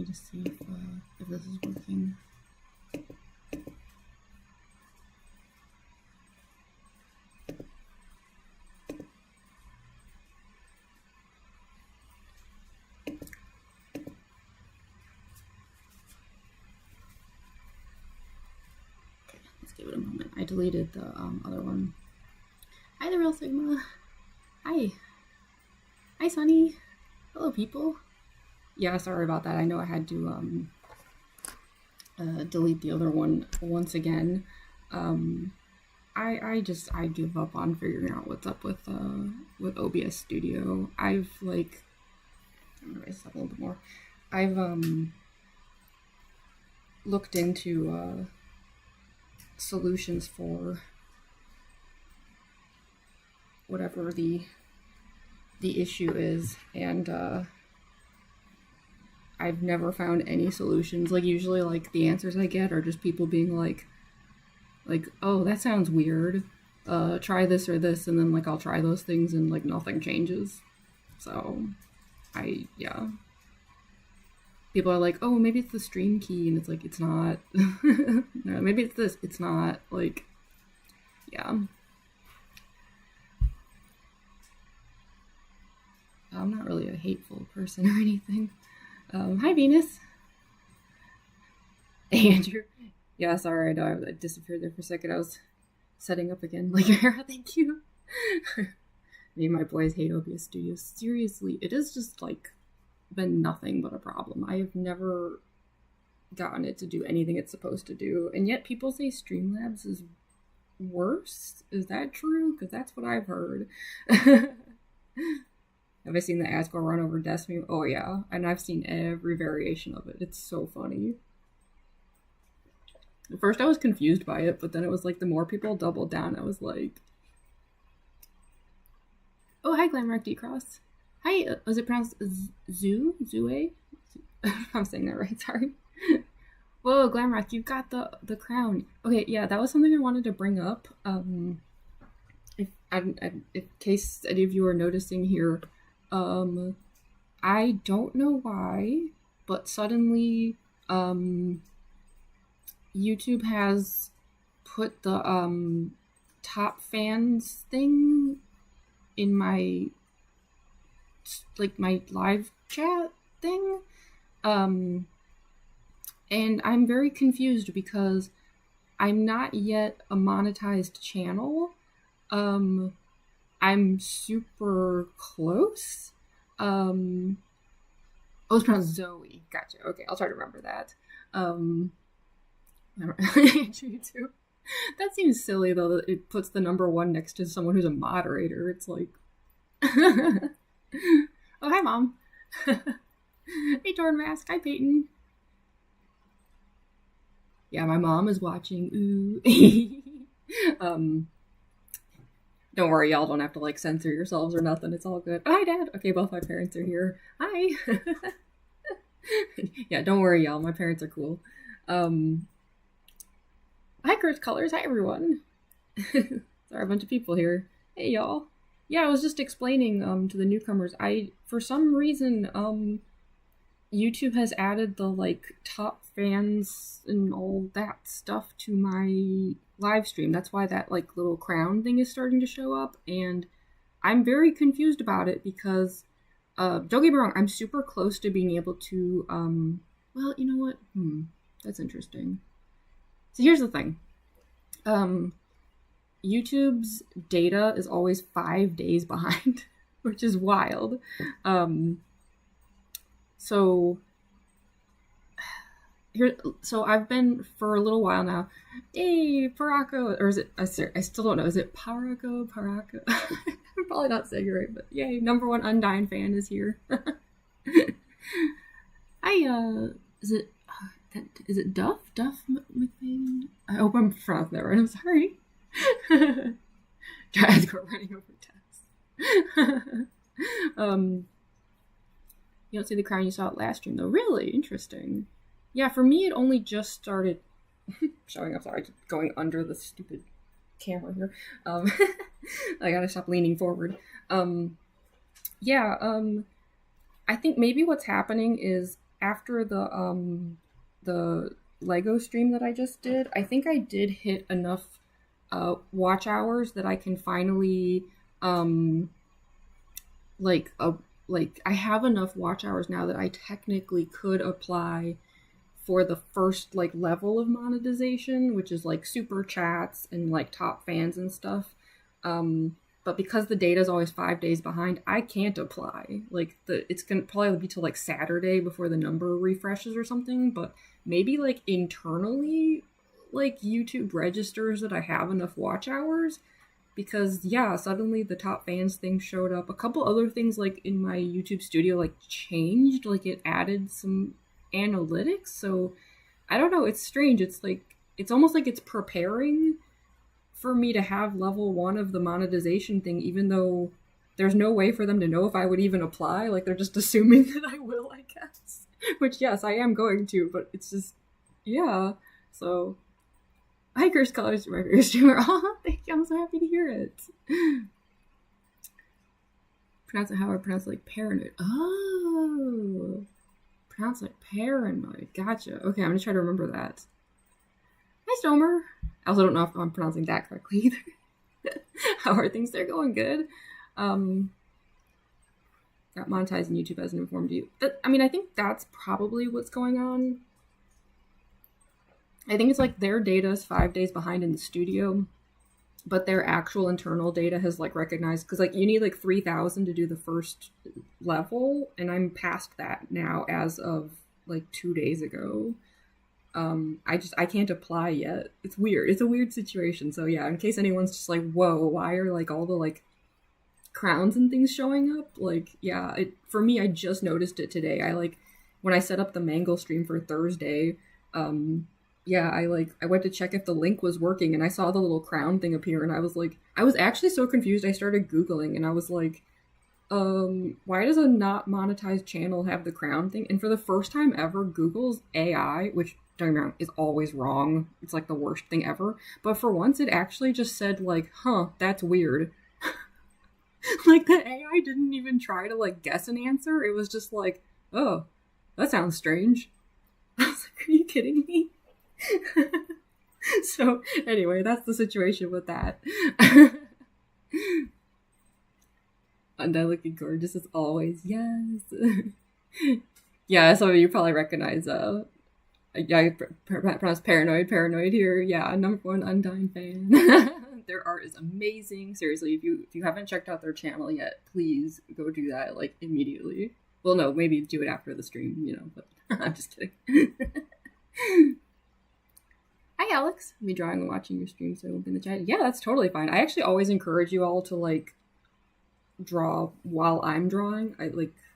to see if this is working. Give it a moment. I deleted the other one. Hi, the real Sigma. Hi. Hi, Sunny. Hello, people. Yeah, sorry about that. I know I had to delete the other one once again. I give up on figuring out what's up with OBS Studio. I'm gonna raise this up a little bit more. I've looked into solutions for whatever the issue is, and I've never found any solutions. Like, usually, like, the answers I get are just people being like, oh, that sounds weird, try this or this, and then, like, I'll try those things and, like, nothing changes. So yeah, people are like, oh, maybe it's the stream key, and it's like, it's not. No, maybe it's this, it's not. Like, yeah. I'm not really a hateful person or anything. Hi, Venus. Hey, Andrew. Yeah, sorry, I know I disappeared there for a second. I was setting up again. Like, thank you. Me and my boys hate OBS Studio. Seriously, it is just, like, been nothing but a problem. I have never gotten it to do anything it's supposed to do, and yet people say Streamlabs is worse. Is that true? Because that's what I've heard. Have I seen the ads go run over Destiny? Oh yeah, and I've seen every variation of it. It's so funny. At first I was confused by it, but then it was like the more people doubled down, I was like, oh, hi, Glamrock D-Cross. Hi, was it pronounced Zue? I'm saying that right, sorry. Whoa, Glamrock, you've got the crown. Okay, yeah, that was something I wanted to bring up. In case any of you are noticing here, I don't know why, but suddenly, YouTube has put the, top fans thing in my, like, my live chat thing, and I'm very confused because I'm not yet a monetized channel. I'm super close. Oh, it's pronounced Zoe. Gotcha. Okay, I'll try to remember that. You too. That seems silly, though, that it puts the number 1 next to someone who's a moderator. It's like... Oh, hi, Mom. Hey, Torn Mask. Hi, Peyton. Yeah, my mom is watching. Ooh. Don't worry, y'all don't have to, like, censor yourselves or nothing. It's all good. Oh, hi, Dad. Okay, both my parents are here. Hi. Yeah, don't worry, y'all. My parents are cool. Hi, Chris Colors. Hi, everyone. Sorry, a bunch of people here. Hey, y'all. Yeah, I was just explaining to the newcomers. For some reason, YouTube has added the, like, top fans and all that stuff to my live stream. That's why that, like, little crown thing is starting to show up, and I'm very confused about it because, don't get me wrong, I'm super close to being able to, well, you know what? That's interesting. So here's the thing. YouTube's data is always 5 days behind, which is wild. So I've been for a little while now. Hey, Paraco, or is it? I still don't know. Is it Paraco? I'm probably not saying it right, but yay! Number 1 Undyne fan is here. Is it Duff McBain? I hope I'm pronouncing that right. I'm sorry. Guys, go running over text. You don't see the crown, you saw it last stream, though. Really? Interesting. Yeah, for me, it only just started showing up. Sorry, going under the stupid camera here. I gotta stop leaning forward. I think maybe what's happening is after the Lego stream that I just did, I think I did hit enough watch hours that I can finally um like a like I have enough watch hours now that I technically could apply for the first like level of monetization, which is like super chats and like top fans and stuff. But because the data is always 5 days behind, I can't apply. Like it's gonna probably be till like Saturday before the number refreshes or something. But maybe like internally, like YouTube registers that I have enough watch hours, because yeah, suddenly the top fans thing showed up. A couple other things like in my YouTube studio like changed, like it added some analytics. So I don't know, it's strange. It's like it's almost like it's preparing for me to have level 1 of the monetization thing, even though there's no way for them to know if I would even apply. Like they're just assuming that I will, I guess. Which yes, I am going to, but it's just yeah. So Hikers Colors Record Streamer. Oh, thank you. I'm so happy to hear it. Pronounce it how I pronounce it, like paranoid. Oh. Pronounce it paranoid. Gotcha. Okay, I'm gonna try to remember that. Hi, Stomer. I also don't know if I'm pronouncing that correctly either. How are things? They're going good. Got monetized on YouTube as an informed you. I mean, I think that's probably what's going on. I think it's like their data is 5 days behind in the studio, but their actual internal data has like recognized, because like you need like 3,000 to do the first level, and I'm past that now as of like 2 days ago. I can't apply yet. It's weird. It's a weird situation. So yeah, in case anyone's just like, whoa, why are like all the like crowns and things showing up? Like, yeah, for me, I just noticed it today. I like when I set up the Mangle stream for Thursday, yeah, I went to check if the link was working, and I saw the little crown thing appear, and I was actually so confused. I started Googling, and I was like, why does a not monetized channel have the crown thing? And for the first time ever, Google's AI, which don't get me wrong, is always wrong. It's like the worst thing ever. But for once, it actually just said like, huh, that's weird. Like the AI didn't even try to like guess an answer. It was just like, oh, that sounds strange. I was like, are you kidding me? So anyway, that's the situation with that. Undyne looking gorgeous as always. Yes. Yeah, some of you probably recognize I pronounce paranoid here. Yeah, #1 Undyne fan. Their art is amazing. Seriously, if you haven't checked out their channel yet, please go do that like immediately. Well, no, maybe do it after the stream, you know, but I'm just kidding. Hi, Alex. Me drawing and watching your stream, so in the chat. Yeah, that's totally fine. I actually always encourage you all to like draw while I'm drawing.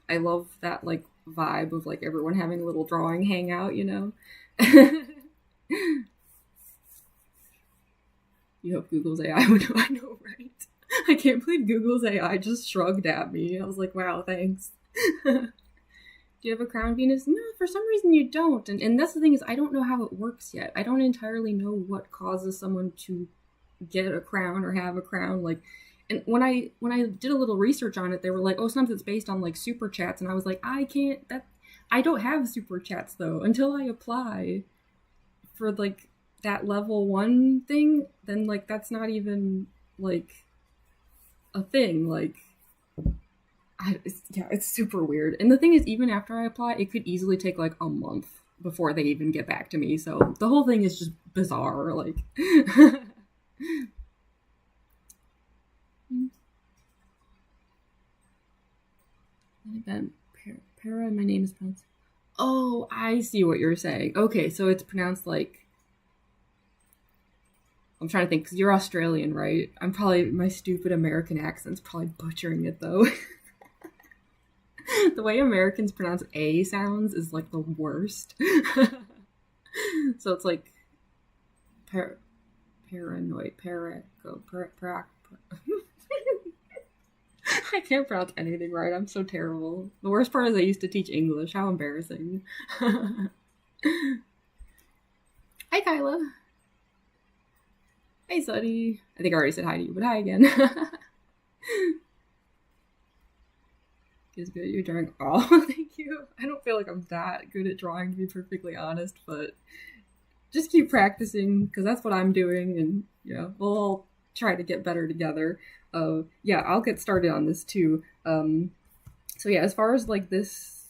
I love that like vibe of like everyone having a little drawing hangout, you know. You hope Google's AI would know. I know, right? I can't believe Google's AI just shrugged at me. I was like, wow, thanks. Do you have a crown, Venus? No, for some reason you don't. And that's the thing, is I don't know how it works yet. I don't entirely know what causes someone to get a crown or have a crown. Like, and when I did a little research on it, they were like, oh, sometimes it's based on like super chats, and I was like, I don't have super chats though. Until I apply for like that level 1 thing, then like that's not even like a thing. Like, it's super weird. And the thing is, even after I apply, it could easily take like a month before they even get back to me. So the whole thing is just bizarre. Like, Para, my name is pronounced. Oh, I see what you're saying. Okay, so it's pronounced like. I'm trying to think, because you're Australian, right? My stupid American accent's probably butchering it though. The way Americans pronounce A sounds is like the worst. So it's like paranoid, I can't pronounce anything right. I'm so terrible. The worst part is I used to teach English. How embarrassing. Hi, Kyla. Hey, Suddy. I think I already said hi to you, but hi again. She's good at your drawing. Oh, thank you. I don't feel like I'm that good at drawing, to be perfectly honest, but just keep practicing, because that's what I'm doing, and yeah, we'll all try to get better together. Yeah, I'll get started on this too. So yeah, as far as like this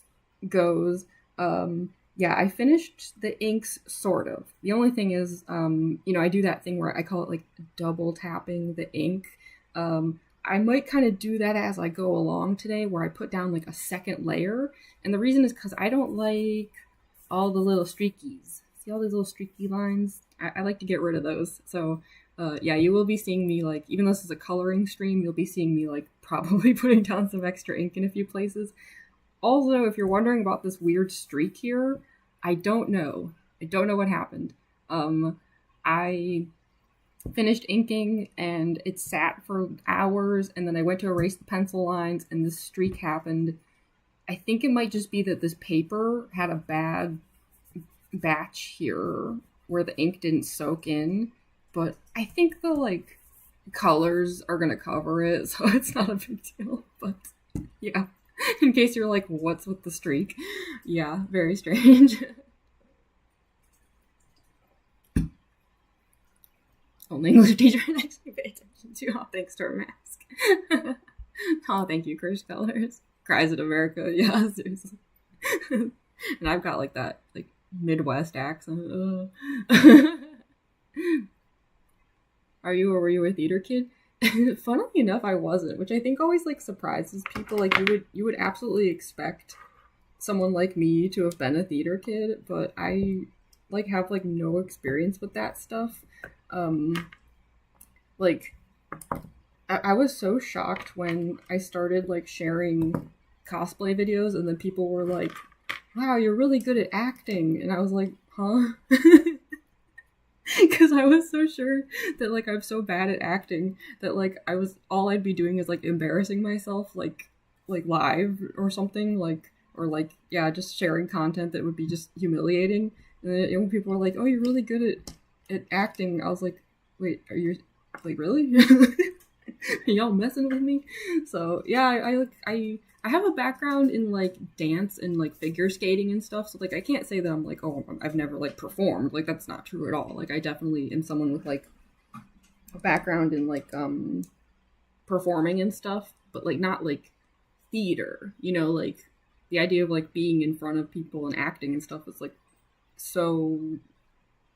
goes, yeah, I finished the inks sort of. The only thing is, I do that thing where I call it like double tapping the ink. I might kind of do that as I go along today, where I put down like a second layer. And the reason is because I don't like all the little streakies. See all these little streaky lines? I like to get rid of those. So yeah, you will be seeing me, like, even though this is a coloring stream, you'll be seeing me like probably putting down some extra ink in a few places. Also, if you're wondering about this weird streak here, I don't know. I don't know what happened. I finished inking and it sat for hours, and then I went to erase the pencil lines and this streak happened. I think it might just be that this paper had a bad batch here where the ink didn't soak in, but I think the like colors are gonna cover it, so it's not a big deal. But yeah, in case you're like, what's with the streak? Yeah, very strange. Only English teacher actually pay attention to. Oh, thanks to our mask. Oh, thank you, Curse Colors. Cries of America. Yeah, seriously. And I've got like that like Midwest accent. Are you, or were you a theater kid? Funnily enough, I wasn't, which I think always like surprises people. Like you would absolutely expect someone like me to have been a theater kid, but I like have like no experience with that stuff. Like I was so shocked when I started like sharing cosplay videos, and then people were like, wow, you're really good at acting. And I was like, huh? Because I was so sure that like I'm so bad at acting that like all I'd be doing is like embarrassing myself like live or something, like, or like, yeah, just sharing content that would be just humiliating. And then when people were like, oh, you're really good at acting, I was like, wait, are you like, really? Are y'all messing with me? So yeah, I have a background in like dance and like figure skating and stuff, so like I can't say that I'm like, oh, I've never like performed. Like that's not true at all. Like I definitely am someone with like a background in like performing and stuff, but like not like theater, like the idea of like being in front of people and acting and stuff is like so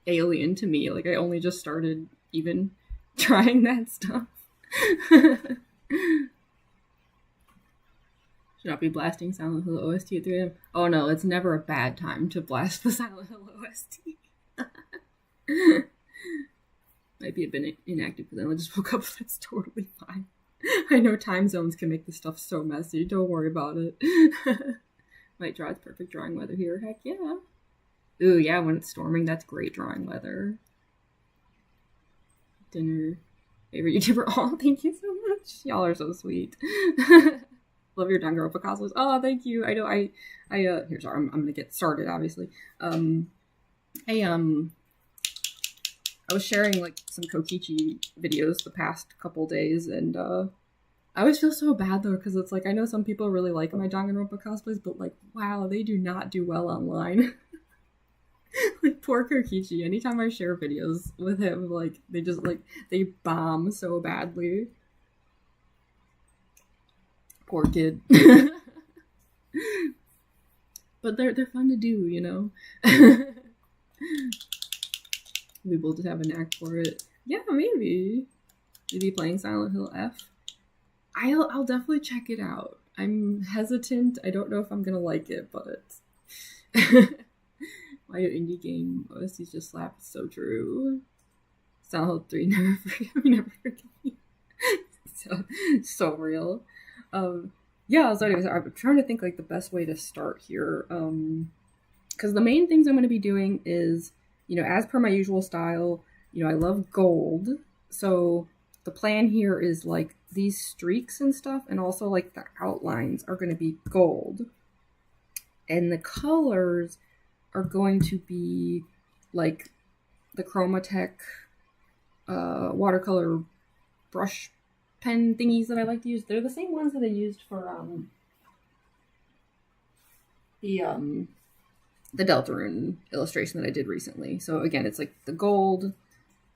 alien to me. Like I only just started even trying that stuff. Should not be blasting Silent Hill OST at 3 a.m. Oh no, it's never a bad time to blast the Silent Hill OST. Might be a bit inactive because I just woke up. That's totally fine. I know time zones can make this stuff so messy. Don't worry about it. Might draw. It's perfect drawing weather here. Heck yeah. Ooh, yeah, when it's storming, that's great drawing weather. Dinner. Favorite YouTuber. Oh, thank you so much. Y'all are so sweet. Love your Danganronpa cosplays. Oh, thank you. I know. Here, sorry. I'm gonna get started. Obviously. I was sharing like some Kokichi videos the past couple days, and I always feel so bad though, because it's like I know some people really like my Danganronpa cosplays, but like, wow, they do not do well online. Like poor Kokichi. Anytime I share videos with him, like they bomb so badly. Poor kid. But they're fun to do, We both just have a knack for it. Yeah, maybe. Maybe playing Silent Hill F. I'll definitely check it out. I'm hesitant. I don't know if I'm gonna like it, but why do indie game OSTs just slap? It's so true. Silent Hill 3, never forget me. So real. Yeah, so anyways, I'm trying to think like the best way to start here. Because the main things I'm going to be doing is, as per my usual style, I love gold. So the plan here is like these streaks and stuff, and also like the outlines are going to be gold. And the colors are going to be like the Chromatech watercolor brush pen thingies that I like to use. They're the same ones that I used for the Deltarune illustration that I did recently. So again, it's like the gold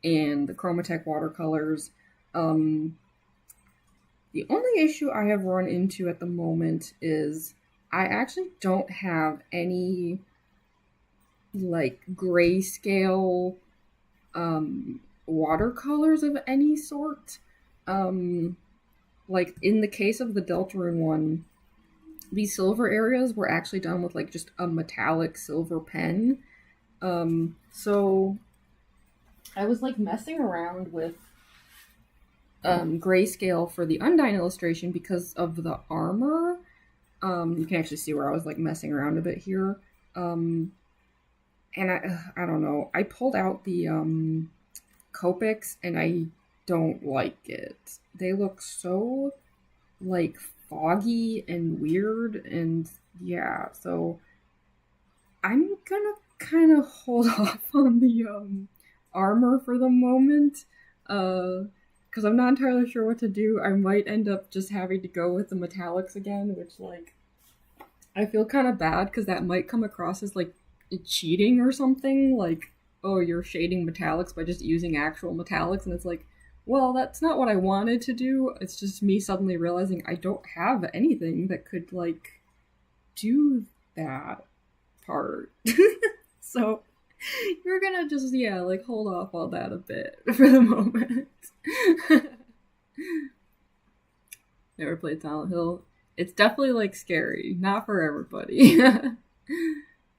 and the Chromatech watercolors. The only issue I have run into at the moment is I actually don't have any like grayscale watercolors of any sort. Like in the case of the Deltarune one, these silver areas were actually done with like just a metallic silver pen. So I was like messing around with grayscale for the Undyne illustration because of the armor. You can actually see where I was like messing around a bit here. And I don't know. I pulled out the Copics and I don't like it. They look so like foggy and weird, and yeah, so I'm gonna kind of hold off on the armor for the moment, because I'm not entirely sure what to do. I might end up just having to go with the metallics again, which like I feel kind of bad because that might come across as like cheating or something, like, oh, you're shading metallics by just using actual metallics, and it's like, well, that's not what I wanted to do. It's just me suddenly realizing I don't have anything that could, like, do that part. So, you're gonna just, yeah, like, hold off on that a bit for the moment. Never played Silent Hill. It's definitely, like, scary. Not for everybody.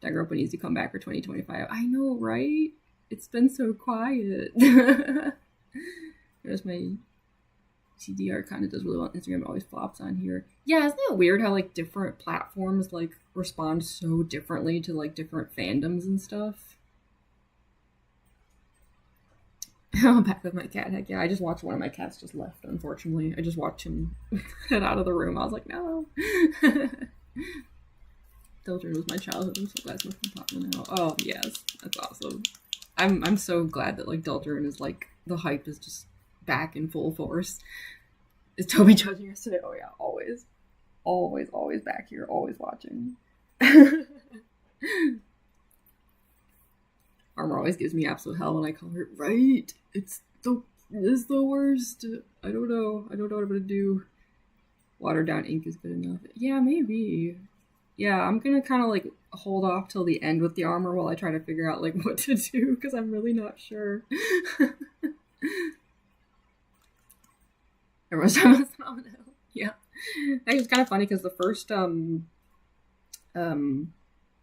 Danganronpa needs to come back for 2025. I know, right? It's been so quiet. There's my CDR kind of does really well on Instagram. It always flops on here. Yeah, isn't it weird how like different platforms like respond so differently to like different fandoms and stuff? I'm back with my cat. Heck yeah, I just watched one of my cats just left, unfortunately. I just watched him head out of the room. I was like, no. Deltarune was my childhood. I'm so glad it's not popular now. Oh, yes. That's awesome. I'm so glad that like Deltarune is like, the hype is just back in full force. Is Toby judging us today? Oh yeah, always. Always back here, always watching. Armor always gives me absolute hell when I call her, right? It's the worst. I don't know what I'm gonna do. Watered down ink is good enough. Yeah, maybe. Yeah, I'm gonna kind of like hold off till the end with the armor while I try to figure out like what to do, because I'm really not sure. Everyone's talking about Silent Hill. Yeah. Actually, it's kind of funny because the first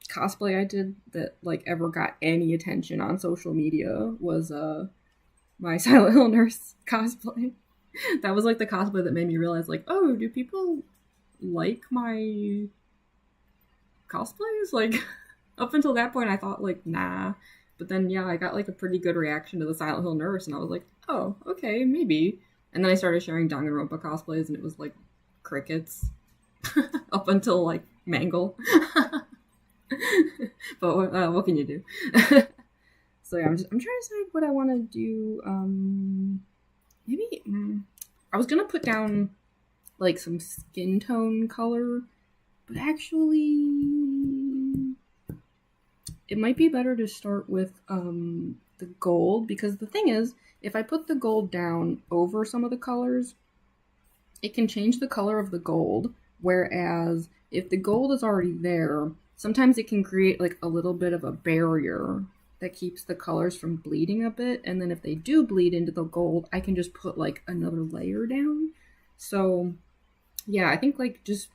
cosplay I did that like ever got any attention on social media was my Silent Hill nurse cosplay. That was like the cosplay that made me realize like, oh, do people like my cosplays? Like up until that point I thought like nah, but then yeah, I got like a pretty good reaction to the Silent Hill nurse and I was like, oh, okay, maybe. And then I started sharing Danganronpa cosplays and it was like crickets up until like Mangle. But what can you do? So yeah, I'm trying to decide what I want to do. Maybe I was gonna put down like some skin tone color, but actually it might be better to start with the gold, because the thing is, if I put the gold down over some of the colors, it can change the color of the gold, whereas if the gold is already there, sometimes it can create like a little bit of a barrier that keeps the colors from bleeding a bit, and then if they do bleed into the gold, I can just put like another layer down. So yeah, I think like just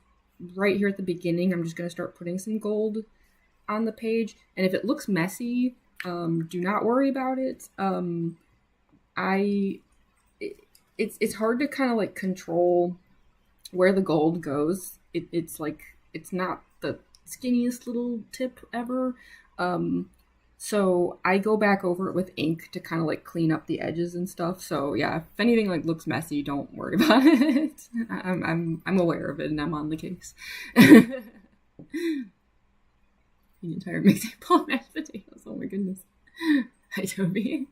right here at the beginning, I'm just going to start putting some gold on the page, and if it looks messy, do not worry about it. It's hard to kind of like control where the gold goes. It's like, it's not the skinniest little tip ever. So I go back over it with ink to kind of like clean up the edges and stuff. So yeah, if anything like looks messy, don't worry about it. I'm aware of it and I'm on the case. The entire mixing bowl of mashed potatoes. Oh my goodness. Hi Toby.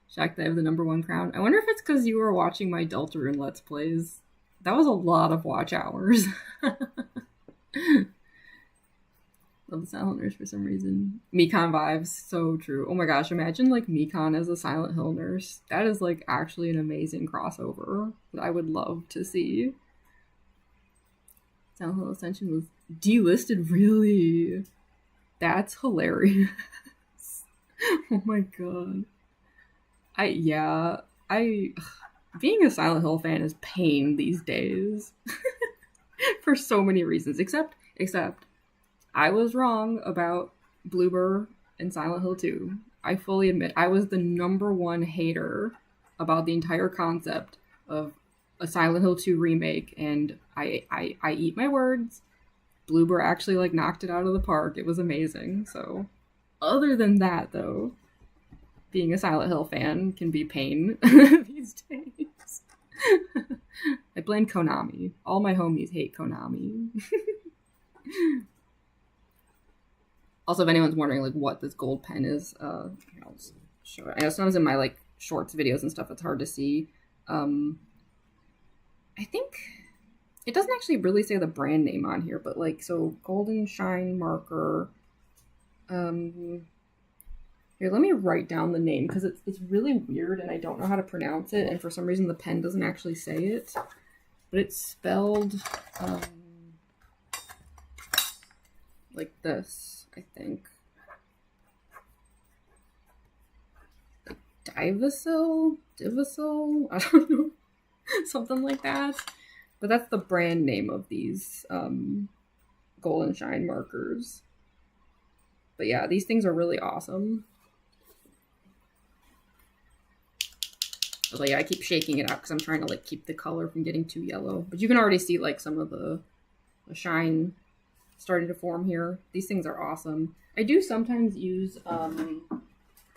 Shocked that I have the #1 crown. I wonder if it's because you were watching my Deltarune Let's Plays. That was a lot of watch hours. Love the Silent Nurse for some reason. Mekon vibes, so true. Oh my gosh, imagine like Mekon as a Silent Hill nurse. That is like actually an amazing crossover that I would love to see. Silent Hill Ascension was delisted, really? That's hilarious. Oh my god. Being a Silent Hill fan is pain these days. For so many reasons. Except I was wrong about Bloober and Silent Hill 2. I fully admit I was the #1 hater about the entire concept of a Silent Hill 2 remake, and I eat my words. Bloober actually like knocked it out of the park. It was amazing. So other than that though, being a Silent Hill fan can be pain these days. I blame Konami. All my homies hate Konami. Also, if anyone's wondering like what this gold pen is, I'll just show it. I know sometimes in my like shorts videos and stuff it's hard to see. I think it doesn't actually really say the brand name on here, but like, so Golden Shine marker. Here, let me write down the name because it's really weird and I don't know how to pronounce it, and for some reason the pen doesn't actually say it, but it's spelled like this, I think. Like Divicil? I don't know. Something like that. But that's the brand name of these Golden Shine markers. But yeah, these things are really awesome. Like, I keep shaking it out because I'm trying to like keep the color from getting too yellow. But you can already see like some of the shine starting to form here. These things are awesome. I do sometimes use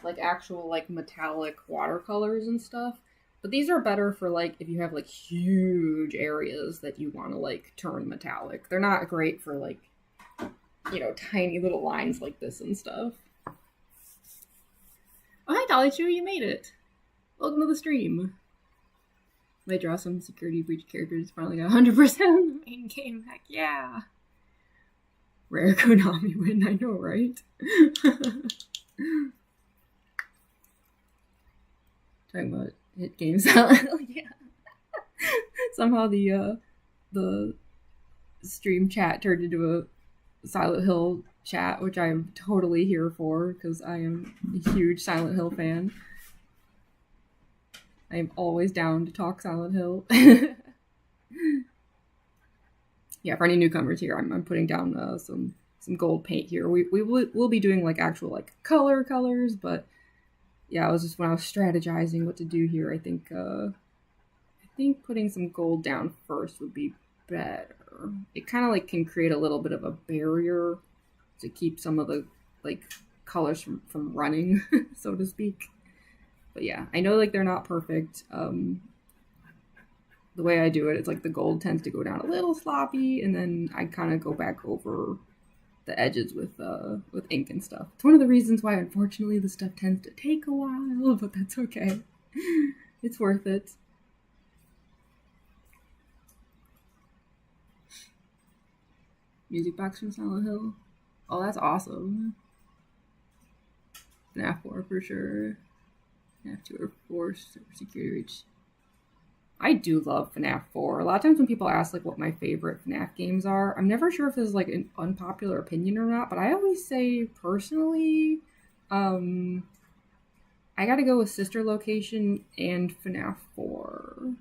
like actual like metallic watercolors and stuff. But these are better for like if you have like huge areas that you want to like turn metallic. They're not great for like, you know, tiny little lines like this and stuff. Oh, hi Dolly Chu, you made it. Welcome to the stream. Might draw some security breach characters. Finally got 100% in the main game. Heck yeah. Rare Konami win, I know, right? Talking about hit games. Yeah. Somehow the stream chat turned into a Silent Hill chat, which I am totally here for because I am a huge Silent Hill fan. I am always down to talk Silent Hill. Yeah, for any newcomers here, I'm putting down some gold paint here. We'll be doing like actual like colors, but yeah, I was just when I was strategizing what to do here. I think putting some gold down first would be better. It kind of like can create a little bit of a barrier to keep some of the like colors from running, so to speak. But yeah, I know like they're not perfect. The way I do it, it's like the gold tends to go down a little sloppy, and then I kind of go back over the edges with ink and stuff. It's one of the reasons why, unfortunately, the stuff tends to take a while, but that's okay. It's worth it. Music box from Silent Hill. Oh, that's awesome. FNAF 4 for sure. FNAF 2 or 4, security reach. I do love FNAF 4. A lot of times when people ask like what my favorite FNAF games are, I'm never sure if this is like an unpopular opinion or not, but I always say personally, I gotta go with Sister Location and FNAF 4.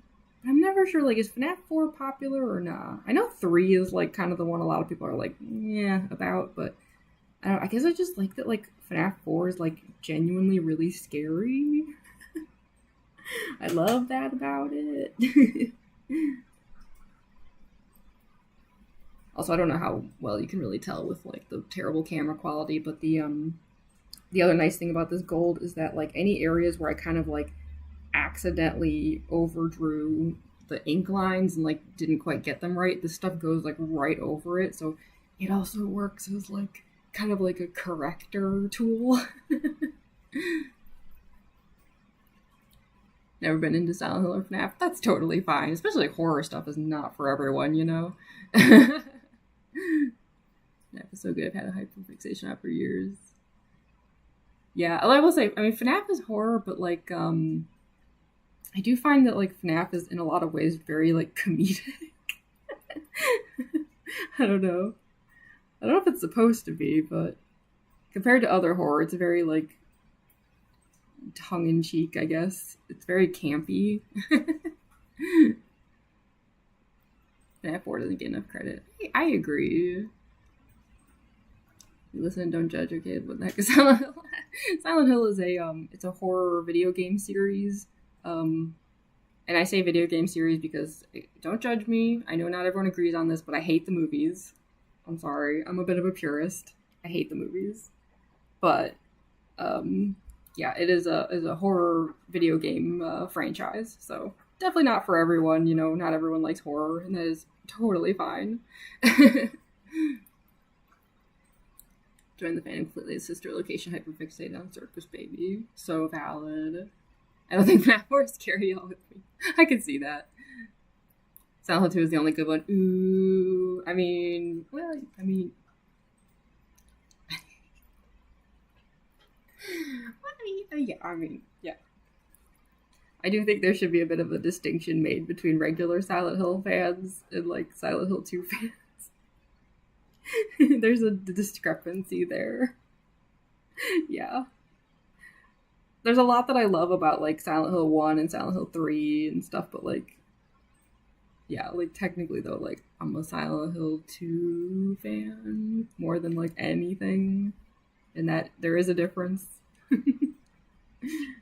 I'm never sure, like, is FNAF 4 popular or not? I know 3 is like kind of the one a lot of people are like, yeah, about, but I don't know, I guess I just like that like FNAF 4 is like genuinely really scary. I love that about it. Also, I don't know how well you can really tell with like the terrible camera quality, but the other nice thing about this gold is that like any areas where I kind of like accidentally overdrew the ink lines and like didn't quite get them right, this stuff goes like right over it, so it also works as like kind of like a corrector tool. Never been into Silent Hill or FNAF. That's totally fine. Especially like horror stuff is not for everyone, you know? FNAF is so good. I've had a hyperfixation on it for years. Yeah, I will say, I mean, FNAF is horror, but like, I do find that like FNAF is in a lot of ways very like comedic. I don't know. I don't know if it's supposed to be, but compared to other horror, it's very like tongue-in-cheek, I guess. It's very campy. FNAF 4 doesn't get enough credit. I agree. You listen and don't judge, okay? What the heck is Silent Hill? Silent Hill is it's a horror video game series. And I say video game series because, don't judge me. I know not everyone agrees on this, but I hate the movies. I'm sorry. I'm a bit of a purist. I hate the movies. But, yeah, it is a horror video game franchise. So, definitely not for everyone. You know, not everyone likes horror, and that is totally fine. Join the fan completely. Sister location hyperfixated on Circus Baby. So valid. I don't think FNAF 4 is scary y'all with me. I can see that. Silent Hill 2 is the only good one. Ooh. I mean, yeah. I do think there should be a bit of a distinction made between regular Silent Hill fans and like Silent Hill 2 fans. There's a discrepancy there. Yeah. There's a lot that I love about like Silent Hill 1 and Silent Hill 3 and stuff, but like, yeah, like technically though, like I'm a Silent Hill 2 fan more than like anything, and that there is a difference.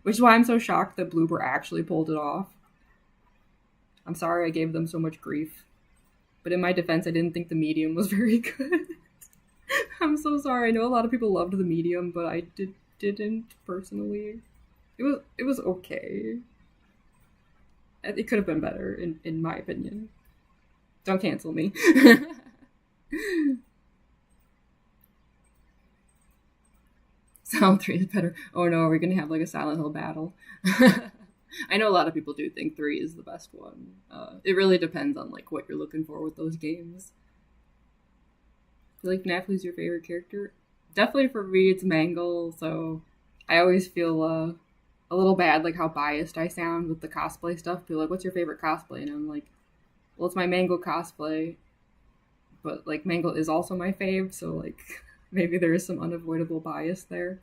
Which is why I'm so shocked that Bloober actually pulled it off. I'm sorry I gave them so much grief. But in my defense, I didn't think the medium was very good. I'm so sorry. I know a lot of people loved the medium, but I didn't personally. It was okay. It could have been better, in my opinion. Don't cancel me. Silent 3 is better. Oh no, are we gonna have like a Silent Hill battle? I know a lot of people do think 3 is the best one. It really depends on like what you're looking for with those games. I feel like FNAF, who's your favorite character? Definitely for me, it's Mangle. So I always feel a little bad, like how biased I sound with the cosplay stuff. People are like, "What's your favorite cosplay?" And I'm like, "Well, it's my Mangle cosplay." But like Mangle is also my fave, so like maybe there is some unavoidable bias there.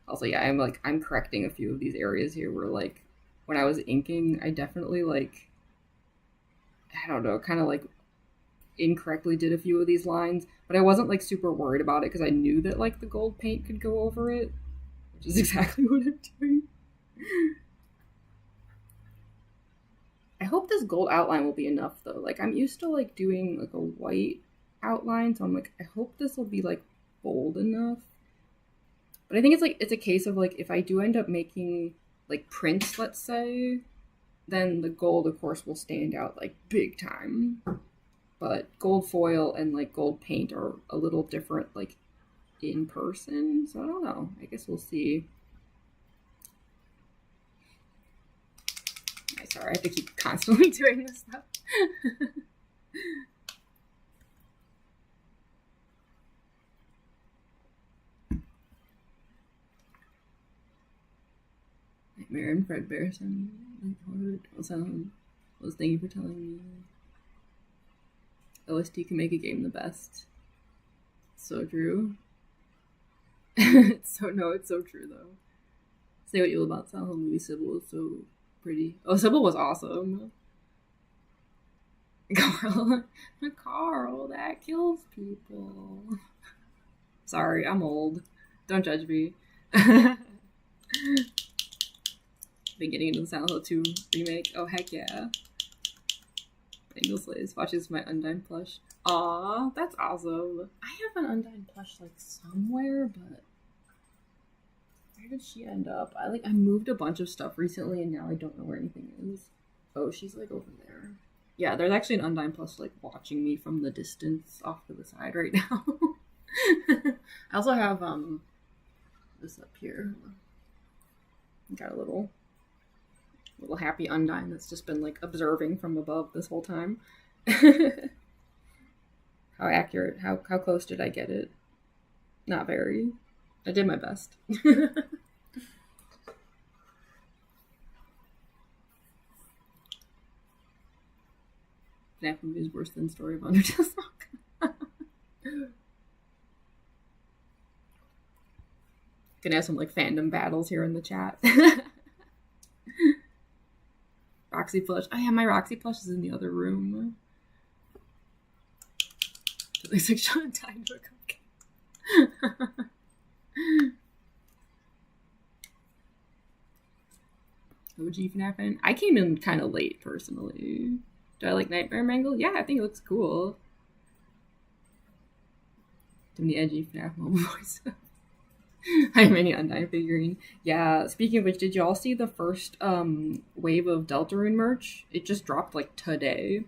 Also, yeah, I'm correcting a few of these areas here where like when I was inking, I definitely like, I don't know, kind of like incorrectly did a few of these lines, but I wasn't like super worried about it because I knew that like the gold paint could go over it, which is exactly what I'm doing. I hope this gold outline will be enough though. Like I'm used to like doing like a white outline, so I'm like, I hope this will be like bold enough. But I think it's a case of like if I do end up making like prints, let's say, then the gold of course will stand out like big time. But gold foil and like gold paint are a little different like in person, so I don't know. I guess we'll see. Sorry, I have to keep constantly doing this stuff. Nightmare and Fred Bearson. Well, thank you for telling me. OST can make a game the best. So true. It's so true though. Say what you will about Silent Hill movie. Sybil was so pretty. Oh, Sybil was awesome. Carl, that kills people. Sorry, I'm old. Don't judge me. Been getting into the Silent Hill 2 remake. Oh, heck yeah. Mangle Slays watches my Undyne plush. Aw, that's awesome. I have an Undyne plush like somewhere, but where did she end up? I moved a bunch of stuff recently and now I don't know where anything is. Oh, she's like over there. Yeah, there's actually an Undyne plush like watching me from the distance off to the side right now. I also have this up here. Got a little Little happy Undyne that's just been like observing from above this whole time. How accurate? How close did I get it? Not very. I did my best. FNAF movie is worse than Story of Undertale Saga. Gonna have some like fandom battles here in the chat. Roxy plush. Oh yeah, my Roxy plush is in the other room. It looks like Sean died to a cupcake. OG FNAF fan. I came in kind of late personally. Do I like Nightmare Mangle? Yeah, I think it looks cool. Too many edgy FNAF mobile voice. I have any Undyne figurine. Yeah, speaking of which, did y'all see the first wave of Deltarune merch? It just dropped like today.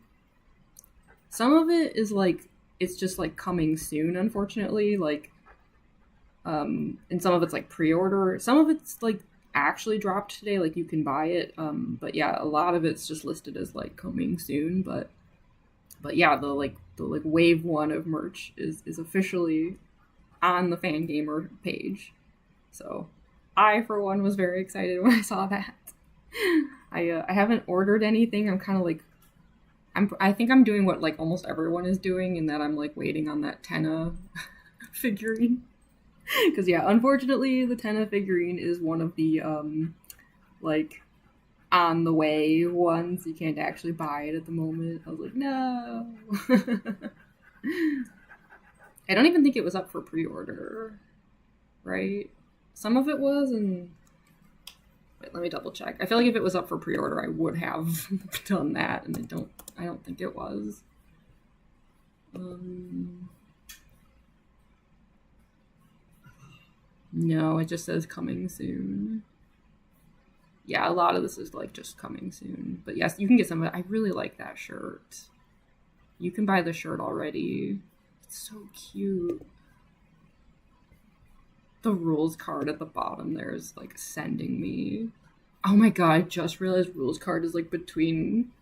Some of it is like, it's just like coming soon, unfortunately. Like, and some of it's like pre-order. Some of it's like actually dropped today, like you can buy it. But yeah, a lot of it's just listed as like coming soon. But yeah, the wave one of merch is officially on the Fangamer page. So I, for one, was very excited when I saw that. I haven't ordered anything. I'm kind of like, I think I'm doing what like almost everyone is doing, in that I'm like waiting on that Tenna figurine. Because yeah, unfortunately, the Tenna figurine is one of the like on the way ones. You can't actually buy it at the moment. I was like, no. I don't even think it was up for pre-order, right? Some of it was, and wait, let me double check. I feel like if it was up for pre-order, I would have done that, and I don't think it was. No, it just says coming soon. Yeah, a lot of this is like just coming soon. But yes, you can get some of it. I really like that shirt. You can buy the shirt already. It's so cute. The rules card at the bottom there is like sending me. Oh my god, I just realized rules card is like between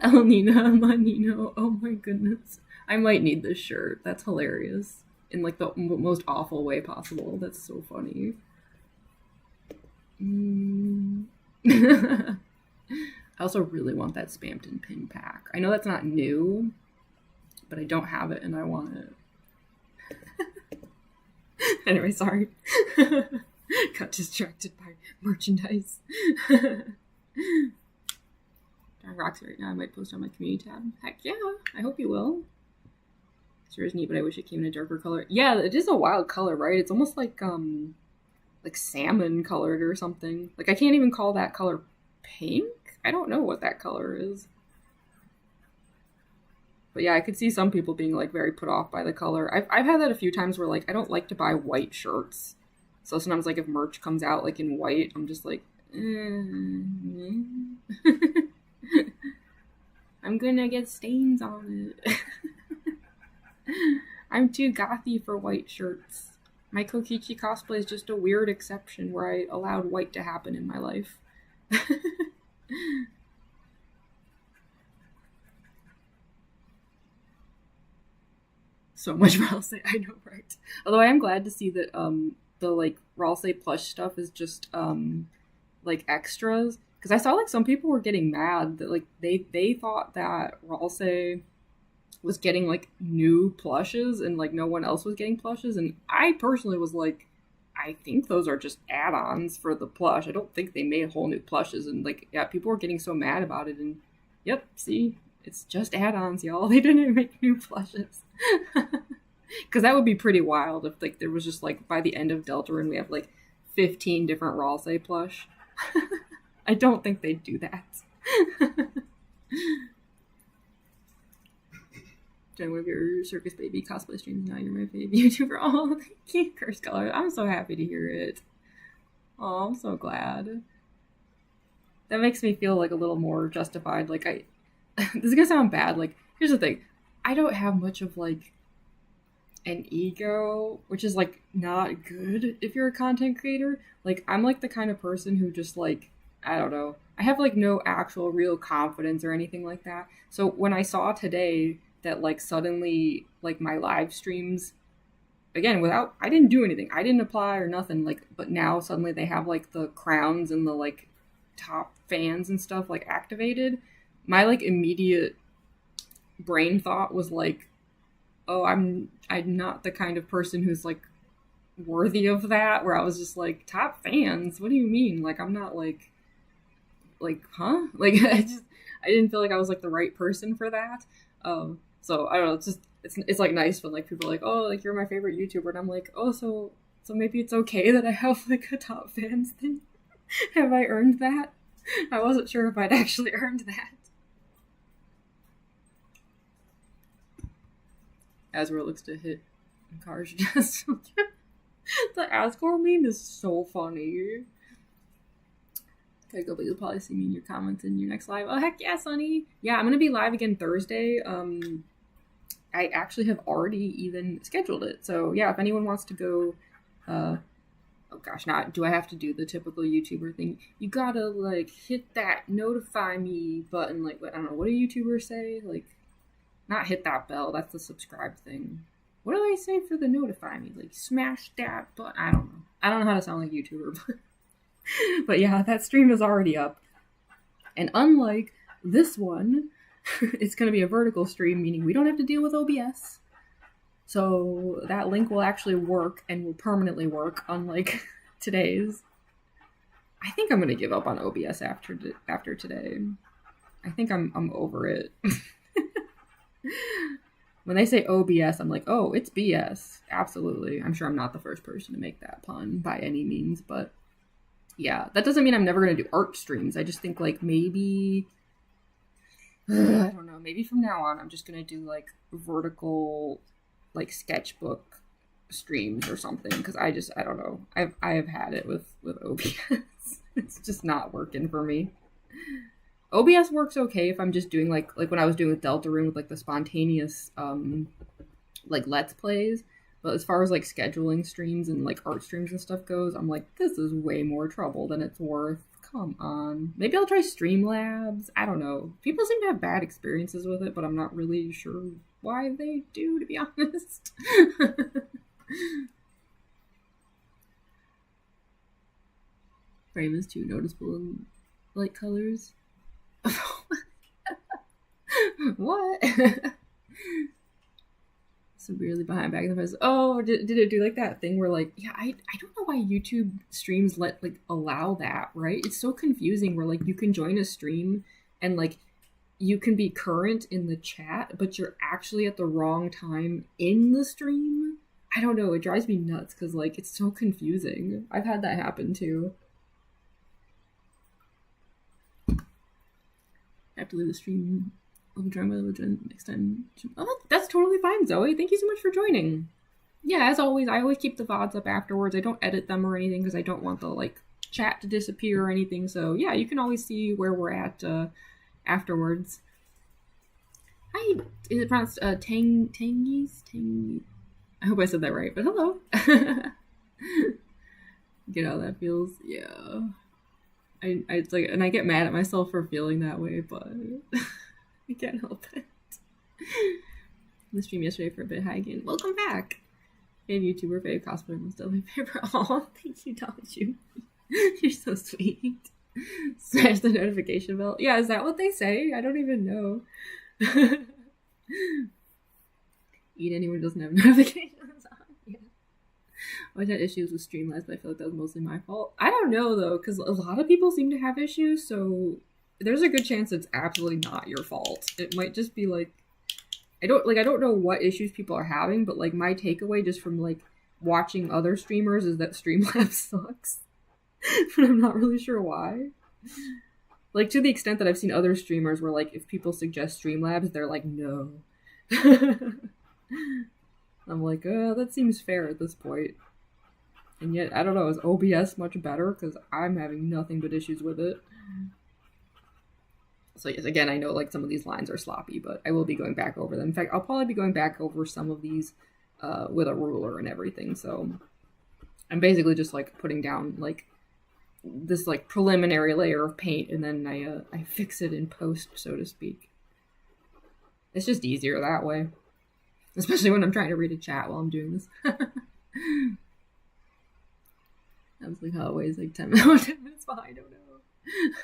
El Nina and La Nino. Oh my goodness. I might need this shirt. That's hilarious. In like the most awful way possible. That's so funny. I also really want that Spamton pin pack. I know that's not new, but I don't have it and I want it. Anyway, sorry. Got distracted by merchandise. Darn Roxy right now. I might post on my community tab. Heck yeah, I hope you will. Sure is neat, but I wish it came in a darker color. Yeah, it is a wild color, right? It's almost like salmon colored or something. Like I can't even call that color pink. I don't know what that color is. But yeah, I could see some people being like very put off by the color. I've had that a few times where like I don't like to buy white shirts. So sometimes like if merch comes out like in white, I'm just like, I'm gonna get stains on it. I'm too gothy for white shirts. My Kokichi cosplay is just a weird exception where I allowed white to happen in my life. So much Ralsei, I know, right? Although I am glad to see that the like Ralsei plush stuff is just like extras, because I saw like some people were getting mad that like they thought that Ralsei was getting like new plushes and like no one else was getting plushes, and I personally was like, I think those are just add-ons for the plush. I don't think they made whole new plushes, and like yeah, people were getting so mad about it, and yep, see, it's just add-ons, y'all. They didn't make new plushes. Because that would be pretty wild if like there was just like by the end of Deltarune we have like 15 different Ralsei plush. I don't think they'd do that. Done with your Circus Baby cosplay streams. Now you're my favorite YouTuber. Oh, thank you, Curse Color. I'm so happy to hear it. Oh, I'm so glad. That makes me feel like a little more justified. Like this is gonna sound bad. Like here's the thing. I don't have much of like an ego, which is like not good if you're a content creator. Like I'm like the kind of person who just like I don't know. I have like no actual real confidence or anything like that. So when I saw today that like suddenly like my live streams again without I didn't do anything. I didn't apply or nothing like but now suddenly they have like the crowns and the like top fans and stuff like activated. My like immediate brain thought was like, "Oh, I'm not the kind of person who's like worthy of that." Where I was just like, "Top fans? What do you mean? Like I'm not like huh like I didn't feel like I was like the right person for that. So I don't know, it's like nice when like people are like, oh, like you're my favorite YouTuber, and I'm like, oh, so maybe it's okay that I have like a top fans thing. Have I earned that? I wasn't sure if I'd actually earned that. Azra looks to hit cars just the Asgore meme is so funny. Okay, go, but you'll probably see me in your comments in your next live. Oh, heck yeah, Sunny. Yeah, I'm going to be live again Thursday. I actually have already even scheduled it. So, yeah, if anyone wants to go, oh gosh, not do I have to do the typical YouTuber thing? You gotta, like, hit that notify me button. Like, I don't know, what do YouTubers say? Like, not hit that bell. That's the subscribe thing. What do they say for the notify me? Like, smash that button. I don't know. I don't know how to sound like a YouTuber, but yeah, that stream is already up. And unlike this one, it's going to be a vertical stream, meaning we don't have to deal with OBS. So that link will actually work and will permanently work, unlike today's. I think I'm going to give up on OBS after today. I think I'm over it. When they say OBS, I'm like, oh, it's BS. Absolutely. I'm sure I'm not the first person to make that pun by any means, but yeah, that doesn't mean I'm never going to do art streams. I just think like maybe, I don't know, maybe from now on I'm just going to do like vertical like sketchbook streams or something, because I don't know. I have had it with OBS. It's just not working for me. OBS works okay if I'm just doing like when I was doing with Deltarune with like the spontaneous like let's plays. But as far as like scheduling streams and like art streams and stuff goes, I'm like, this is way more trouble than it's worth. Come on. Maybe I'll try Streamlabs. I don't know. People seem to have bad experiences with it, but I'm not really sure why they do, to be honest. Frame is too noticeable in light colors. What? Severely behind back in the press. Oh, did it do like that thing where like, yeah, I don't know why YouTube streams allow that, right? It's so confusing where like you can join a stream and like you can be current in the chat, but you're actually at the wrong time in the stream. I don't know, it drives me nuts because like it's so confusing. I've had that happen too. I have to leave the stream. I'll be trying my legend next time. Oh, that's totally fine, Zoe. Thank you so much for joining. Yeah, as always, I always keep the VODs up afterwards. I don't edit them or anything because I don't want the like chat to disappear or anything. So yeah, you can always see where we're at afterwards. Hi, is it pronounced Tangies? I hope I said that right, but hello. Get how that feels. Yeah. It's like, and I get mad at myself for feeling that way, but I can't help it. The stream yesterday for a bit high again. Welcome back. Fave YouTuber, fave cosplayer, and still my favorite. Oh, thank you, Donju. You're so sweet. Smash the notification bell. Yeah, is that what they say? I don't even know. Eat anyone who doesn't have notifications on. Yeah. I always had issues with Streamlabs, but I feel like that was mostly my fault. I don't know though, because a lot of people seem to have issues, so there's a good chance it's absolutely not your fault. It might just be like I don't know what issues people are having, but like my takeaway just from like watching other streamers is that Streamlabs sucks. But I'm not really sure why. Like to the extent that I've seen other streamers where like if people suggest Streamlabs, they're like no. I'm like, that seems fair at this point. And yet, I don't know, is OBS much better? Because I'm having nothing but issues with it. So yes, again, I know like some of these lines are sloppy, but I will be going back over them. In fact, I'll probably be going back over some of these with a ruler and everything. So I'm basically just like putting down like this like preliminary layer of paint, and then I fix it in post, so to speak. It's just easier that way, especially when I'm trying to read a chat while I'm doing this. I was like, always like 10 minutes behind. Oh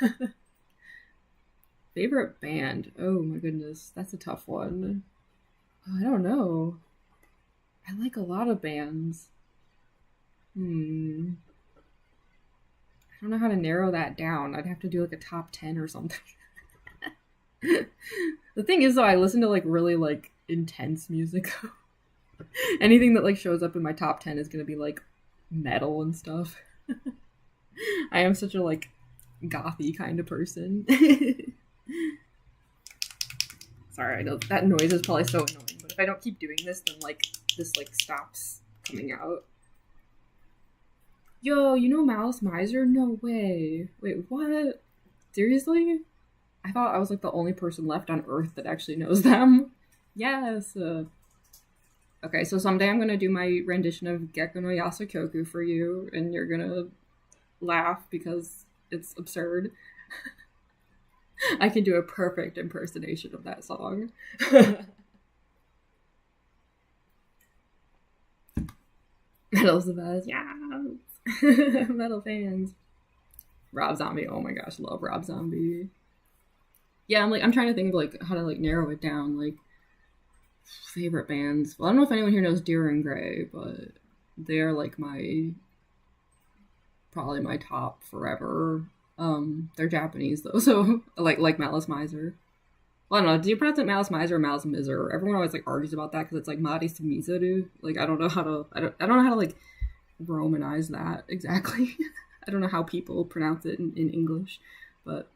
no. Favorite band? Oh my goodness, that's a tough one. Oh, I don't know. I like a lot of bands. I don't know how to narrow that down. I'd have to do like a top 10 or something. The thing is, though, I listen to like really like intense music. Anything that like shows up in my top 10 is gonna be like metal and stuff. I am such a like gothy kind of person. Sorry, I know that noise is probably so annoying, but if I don't keep doing this, then like this like stops coming out. Yo, you know Malice Miser? No way. Wait, what? Seriously? I thought I was like the only person left on Earth that actually knows them. Yes. Okay, so someday I'm gonna do my rendition of Gekko no Yasukyoku for you, and you're gonna laugh because it's absurd. I can do a perfect impersonation of that song. Metal's the best. Yeah. Metal fans. Rob Zombie. Oh my gosh, love Rob Zombie. Yeah, I'm trying to think of like how to like narrow it down. Like favorite bands. Well, I don't know if anyone here knows Deer and Grey, but they are like probably my top forever. They're Japanese though, so like Malice Miser. Well, I don't know. Do you pronounce it Malice Miser or Malice Miser? Everyone always like argues about that because it's like Mari Mizaru. Like I don't know how to like Romanize that exactly. I don't know how people pronounce it in English, but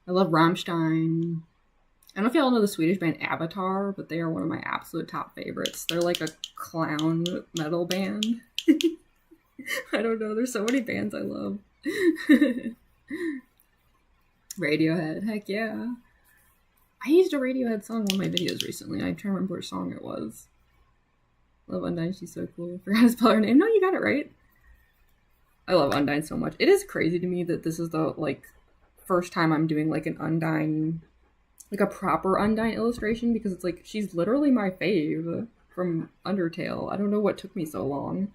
I love Rammstein. I don't know if y'all know the Swedish band Avatar, but they are one of my absolute top favorites. They're like a clown metal band. I don't know. There's so many bands I love. Radiohead, heck yeah. I used a Radiohead song in one of my videos recently. I'm trying to remember which song it was. Love Undyne, she's so cool. Forgot to spell her name. No, you got it right. I love Undyne so much. It is crazy to me that this is the like first time I'm doing like an Undyne, like a proper Undyne illustration, because it's like she's literally my fave from Undertale. I don't know what took me so long.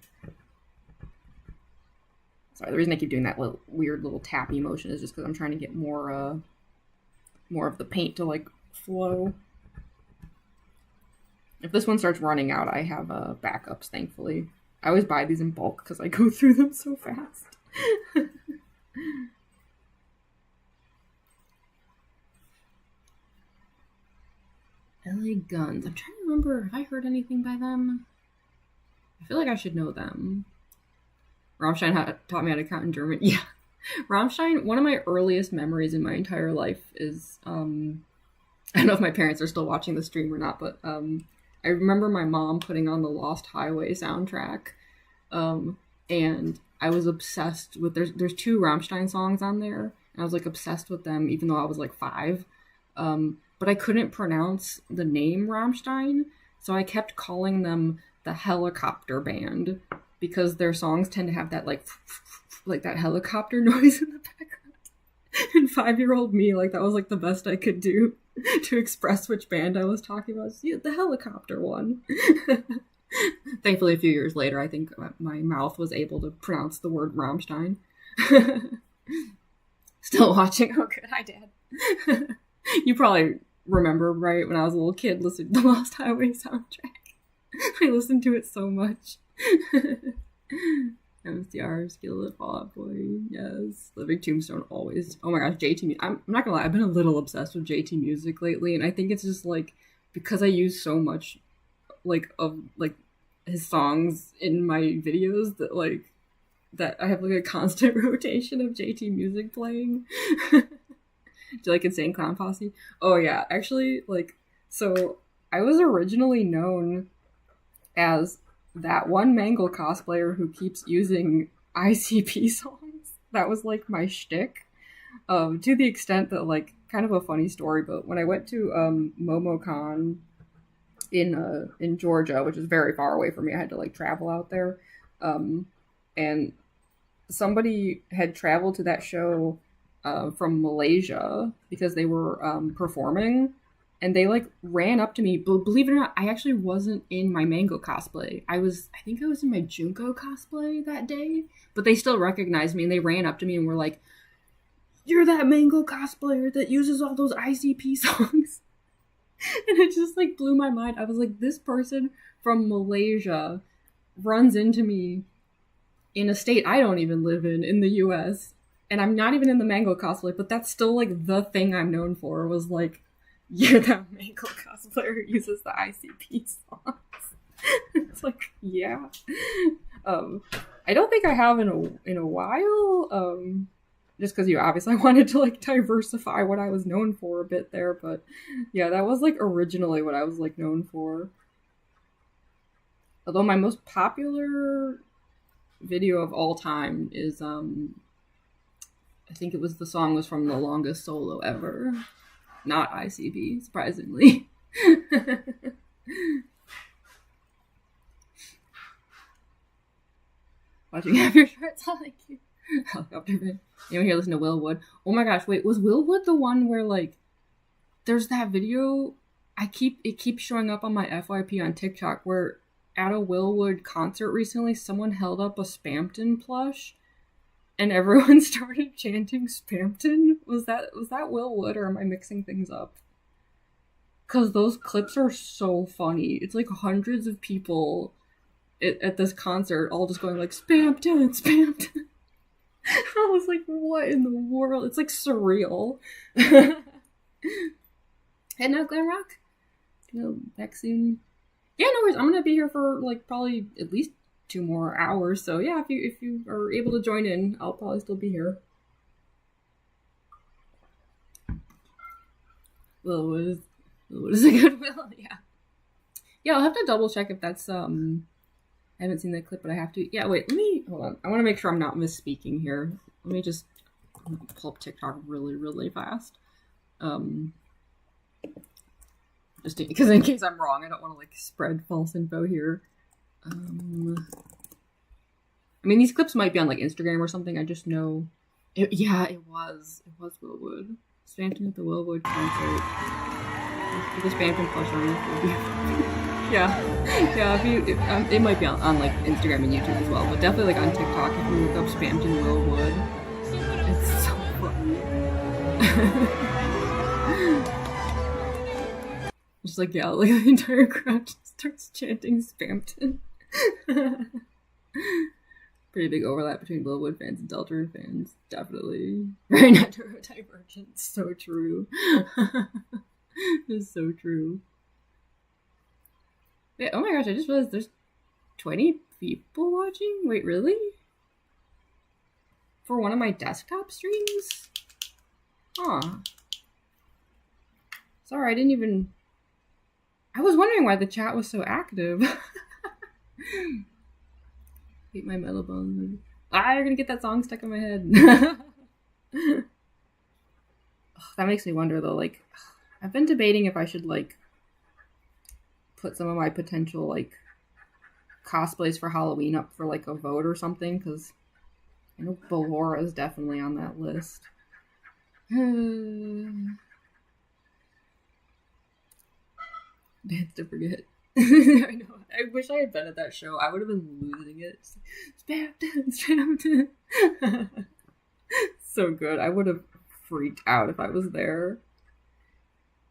Sorry, the reason I keep doing that weird little tappy motion is just because I'm trying to get more of the paint to like flow. If this one starts running out, I have backups, thankfully. I always buy these in bulk because I go through them so fast. LA Guns. I'm trying to remember, have I heard anything by them? I feel like I should know them. Rammstein taught me how to count in German. Yeah. Rammstein, one of my earliest memories in my entire life is, I don't know if my parents are still watching the stream or not, but I remember my mom putting on the Lost Highway soundtrack, and I was obsessed with, there's 2 Rammstein songs on there, and I was like obsessed with them even though I was like 5, but I couldn't pronounce the name Rammstein, so I kept calling them the Helicopter Band, because their songs tend to have that like that helicopter noise in the background. And 5-year-old me, like that was like the best I could do to express which band I was talking about. Yeah, the helicopter one. Thankfully, a few years later, I think my mouth was able to pronounce the word Rammstein. Still watching. Oh, good. Hi, Dad. You probably remember, right, when I was a little kid listening to the Lost Highway soundtrack. I listened to it so much. MSDR, Skillet, Fall Out Boy, yes. Living Tombstone, always. Oh my gosh, JT. I'm not gonna lie, I've been a little obsessed with JT music lately, and I think it's just like because I use so much like of like his songs in my videos that I have like a constant rotation of JT music playing. Do you like Insane Clown Posse? Oh yeah, actually, like, so I was originally known as that one Mangle cosplayer who keeps using ICP songs. That was like my shtick. To the extent that, like, kind of a funny story, but when I went to MomoCon in Georgia, which is very far away from me, I had to like travel out there, and somebody had traveled to that show from Malaysia because they were performing, and they like ran up to me. But believe it or not, I actually wasn't in my Mango cosplay. I think I was in my Junko cosplay that day, but they still recognized me, and they ran up to me and were like, "You're that Mango cosplayer that uses all those ICP songs." And it just like blew my mind. I was like, this person from Malaysia runs into me in a state I don't even live in the US, and I'm not even in the Mango cosplay, but that's still like the thing I'm known for, was like, you're that Mango cosplayer who uses the ICP songs. It's like, yeah. I don't think I have in a while. Just because obviously I wanted to like diversify what I was known for a bit there, but yeah, that was like originally what I was like known for. Although my most popular video of all time is I think it was the song was from The Longest Solo Ever, not ICB, surprisingly. Watching Have Your Shirts on, like you. Helicopter bit. Anyone here listen to Willwood? Oh my gosh, wait, was Willwood the one where like there's that video it keeps showing up on my FYP on TikTok where at a Willwood concert recently someone held up a Spampton plush and everyone started chanting Spampton? Was that Willwood, or am I mixing things up? Cause those clips are so funny. It's like hundreds of people at this concert all just going like Spampton, Spampton. I was like, what in the world? It's like surreal. Heading out Glam Rock? Back soon. Yeah, no worries. I'm gonna be here for like probably at least 2 more hours. So yeah, if you are able to join in, I'll probably still be here. Well, what is a good will? Yeah. Yeah, I'll have to double check if that's I haven't seen that clip, but I have to. Yeah, wait, hold on. I want to make sure I'm not misspeaking here. Let me just pull up TikTok really, really fast. Just because in case I'm wrong, I don't want to like spread false info here. I mean, these clips might be on like Instagram or something. I just know. It was Willwood. Spampton at the Willwood concert. The Spampton plush on it. Yeah. It might be on like Instagram and YouTube as well, but definitely like on TikTok if you look up Spampton Willwood. It's so funny. Just like, yeah, like the entire crowd just starts chanting Spampton. Pretty big overlap between Willwood fans and Deltarune fans, definitely. Very not neurodivergent. So true. It's so true. Wait, oh my gosh, I just realized there's 20 people watching? Wait, really? For one of my desktop streams? Huh. Sorry, I didn't even... I was wondering why the chat was so active. Hate my metal bones. You're gonna get that song stuck in my head. That makes me wonder, though, like... I've been debating if I should, like... put some of my potential like cosplays for Halloween up for like a vote or something, because I know Ballora is definitely on that list. Dance to Forget. I know. I wish I had been at that show. I would have been losing it. Spampton. So good. I would have freaked out if I was there.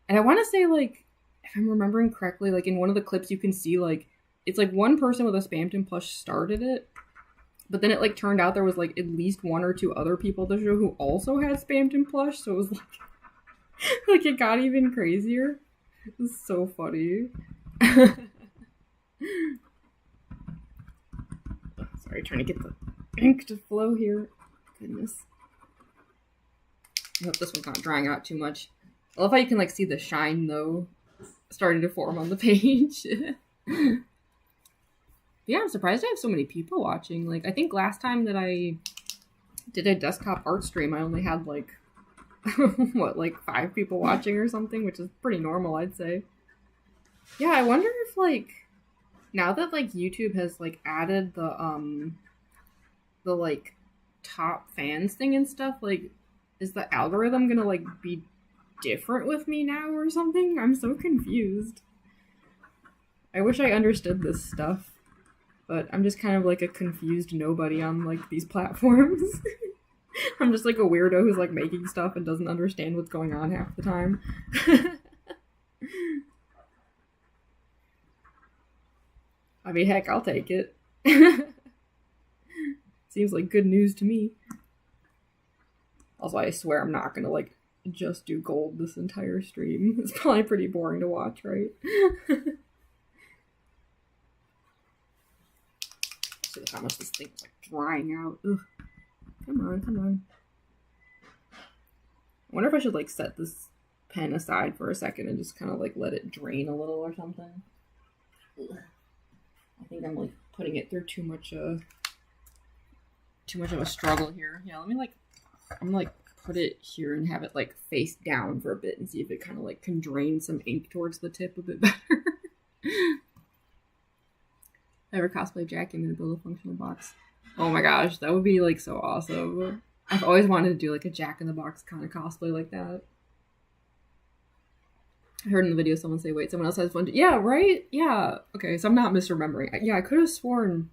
And I want to say, like, if I'm remembering correctly, like in one of the clips you can see like it's like one person with a Spampton plush started it, but then it like turned out there was like at least 1 or 2 other people at the show who also had Spampton plush, so it was like like it got even crazier. It was so funny. Sorry, trying to get the ink to flow here. Goodness. I hope this one's not drying out too much. I love how you can like see the shine though starting to form on the page. Yeah, I'm surprised I have so many people watching. Like, I think last time that I did a desktop art stream, I only had like, what, like 5 people watching or something, which is pretty normal, I'd say. Yeah, I wonder if like, now that like YouTube has like added the like top fans thing and stuff, like, is the algorithm gonna, like, be different with me now or something? I'm so confused. I wish I understood this stuff, but I'm just kind of like a confused nobody on, like, these platforms. I'm just like a weirdo who's, like, making stuff and doesn't understand what's going on half the time. I mean, heck, I'll take it. Seems like good news to me. Also, I swear I'm not gonna, like, just do gold this entire stream. It's probably pretty boring to watch, right? See how much this thing's, like, drying out. Ugh. Come on, come on. I wonder if I should, like, set this pen aside for a second and just kind of, like, let it drain a little or something. Ugh. I think I'm, like, putting it through too much of a struggle here. Yeah, let me, like, I'm gonna, like, put it here and have it, like, face down for a bit and see if it kind of, like, can drain some ink towards the tip a bit better. If I ever cosplay Jack, I'm gonna build a functional box. Oh my gosh, that would be, like, so awesome. I've always wanted to do, like, a Jack-in-the-Box kind of cosplay like that. I heard in the video someone say, wait, someone else has one too. Yeah, right? Yeah. Okay, so I'm not misremembering. Yeah, I could have sworn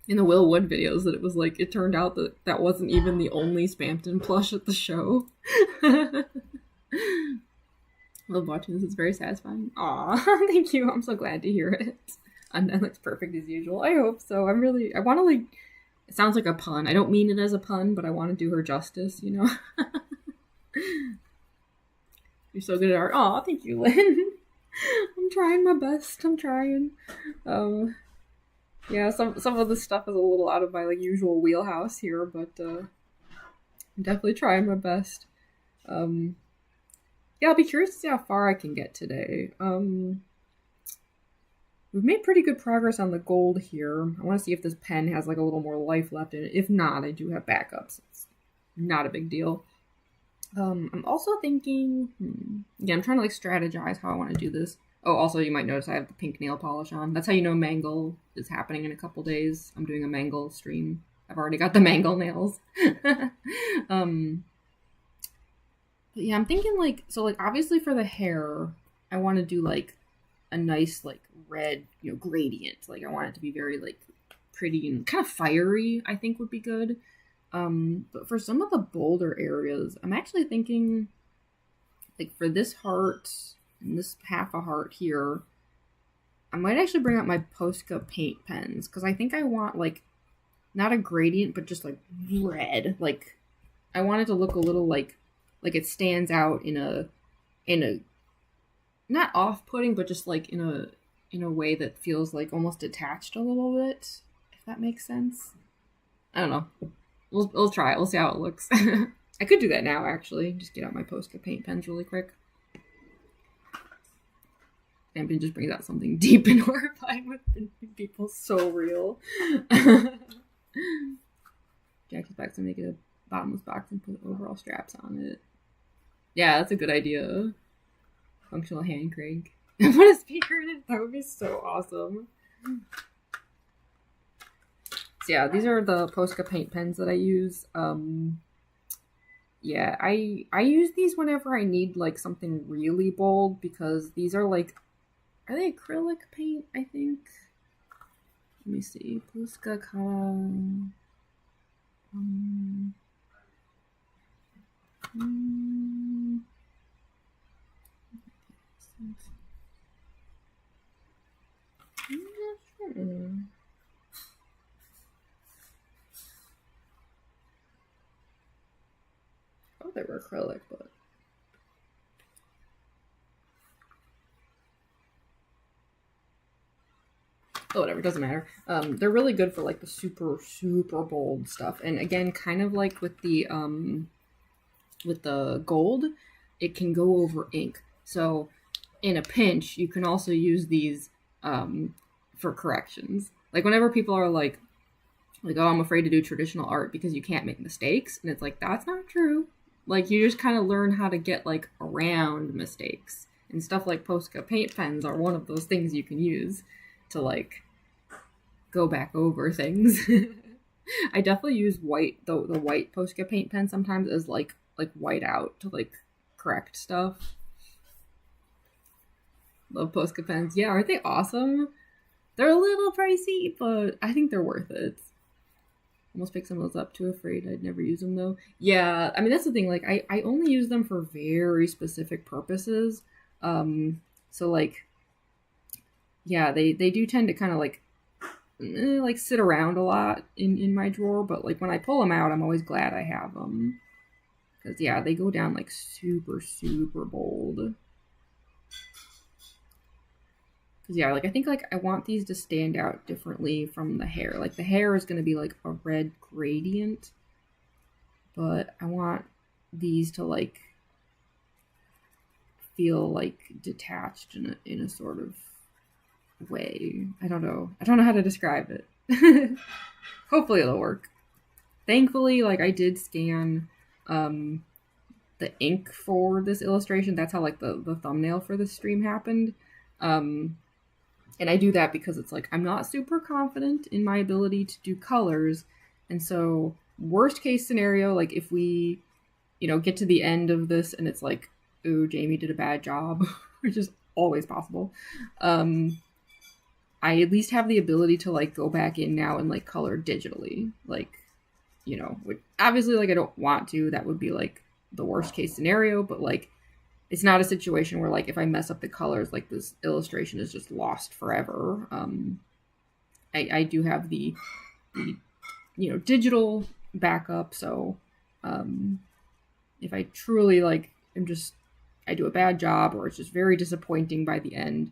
in the Will Wood videos that it was, like, it turned out that that wasn't even the only Spampton plush at the show. Love watching this. It's very satisfying. Aw, thank you. I'm so glad to hear it. Undyne looks perfect as usual. I hope so. I want to, like, it sounds like a pun. I don't mean it as a pun, but I want to do her justice, you know? You're so good at art. Aw, thank you, Lynn. I'm trying my best. I'm trying. Yeah, some of this stuff is a little out of my, like, usual wheelhouse here, but I'm definitely trying my best. Yeah, I'll be curious to see how far I can get today. We've made pretty good progress on the gold here. I want to see if this pen has, like, a little more life left in it. If not, I do have backups. It's not a big deal. I'm also thinking... Yeah, I'm trying to, like, strategize how I want to do this. Oh, also, you might notice I have the pink nail polish on. That's how you know Mangle is happening in a couple days. I'm doing a Mangle stream. I've already got the Mangle nails. But yeah, I'm thinking, like... So, like, obviously for the hair, I want to do, like, a nice, like, red, you know, gradient. Like, I want it to be very, like, pretty and kind of fiery, I think would be good. But for some of the bolder areas, I'm actually thinking, like, for this heart and this half a heart here, I might actually bring out my Posca paint pens, because I think I want, like, not a gradient, but just, like, red. Like, I want it to look a little, like it stands out in a not off-putting, but just, like, in a way that feels, like, almost detached a little bit, if that makes sense. I don't know. We'll try it. We'll see how it looks. I could do that now, actually. Just get out my Posca paint pens really quick. Stampin' just brings out something deep and horrifying with people so real. Jackie's back to make it a bottomless box and put overall straps on it. Yeah, that's a good idea. Functional hand crank. Put a speaker in it. That would be so awesome. So yeah, these are the Posca paint pens that I use. Yeah, I use these whenever I need, like, something really bold, because these are, like, are they acrylic paint, I think? Let me see. Posca color. Oh, they were acrylic, but oh, whatever, doesn't matter. They're really good for, like, the super, super bold stuff. And again, kind of like with the gold, it can go over ink. So in a pinch, you can also use these for corrections. Like, whenever people are like, oh, I'm afraid to do traditional art because you can't make mistakes. And it's like, that's not true. Like, you just kind of learn how to get, like, around mistakes. And stuff like Posca paint pens are one of those things you can use to, like, go back over things. I definitely use white, the white Posca paint pen sometimes as like white out to like correct stuff. Love Posca pens. Yeah, aren't they awesome? They're a little pricey, but I think they're worth it. Almost pick some of those up. Too afraid I'd never use them though. Yeah, I mean that's the thing. Like I only use them for very specific purposes. So like yeah, they do tend to kind of like sit around a lot in my drawer. But like when I pull them out, I'm always glad I have them because yeah, they go down like super bold. Because yeah, like I think like I want these to stand out differently from the hair. Like the hair is going to be like a red gradient, but I want these to like feel like detached in a sort of way. I don't know how to describe it. Hopefully it'll work. Thankfully, like I did scan the ink for this illustration. That's how like the thumbnail for this stream happened. And I do that because it's like I'm not super confident in my ability to do colors. And so worst case scenario, like if we, get to the end of this and it's like, ooh, Jamie did a bad job, which is always possible. I at least have the ability to like go back in now and like color digitally. Like, obviously like I don't want to, that would be like the worst case scenario, but like it's not a situation where like if I mess up the colors, like this illustration is just lost forever. I do have the digital backup, so if I truly like I do a bad job or it's just very disappointing by the end,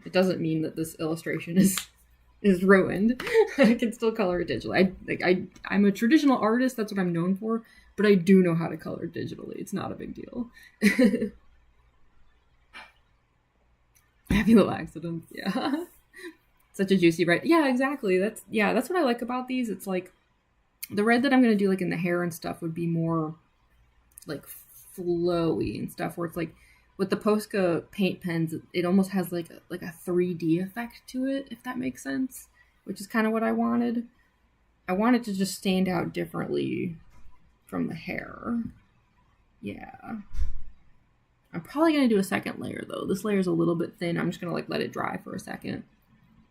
it doesn't mean that this illustration is ruined. I can still color it digitally. I'm a traditional artist, that's what I'm known for, but I do know how to color digitally. It's not a big deal. Happy little accidents, yeah. Such a juicy red. Yeah, exactly. That's what I like about these. It's like the red that I'm gonna do like in the hair and stuff would be more like flowy and stuff, where it's like with the Posca paint pens, it almost has like a 3D effect to it, if that makes sense, which is kind of what I wanted. I wanted to just stand out differently from the hair. Yeah. I'm probably going to do a second layer, though. This layer is a little bit thin. I'm just going to like let it dry for a second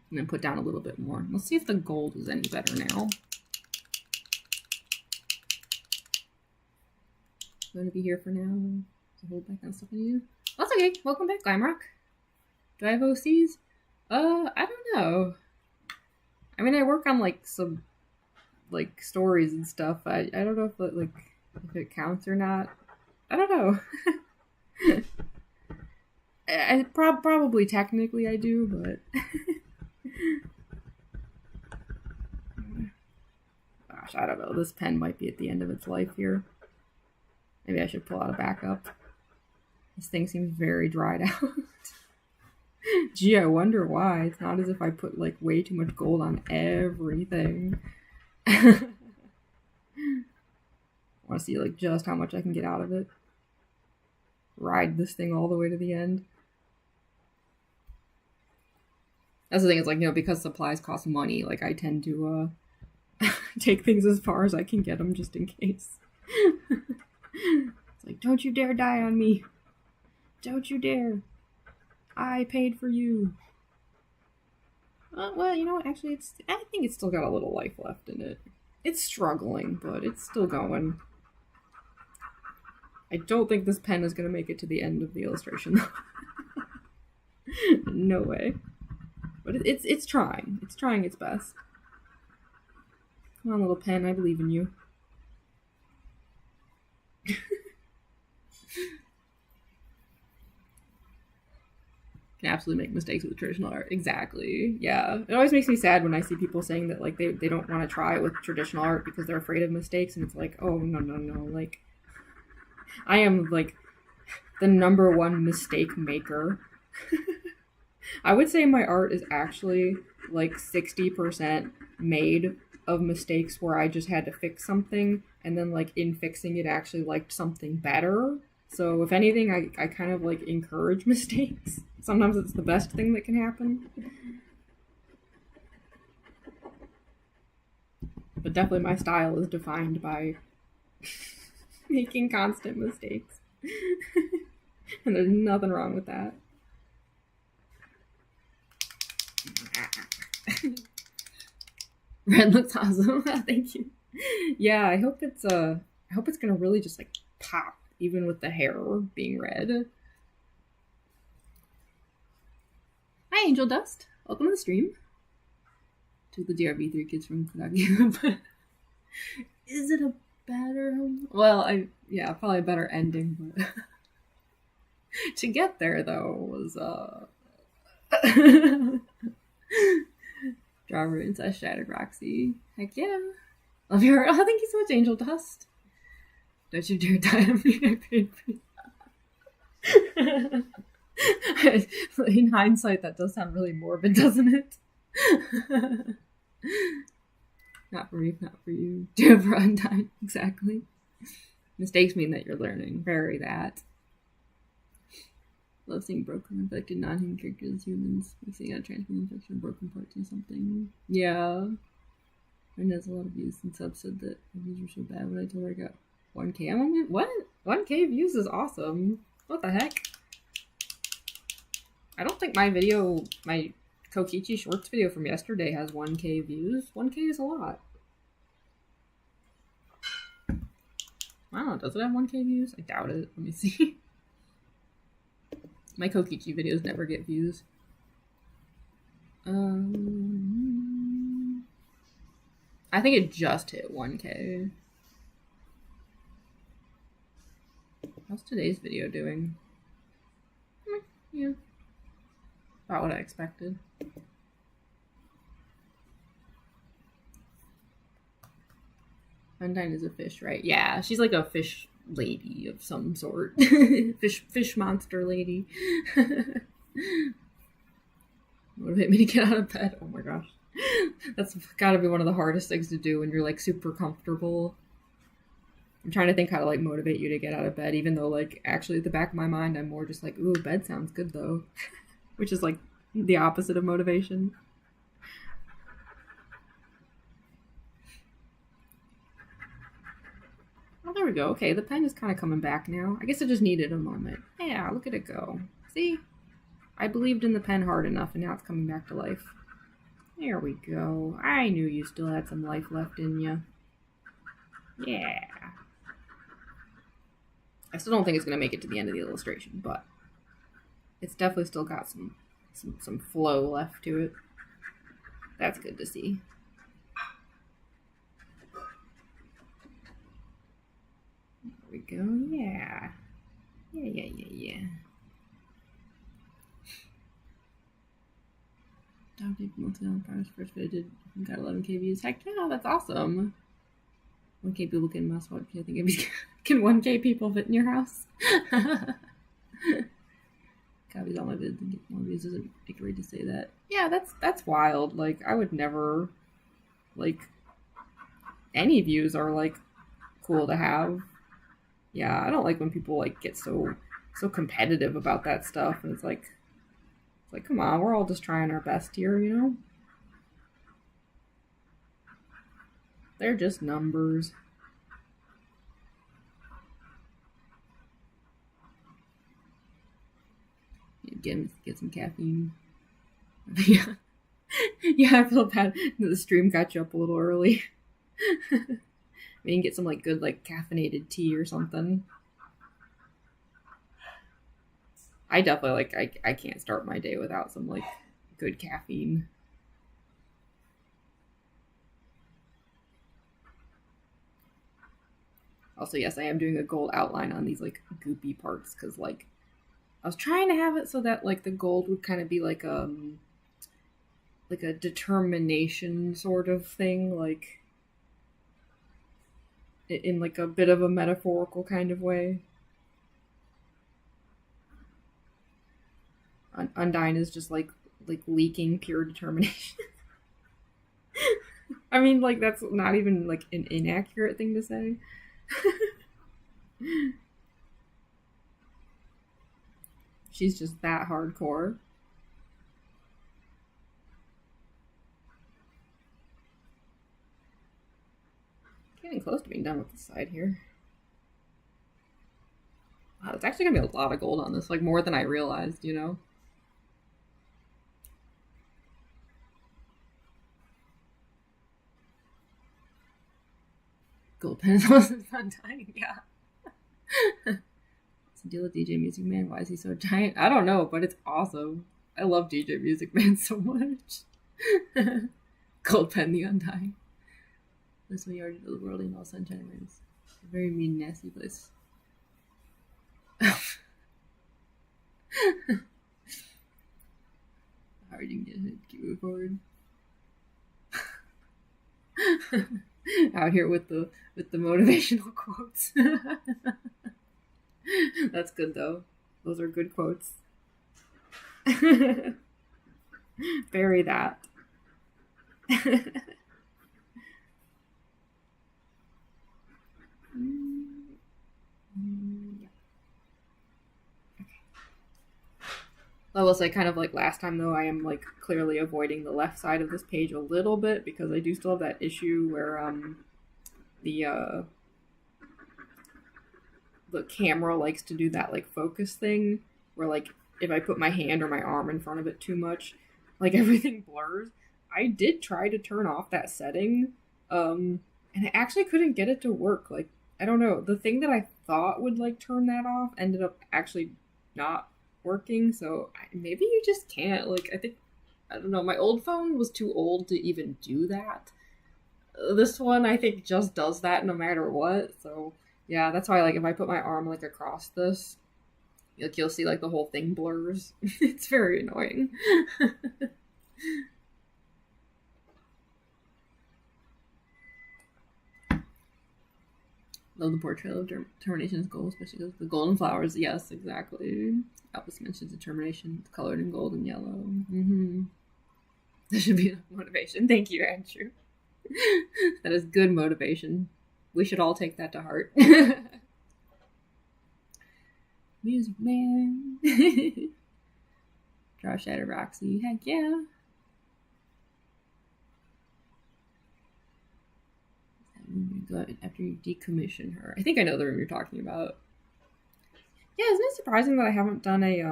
and then put down a little bit more. Let's see if the gold is any better now. I'm going to be here for now to hold back on stuff in you. That's okay. Welcome back, Glamrock. Do I have OCs? I don't know. I mean, I work on like some like stories and stuff. I don't know if it counts or not. I don't know. I probably technically I do, but gosh, I don't know. This pen might be at the end of its life here. Maybe I should pull out a backup. This thing seems very dried out. Gee, I wonder why. It's not as if I put like way too much gold on everything. I want to see like just how much I can get out of it. Ride this thing all the way to the end. That's the thing, it's like, because supplies cost money, like I tend to take things as far as I can get them just in case. It's like, don't you dare die on me. Don't you dare. I paid for you. Well, you know what? Actually, I think it's still got a little life left in it. It's struggling, but it's still going. I don't think this pen is going to make it to the end of the illustration, though. No way. But it's trying. It's trying its best. Come on, little pen. I believe in you. Can absolutely make mistakes with traditional art. Exactly. Yeah. It always makes me sad when I see people saying that like they don't want to try it with traditional art because they're afraid of mistakes, and it's like, oh no. Like I am like the #1 mistake maker. I would say my art is actually like 60% made of mistakes where I just had to fix something, and then like in fixing it actually liked something better. So if anything, I kind of like encourage mistakes. Sometimes it's the best thing that can happen. But definitely my style is defined by making constant mistakes. And there's nothing wrong with that. Red looks awesome. Thank you. Yeah, I hope it's gonna really just like pop, even with the hair being red. Hi, Angel Dust. Welcome to the stream. To the DRV3 kids from Kodaki. Is it a better? Well, probably a better ending. But to get there though was Driver inside Shattered Roxy. Heck yeah. Love your. Oh, thank you so much, Angel Dust. Don't you dare die on me. I paid for you. In hindsight, that does sound really morbid, doesn't it? Not for me, not for you. Do it for Undyne. Exactly. Mistakes mean that you're learning. Very that. Love seeing broken, infected, non-human characters as humans. Mixing out transmitting infection of broken parts or something. Yeah. Brenda has a lot of views and subs said that the views were so bad when I told her I got 1K. I'm like, what? 1K views is awesome. What the heck? I don't think my video, my Kokichi Shorts video from yesterday has 1K views. 1K is a lot. Wow, does it have 1K views? I doubt it. Let me see. My Kokichi videos never get views. I think it just hit 1K. How's today's video doing? Yeah. About what I expected. Undyne is a fish, right? Yeah, she's like a fish lady of some sort. fish monster lady. Motivate me to get out of bed. Oh my gosh. That's gotta be one of the hardest things to do when you're like super comfortable. I'm trying to think how to like motivate you to get out of bed, even though like actually at the back of my mind I'm more just like, ooh, bed sounds good though. Which is like the opposite of motivation. Oh, there we go. Okay, the pen is kind of coming back now. I guess it just needed a moment. Yeah, look at it go. See? I believed in the pen hard enough, and now it's coming back to life. There we go. I knew you still had some life left in you. Yeah. I still don't think it's going to make it to the end of the illustration, but it's definitely still got some flow left to it. That's good to see. There we go. Yeah. Yeah. Downloaded monthly on Prime's first video did got 11K views. Heck yeah, that's awesome. 1K people can mouse watch. I think can 1K people fit in your house? Copies all my vids and get more views. Doesn't make it right to say that. Yeah, that's wild. Like I would never like any views are like cool to have. Yeah, I don't like when people like get so competitive about that stuff, and it's like come on, we're all just trying our best here, you know? They're just numbers. Get some caffeine. Yeah. Yeah, I feel bad that the stream got you up a little early. We can get some like good like caffeinated tea or something. I definitely like I can't start my day without some like good caffeine. Also, yes, I am doing a gold outline on these like goopy parts because like I was trying to have it so that like the gold would kind of be like a determination sort of thing, like in like a bit of a metaphorical kind of way. Undyne is just like leaking pure determination. I mean, like that's not even like an inaccurate thing to say. She's just that hardcore. Getting close to being done with this side here. Wow, it's actually gonna be a lot of gold on this, like more than I realized, you know? Gold pens wasn't fun time, yeah. What's the deal with DJ Music Man? Why is he so giant? I don't know, but it's awesome. I love DJ Music Man so much. Gold pen the Undyne. This way you already know the world in all sunshine rays. A very mean, nasty place. Hard you can get hit, keep moving forward. Out here with the motivational quotes. That's good though. Those are good quotes. Bury that. I will say, kind of like last time though, I am like clearly avoiding the left side of this page a little bit because I do still have that issue where the camera likes to do that like focus thing where like if I put my hand or my arm in front of it too much, like everything blurs. I did try to turn off that setting, and I actually couldn't get it to work. Like, I don't know, the thing that I thought would like turn that off ended up actually not working, so maybe you just can't. Like, I don't know, my old phone was too old to even do that. This one, I think, just does that no matter what, so yeah, that's why, like, if I put my arm, like, across this, like, you'll see, like, the whole thing blurs. It's very annoying. Love the portrait of determination's goal, especially the golden flowers. Yes, exactly. Albus mentions determination colored in gold and yellow. Mm-hmm. That should be motivation. Thank you, Andrew. That is good motivation. We should all take that to heart. Music man. Draw Shadow Roxy. Heck yeah. After you decommission her. I think I know the room you're talking about. Yeah, isn't it surprising that I haven't done a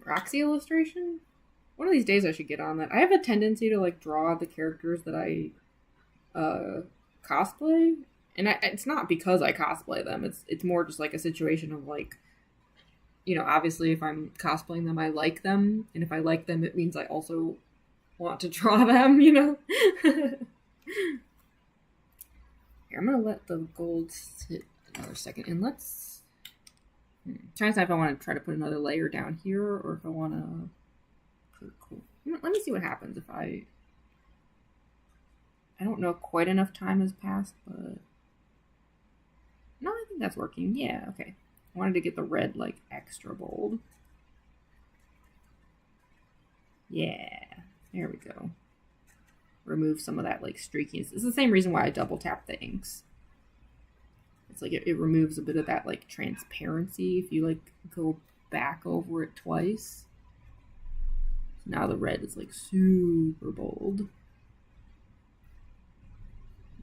Roxy illustration? One of these days I should get on that. I have a tendency to like draw the characters that I cosplay, and it's not because I cosplay them. It's more just like a situation of like, you know, obviously if I'm cosplaying them, I like them, and if I like them, it means I also want to draw them, you know? Here, I'm going to let the gold sit another second. And let's... try to decide if I want to try to put another layer down here or if I want to... Cool. Let me see what happens if I don't know quite enough time has passed, but... No, I think that's working. Yeah, okay. I wanted to get the red, like, extra bold. Yeah. There we go. Remove some of that like streakiness. It's the same reason why I double tap the inks. It's like it removes a bit of that like transparency if you like go back over it twice. So now the red is like super bold.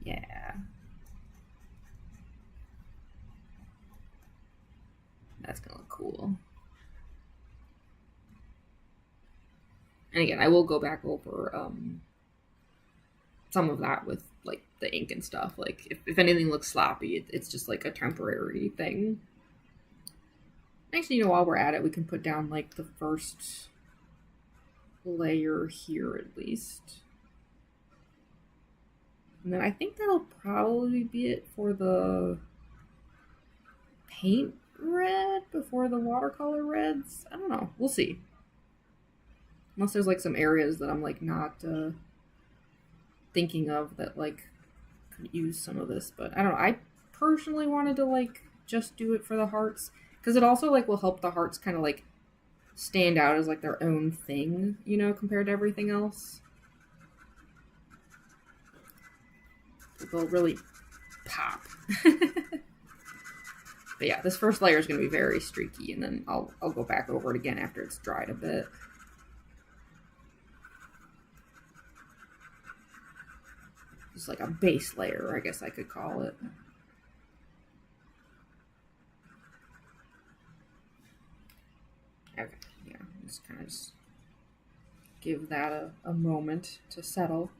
Yeah. That's gonna look cool. And again, I will go back over some of that with like the ink and stuff. Like if anything looks sloppy, it's just like a temporary thing. Actually, you know, while we're at it, we can put down like the first layer here at least. And then I think that'll probably be it for the paint red before the watercolor reds. I don't know. We'll see. Unless there's like some areas that I'm like not thinking of that like could use some of this, but I don't know. I personally wanted to like just do it for the hearts because it also like will help the hearts kind of like stand out as like their own thing, you know, compared to everything else. They'll really pop. But yeah, this first layer is going to be very streaky, and then I'll go back over it again after it's dried a bit. It's like a base layer, I guess I could call it. Okay, yeah, just kind of just give that a moment to settle.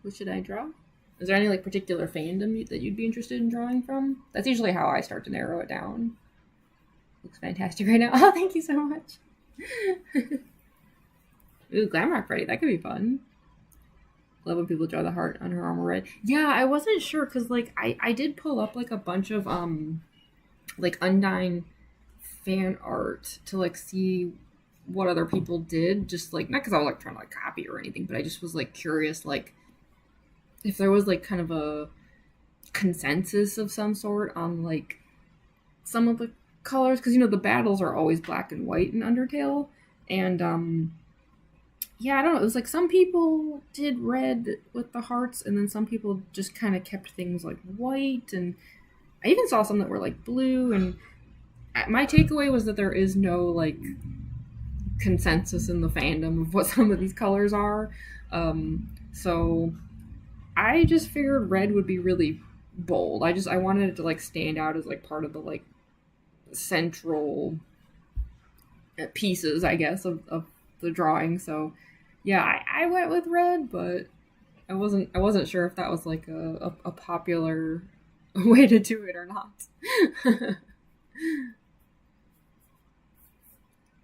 What should I draw? Is there any like particular fandom that you'd be interested in drawing from? That's usually how I start to narrow it down. Looks fantastic right now. Oh, thank you so much. Ooh, Glamrock Freddy. That could be fun. Love when people draw the heart on her armor red. Yeah, I wasn't sure because like I did pull up like a bunch of like Undyne fan art to like see what other people did. Just like not because I was like trying to like copy or anything, but I just was like curious like if there was like kind of a consensus of some sort on like some of the colors, because you know the battles are always black and white in Undertale, and yeah, I don't know, it was like some people did red with the hearts and then some people just kind of kept things like white, and I even saw some that were like blue, and my takeaway was that there is no like consensus in the fandom of what some of these colors are. So I just figured red would be really bold. I wanted it to like stand out as like part of the like central pieces, I guess, of the drawing. So yeah, I went with red, but I wasn't sure if that was like a popular way to do it or not.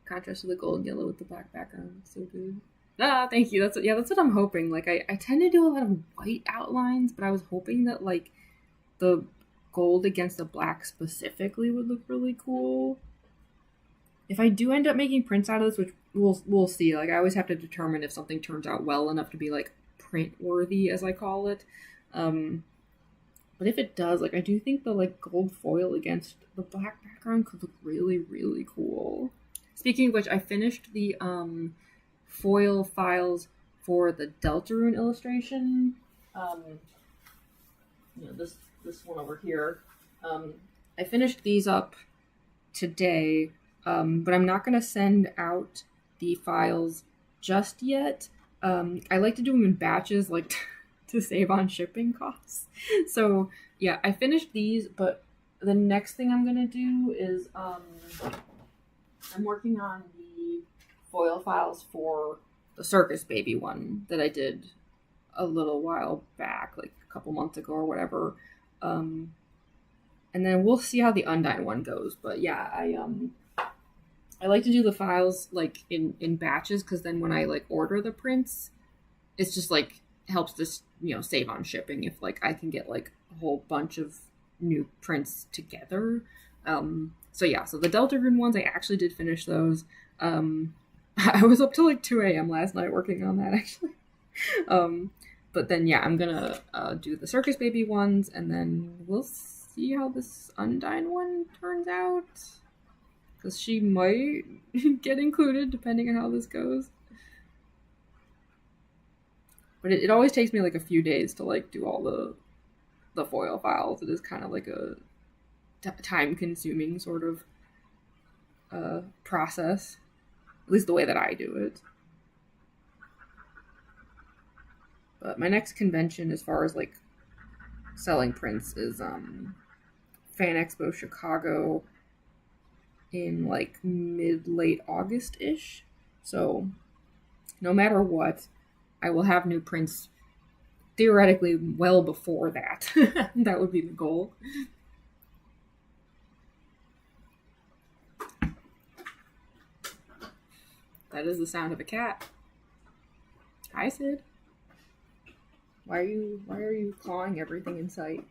Contrast to the gold and yellow with the black background. So good. Ah, thank you. That's what I'm hoping. Like I tend to do a lot of white outlines, but I was hoping that like the gold against the black specifically would look really cool. If I do end up making prints out of this, which we'll see. Like I always have to determine if something turns out well enough to be like print worthy, as I call it. But if it does, like I do think the like gold foil against the black background could look really, really cool. Speaking of which, I finished the foil files for the Deltarune illustration. This one over here. I finished these up today, but I'm not going to send out the files just yet. I like to do them in batches, like to save on shipping costs. So yeah, I finished these, but the next thing I'm going to do is I'm working on the foil files for the Circus Baby one that I did a little while back, like a couple months ago or whatever. And then we'll see how the Undyne one goes. But yeah, I like to do the files like in batches, because then when I like order the prints, it's just like helps this, you know, save on shipping if like I can get like a whole bunch of new prints together. So yeah, so the Deltarune ones, I actually did finish those. I was up till like 2 a.m. last night working on that actually. But then yeah, I'm gonna do the Circus Baby ones, and then we'll see how this Undyne one turns out, because she might get included depending on how this goes. But it always takes me like a few days to like do all the foil files. It is kind of like a time-consuming sort of process, at least the way that I do it. But my next convention, as far as like selling prints, is Fan Expo Chicago in like mid-late August-ish. So no matter what, I will have new prints theoretically well before that. That would be the goal. That is the sound of a cat. Hi, Sid. Why are you clawing everything in sight?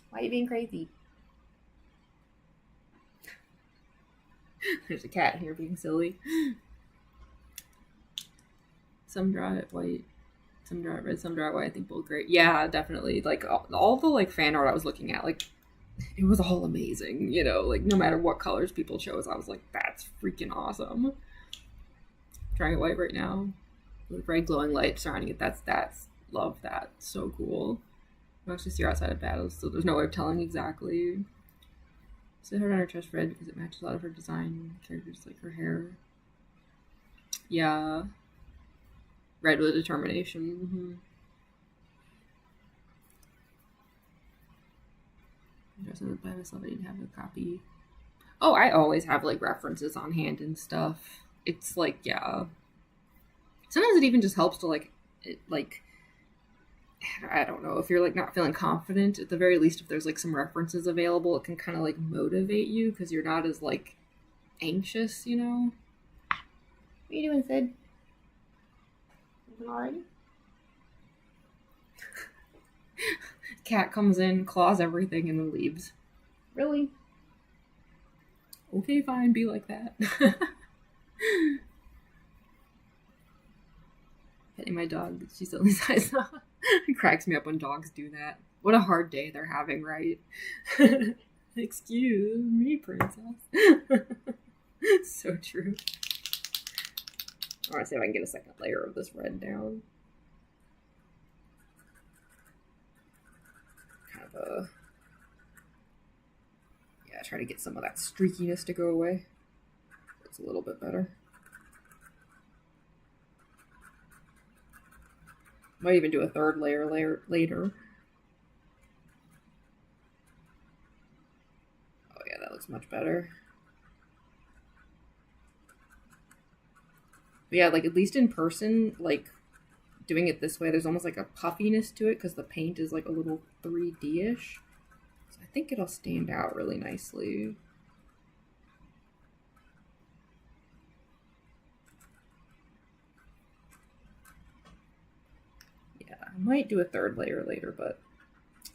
Why are you being crazy? There's a cat here being silly. Some draw it white, some draw it red, some draw it white. I think both great. Yeah, definitely. Like all the like fan art I was looking at, like it was all amazing. You know, like no matter what colors people chose, I was like, that's freaking awesome. Trying it white right now with very glowing light surrounding it. That's love that. So cool. You actually see her outside of battles, so there's no way of telling exactly. So her on her chest red because it matches a lot of her design characters, like her hair. Yeah. Red with determination. Dressing it by myself, I didn't have a copy. Oh, I always have like references on hand and stuff. It's like, yeah. Sometimes it even just helps to I don't know, if you're like not feeling confident, at the very least, if there's like some references available, it can kind of like motivate you because you're not as like anxious, you know? What are you doing, Sid? Alrighty. Cat comes in, claws everything, and then leaves. Really? Okay, fine, be like that. Petting my dog, she's only size up. It cracks me up when dogs do that. What a hard day they're having, right? Excuse me, princess. So true. I want to see if I can get a second layer of this red down. Kind of a... Yeah, try to get some of that streakiness to go away. It's a little bit better. Might even do a third layer later. Oh yeah, that looks much better. But yeah, like at least in person, like doing it this way, there's almost like a puffiness to it because the paint is like a little 3D-ish. So I think it'll stand out really nicely. I might do a third layer later, but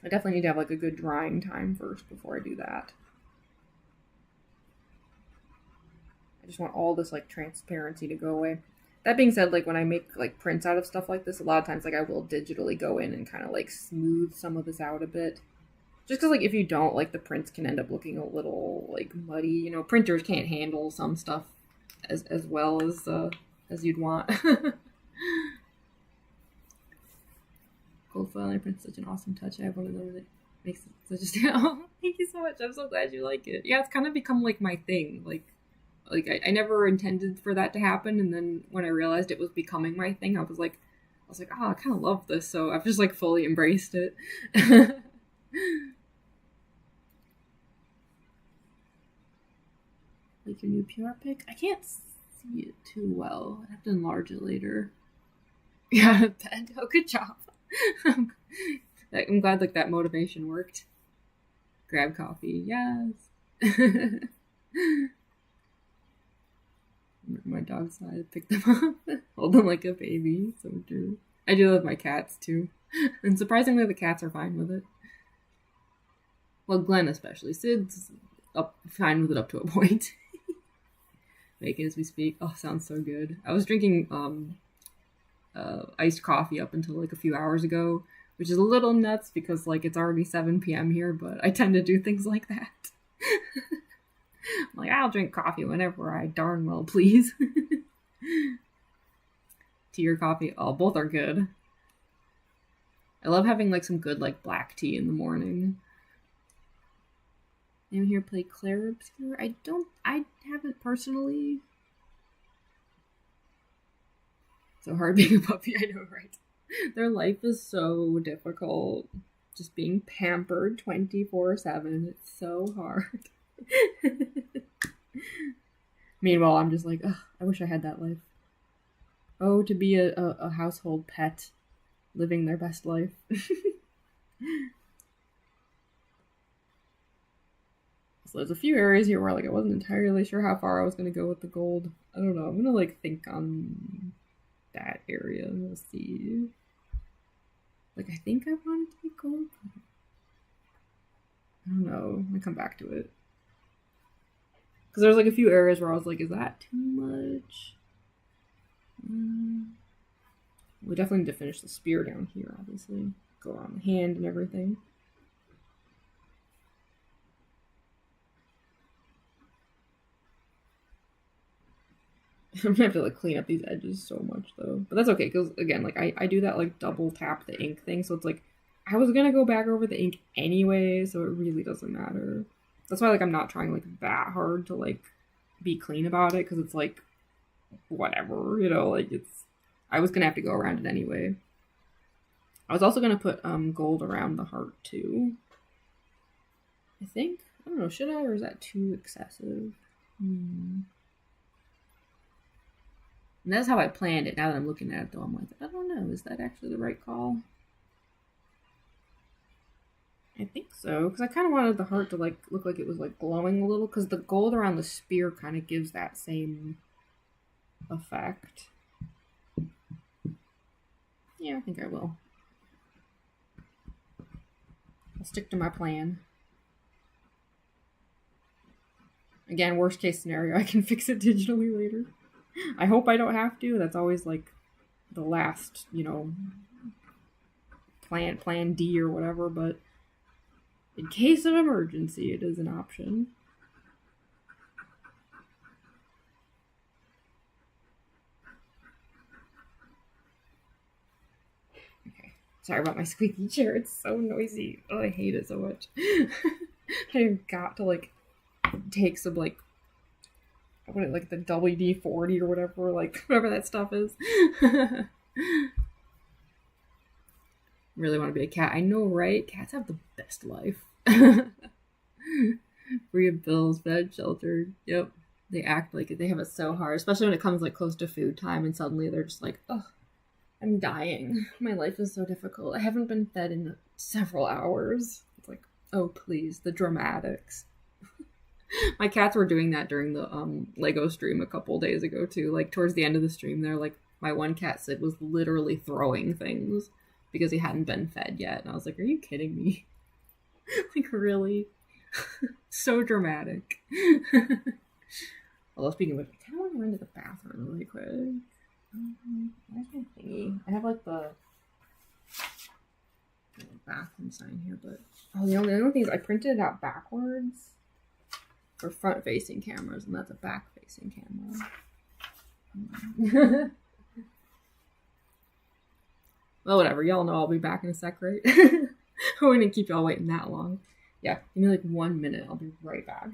I definitely need to have like a good drying time first before I do that. I just want all this like transparency to go away. That being said, like when I make like prints out of stuff like this, a lot of times like I will digitally go in and kind of like smooth some of this out a bit. Just because like if you don't, like the prints can end up looking a little like muddy. You know, printers can't handle some stuff as well as you'd want. Gold foil print is such an awesome touch. I have one of them that makes it such a stand. Oh, thank you so much. I'm so glad you like it. Yeah, it's kind of become like my thing. Like I never intended for that to happen, and then when I realized it was becoming my thing, I was like, oh, I kind of love this. So I've just like fully embraced it. Like your new PR pic? I can't see it too well. I have to enlarge it later. Yeah, bed. Oh, good job. I'm glad like that motivation worked. Grab coffee, yes. My dog's side, pick them up, hold them like a baby. So true. I do love my cats too, and surprisingly, the cats are fine with it. Well, Glenn especially. Sid's fine with it up to a point. Making as we speak. Oh, sounds so good. I was drinking iced coffee up until like a few hours ago, which is a little nuts because like it's already 7 p.m. here, but I tend to do things like that. I'm like, I'll drink coffee whenever I darn well please. Tea or coffee? Oh, both are good. I love having like some good like black tea in the morning. I'm here to play Claire Obscure. I haven't personally. So hard being a puppy, I know, right? Their life is so difficult. Just being pampered 24/7. It's so hard. Meanwhile, I'm just like, ugh, I wish I had that life. Oh, to be a household pet, living their best life. So there's a few areas here where like I wasn't entirely sure how far I was going to go with the gold. I don't know. I'm going to like think on that area. We'll see. Like I think I want it to be gold. I don't know. I'm going to come back to it. Because there's like a few areas where I was like, is that too much? We definitely need to finish the spear down here, obviously. Go around the hand and everything. I'm gonna have to like clean up these edges so much though. But that's okay, because again, like I do that like double tap the ink thing, so it's like I was gonna go back over the ink anyway, so it really doesn't matter. That's why, like, I'm not trying, like, that hard to, like, be clean about it, because it's, like, whatever, you know, like, it's... I was gonna have to go around it anyway. I was also gonna put, gold around the heart, too. I think. I don't know, should I, or is that too excessive? And that's how I planned it. Now that I'm looking at it, though, I'm like, I don't know, is that actually the right call? I think so, because I kind of wanted the heart to, like, look like it was, like, glowing a little, because the gold around the spear kind of gives that same effect. Yeah, I think I will. I'll stick to my plan. Again, worst case scenario, I can fix it digitally later. I hope I don't have to. That's always, like, the last, you know, plan D or whatever, but in case of emergency, it is an option. Okay. Sorry about my squeaky chair. It's so noisy. Oh, I hate it so much. I've got to, like, take some, like, what, like, the WD-40 or whatever, like, whatever that stuff is. Really want to be a cat. I know, right? Cats have the best life. Free of bills, fed, sheltered. Yep. They act like it. They have it so hard, especially when it comes, like, close to food time, and suddenly they're just like, oh, I'm dying. My life is so difficult. I haven't been fed in several hours. It's like, oh, please, the dramatics. My cats were doing that during the Lego stream a couple days ago, too. Like, towards the end of the stream, they're like, my one cat, Sid, was literally throwing things because he hadn't been fed yet. And I was like, are you kidding me? Like, really? So dramatic. Although, speaking of which, I kind of want to run to the bathroom really quick. Where's my thingy? I have, like, the bathroom sign here, but... Oh, the only thing is I printed it out backwards for front-facing cameras, and that's a back-facing camera. Well, whatever. Y'all know I'll be back in a sec, right? I wouldn't keep y'all waiting that long. Yeah, give me like 1 minute. I'll be right back.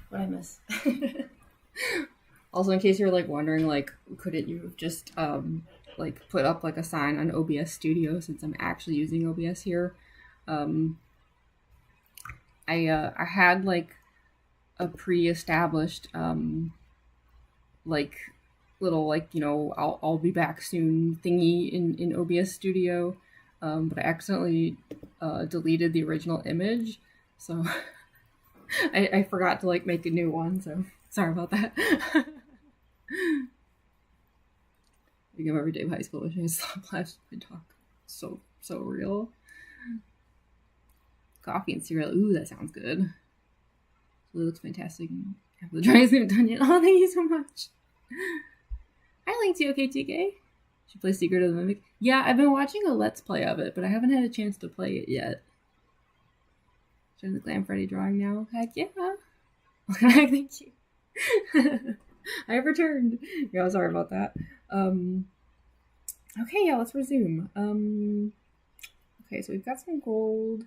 What I miss. Also, in case you're like wondering, like, couldn't you just like put up like a sign on OBS Studio, since I'm actually using OBS here? I had like a pre-established like little, like, you know, I'll be back soon thingy in OBS Studio, but I accidentally deleted the original image, so I forgot to like make a new one, so sorry about that. I think of every day of high school wishing I stopped last my talk. So real. Coffee and cereal. Ooh, that sounds good. It looks fantastic. The drawing's not done yet. Oh, thank you so much. I linked you, okay, TK. She plays Secret of the Mimic. Yeah, I've been watching a Let's Play of it, but I haven't had a chance to play it yet. Showing the Glam Freddy drawing now. Heck yeah. Thank you. I have returned. Yeah, sorry about that. Okay, yeah, let's resume. Okay, so we've got some gold.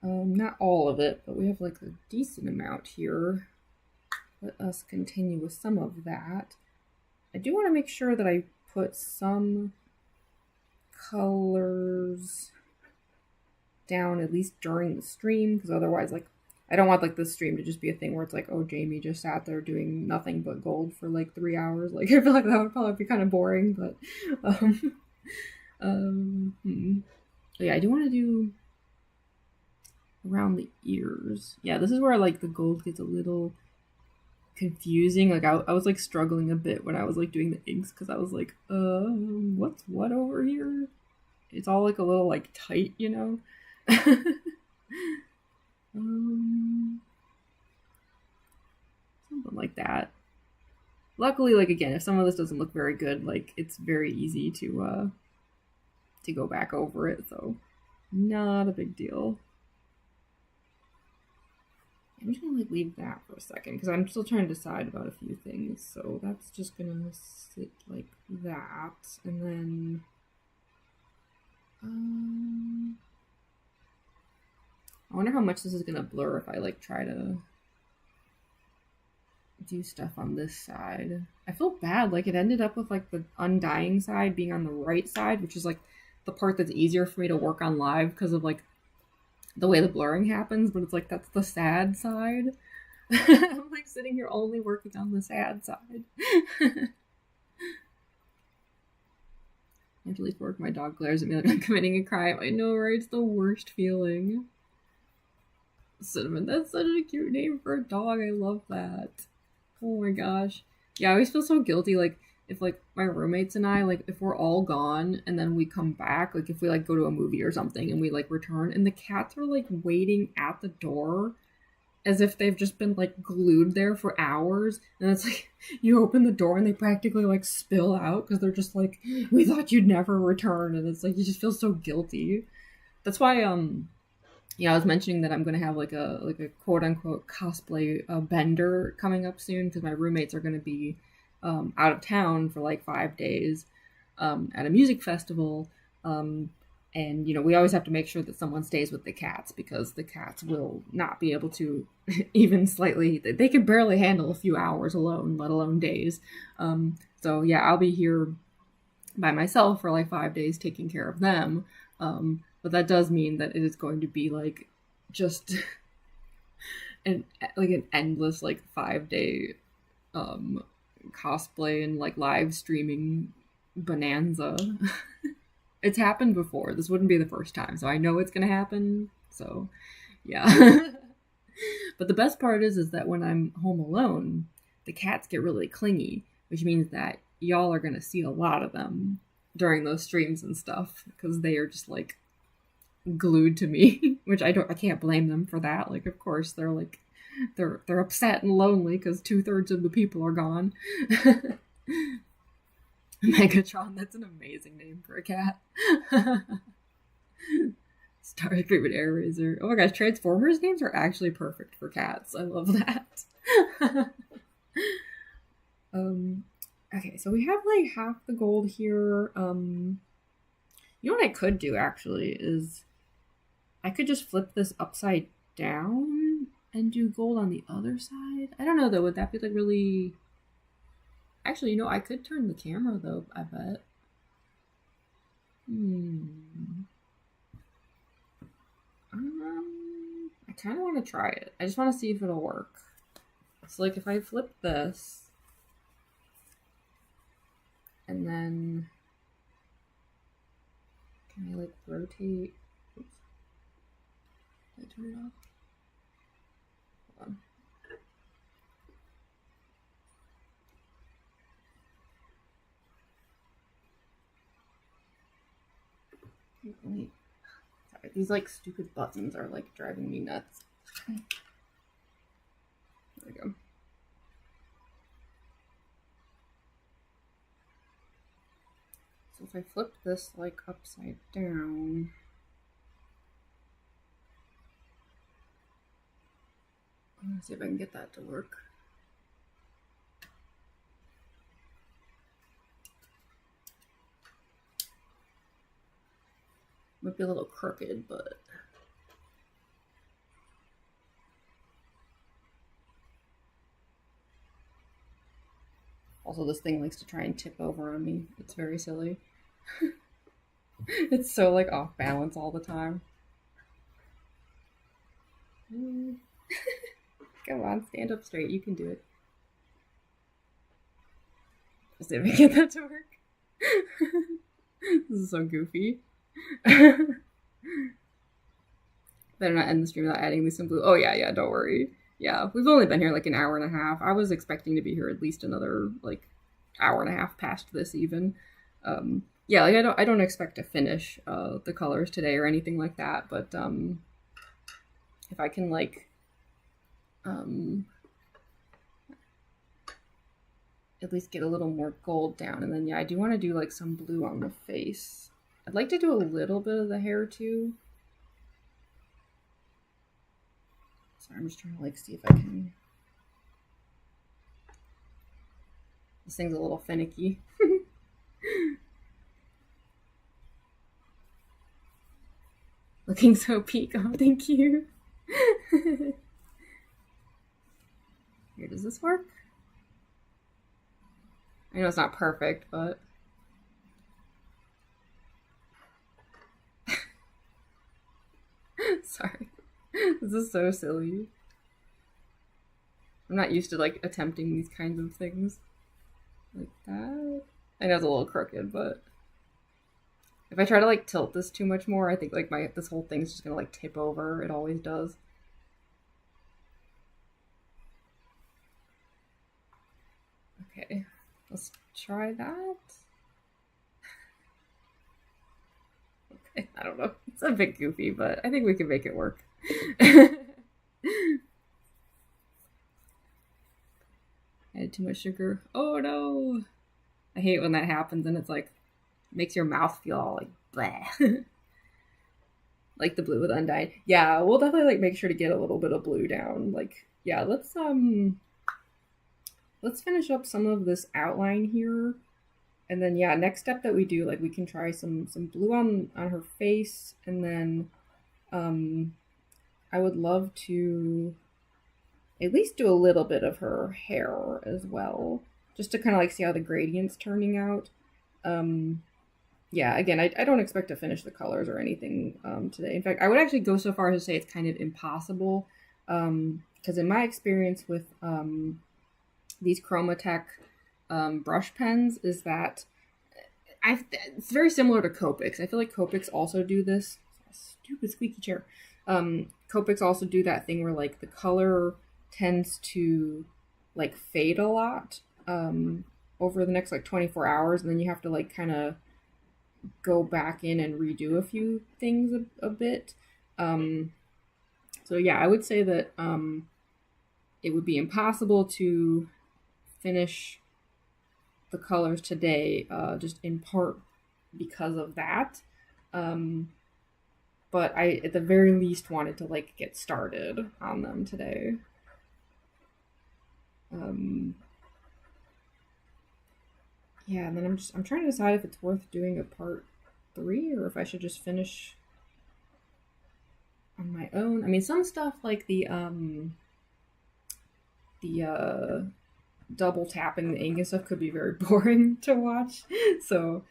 Not all of it, but we have like a decent amount here. Let us continue with some of that. I do want to make sure that I put some colors down at least during the stream, because otherwise, like, I don't want like this stream to just be a thing where it's like, oh, Jamie just sat there doing nothing but gold for like 3 hours. Like, I feel like that would probably be kind of boring, but yeah, I do want to do around the ears. Yeah, this is where like the gold gets a little confusing. Like I was like struggling a bit when I was like doing the inks, because I was like, what's what over here? It's all like a little like tight, you know. Something like that. Luckily, like again, if some of this doesn't look very good, like it's very easy to go back over it, so not a big deal. I'm just gonna like leave that for a second because I'm still trying to decide about a few things. So that's just gonna sit like that, and then I wonder how much this is gonna blur if I like try to do stuff on this side. I feel bad, like it ended up with like the Undying side being on the right side, which is like the part that's easier for me to work on live because of like the way the blurring happens, but it's like that's the sad side. I'm like sitting here only working on the sad side. I have to leave work, my dog glares at me like I'm committing a crime. I know, right? It's the worst feeling. Cinnamon, that's such a cute name for a dog. I love that. Oh my gosh. Yeah, I always feel so guilty, like, if, like, my roommates and I, like, if we're all gone and then we come back, like, if we, like, go to a movie or something and we, like, return and the cats are, like, waiting at the door as if they've just been, like, glued there for hours. And it's, like, you open the door and they practically, like, spill out because they're just, like, we thought you'd never return. And it's, like, you just feel so guilty. That's why, yeah, I was mentioning that I'm going to have, like a quote-unquote cosplay bender coming up soon because my roommates are going to be out of town for like 5 days at a music festival, and you know, we always have to make sure that someone stays with the cats because the cats will not be able to even slightly, they can barely handle a few hours alone, let alone days. So yeah, I'll be here by myself for like 5 days taking care of them, but that does mean that it is going to be like just an endless like 5 day cosplay and like live streaming bonanza. It's happened before. This wouldn't be the first time, so I know it's gonna happen. So yeah. But the best part is that when I'm home alone, the cats get really clingy, which means that y'all are gonna see a lot of them during those streams and stuff because they are just like glued to me, which I can't blame them for that. Like, of course they're like they're upset and lonely because 2/3 of the people are gone. Megatron, that's an amazing name for a cat. Starscream and Air Razor. Oh my gosh, Transformers names are actually perfect for cats. I love that. Okay, so we have like half the gold here. You know what I could do actually is I could just flip this upside down and do gold on the other side. I don't know though, would that be like really... Actually, you know, I could turn the camera though, I bet. I kind of want to try it. I just want to see if it'll work. So like if I flip this and then can I like rotate? Oops. Did I turn it off? Hold on. Wait. Sorry, these like stupid buttons are like driving me nuts. There we go. if I flip this like upside down. Let's see if I can get that to work. Might be a little crooked, but also this thing likes to try and tip over on me. It's very silly. It's so like off balance all the time. Come on, stand up straight. You can do it. Let's see if I can get that to work. This is so goofy. Better not end the stream without adding some blue. Oh yeah, don't worry. Yeah, we've only been here like an hour and a half. I was expecting to be here at least another like hour and a half past this even. Yeah, like I don't expect to finish the colors today or anything like that, but if I can like at least get a little more gold down, and then yeah, I do want to do like some blue on the face. I'd like to do a little bit of the hair too. Sorry, I'm just trying to like see if I can. This thing's a little finicky. Looking so peak. Oh, thank you. Here, does this work? I know it's not perfect, but sorry. This is so silly. I'm not used to like attempting these kinds of things like that. I know it's a little crooked, but if I try to like tilt this too much more, I think like this whole thing's just gonna like tip over. It always does. Okay, let's try that. Okay, I don't know. It's a bit goofy, but I think we can make it work. Added too much sugar. Oh no! I hate when that happens and it's like makes your mouth feel all like bleh. Like the blue with Undyne. Yeah, we'll definitely like make sure to get a little bit of blue down. Like, yeah, let's finish up some of this outline here. And then yeah, next step that we do, like we can try some blue on her face, and then I would love to at least do a little bit of her hair as well, just to kind of like see how the gradient's turning out. Yeah, again, I don't expect to finish the colors or anything today. In fact, I would actually go so far as to say it's kind of impossible, because in my experience with these Chromatech brush pens is that it's very similar to Copics. I feel like Copics also do this. Stupid squeaky chair. Copics also do that thing where like the color tends to like fade a lot over the next like 24 hours, and then you have to like kind of go back in and redo a few things a bit. So yeah, I would say that it would be impossible to finish the colors today, just in part because of that. But I, at the very least, wanted to like get started on them today. Yeah, and then I'm trying to decide if it's worth doing a part 3 or if I should just finish on my own. I mean, some stuff like the double tapping the ink and stuff could be very boring to watch. So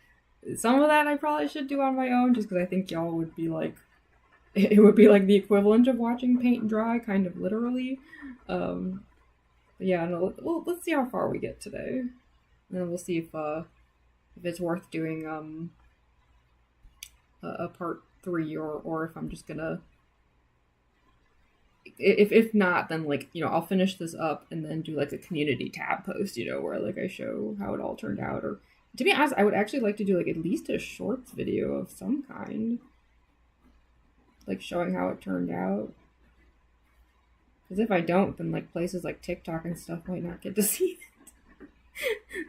some of that I probably should do on my own, just because I think y'all would be like, it would be like the equivalent of watching paint dry, kind of literally. But yeah, no, let's see how far we get today. And then we'll see if it's worth doing a part 3 or if I'm just gonna, if not, then like, you know, I'll finish this up and then do like a community tab post, you know, where like I show how it all turned out. Or to be honest, I would actually like to do like at least a shorts video of some kind, like showing how it turned out. Because if I don't, then like places like TikTok and stuff might not get to see it.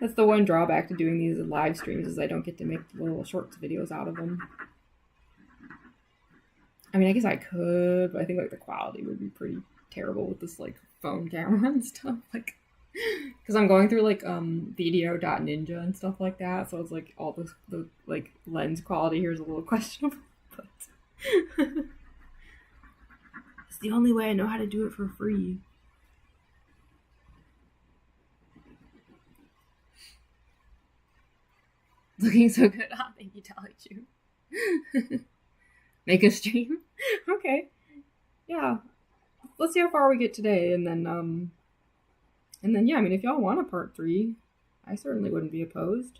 That's the one drawback to doing these live streams is I don't get to make little shorts videos out of them. I mean, I guess I could, but I think like the quality would be pretty terrible with this like phone camera and stuff. Like, because I'm going through like video.ninja and stuff like that, so it's like all the like lens quality here is a little questionable. But it's the only way I know how to do it for free. Looking so good. Ah, thank you, Dolly Chu. Make a stream? Okay. Yeah. Let's see how far we get today, and then yeah, I mean if y'all want a part 3, I certainly wouldn't be opposed.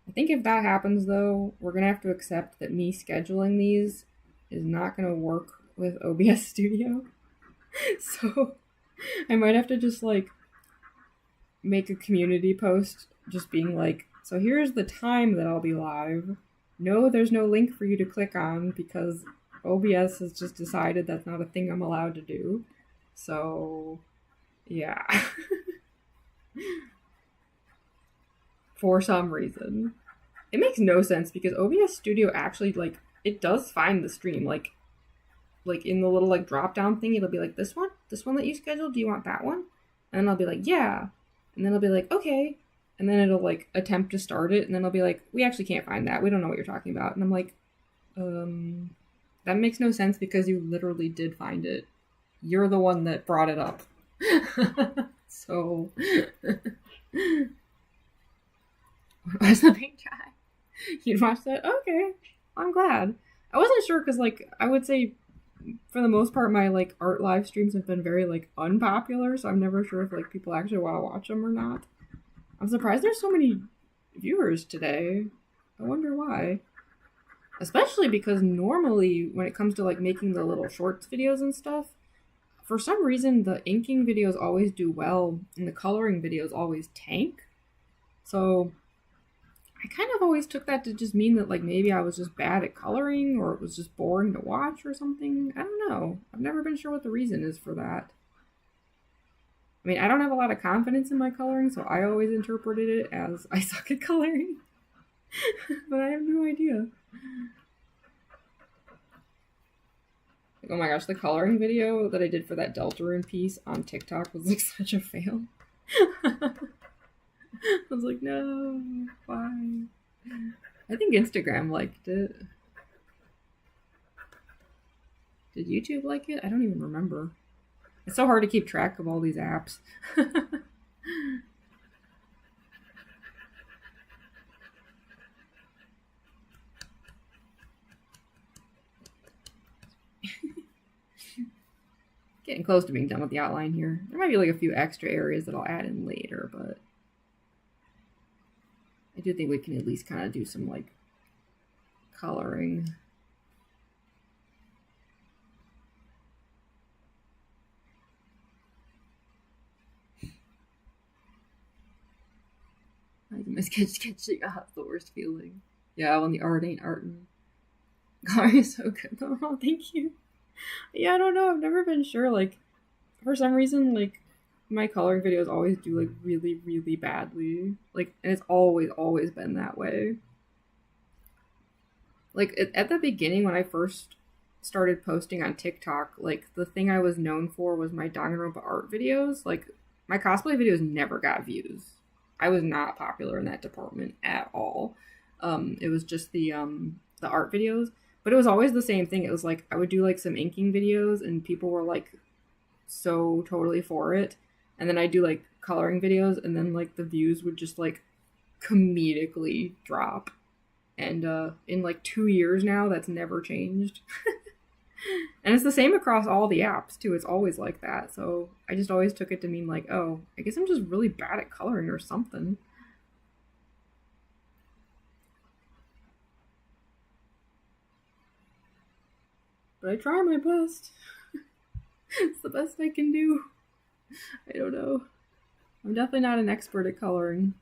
I think if that happens though, we're gonna have to accept that me scheduling these is not gonna work with OBS Studio. So I might have to just like make a community post just being like, so here's the time that I'll be live. No, there's no link for you to click on because OBS has just decided that's not a thing I'm allowed to do. So, yeah. For some reason. It makes no sense because OBS Studio actually, like, it does find the stream. Like in the little, like, drop-down thing, it'll be like, this one that you scheduled, do you want that one? And then I'll be like, yeah. And then I'll be like, okay. And then it'll, like, attempt to start it. And then I'll be like, we actually can't find that. We don't know what you're talking about. And I'm like, that makes no sense because you literally did find it. You're the one that brought it up. So, what's the big guy? You'd watch that? Okay. I'm glad. I wasn't sure because, like, I would say for the most part, my like art live streams have been very like unpopular, so I'm never sure if like people actually want to watch them or not. I'm surprised there's so many viewers today. I wonder why. Especially because normally when it comes to like making the little shorts videos and stuff, for some reason the inking videos always do well and the coloring videos always tank. So I kind of always took that to just mean that like maybe I was just bad at coloring or it was just boring to watch or something. I don't know. I've never been sure what the reason is for that. I mean, I don't have a lot of confidence in my coloring, so I always interpreted it as I suck at coloring. But I have no idea. Like, oh my gosh, the coloring video that I did for that Deltarune piece on TikTok was like such a fail. I was like, no, why? I think Instagram liked it. Did YouTube like it? I don't even remember. It's so hard to keep track of all these apps. Getting close to being done with the outline here. There might be like a few extra areas that I'll add in later, but I do think we can at least kind of do some like coloring. My sketching. Ah, it's the worst feeling. Yeah, when the art ain't artin'. Coloring is so good though. Oh, thank you. Yeah, I don't know. I've never been sure. Like, for some reason, like, my coloring videos always do, like, really, really badly. Like, and it's always been that way. Like, at the beginning, when I first started posting on TikTok, like, the thing I was known for was my Danganronpa art videos. Like, my cosplay videos never got views. I was not popular in that department at all. It was just the art videos. But it was always the same thing. It was like I would do like some inking videos and people were like so totally for it. And then I'd do like coloring videos and then like the views would just like comedically drop. And in like 2 years now, that's never changed. And it's the same across all the apps too. It's always like that. So I just always took it to mean like, oh, I guess I'm just really bad at coloring or something. But I try my best. It's the best I can do. I don't know. I'm definitely not an expert at coloring.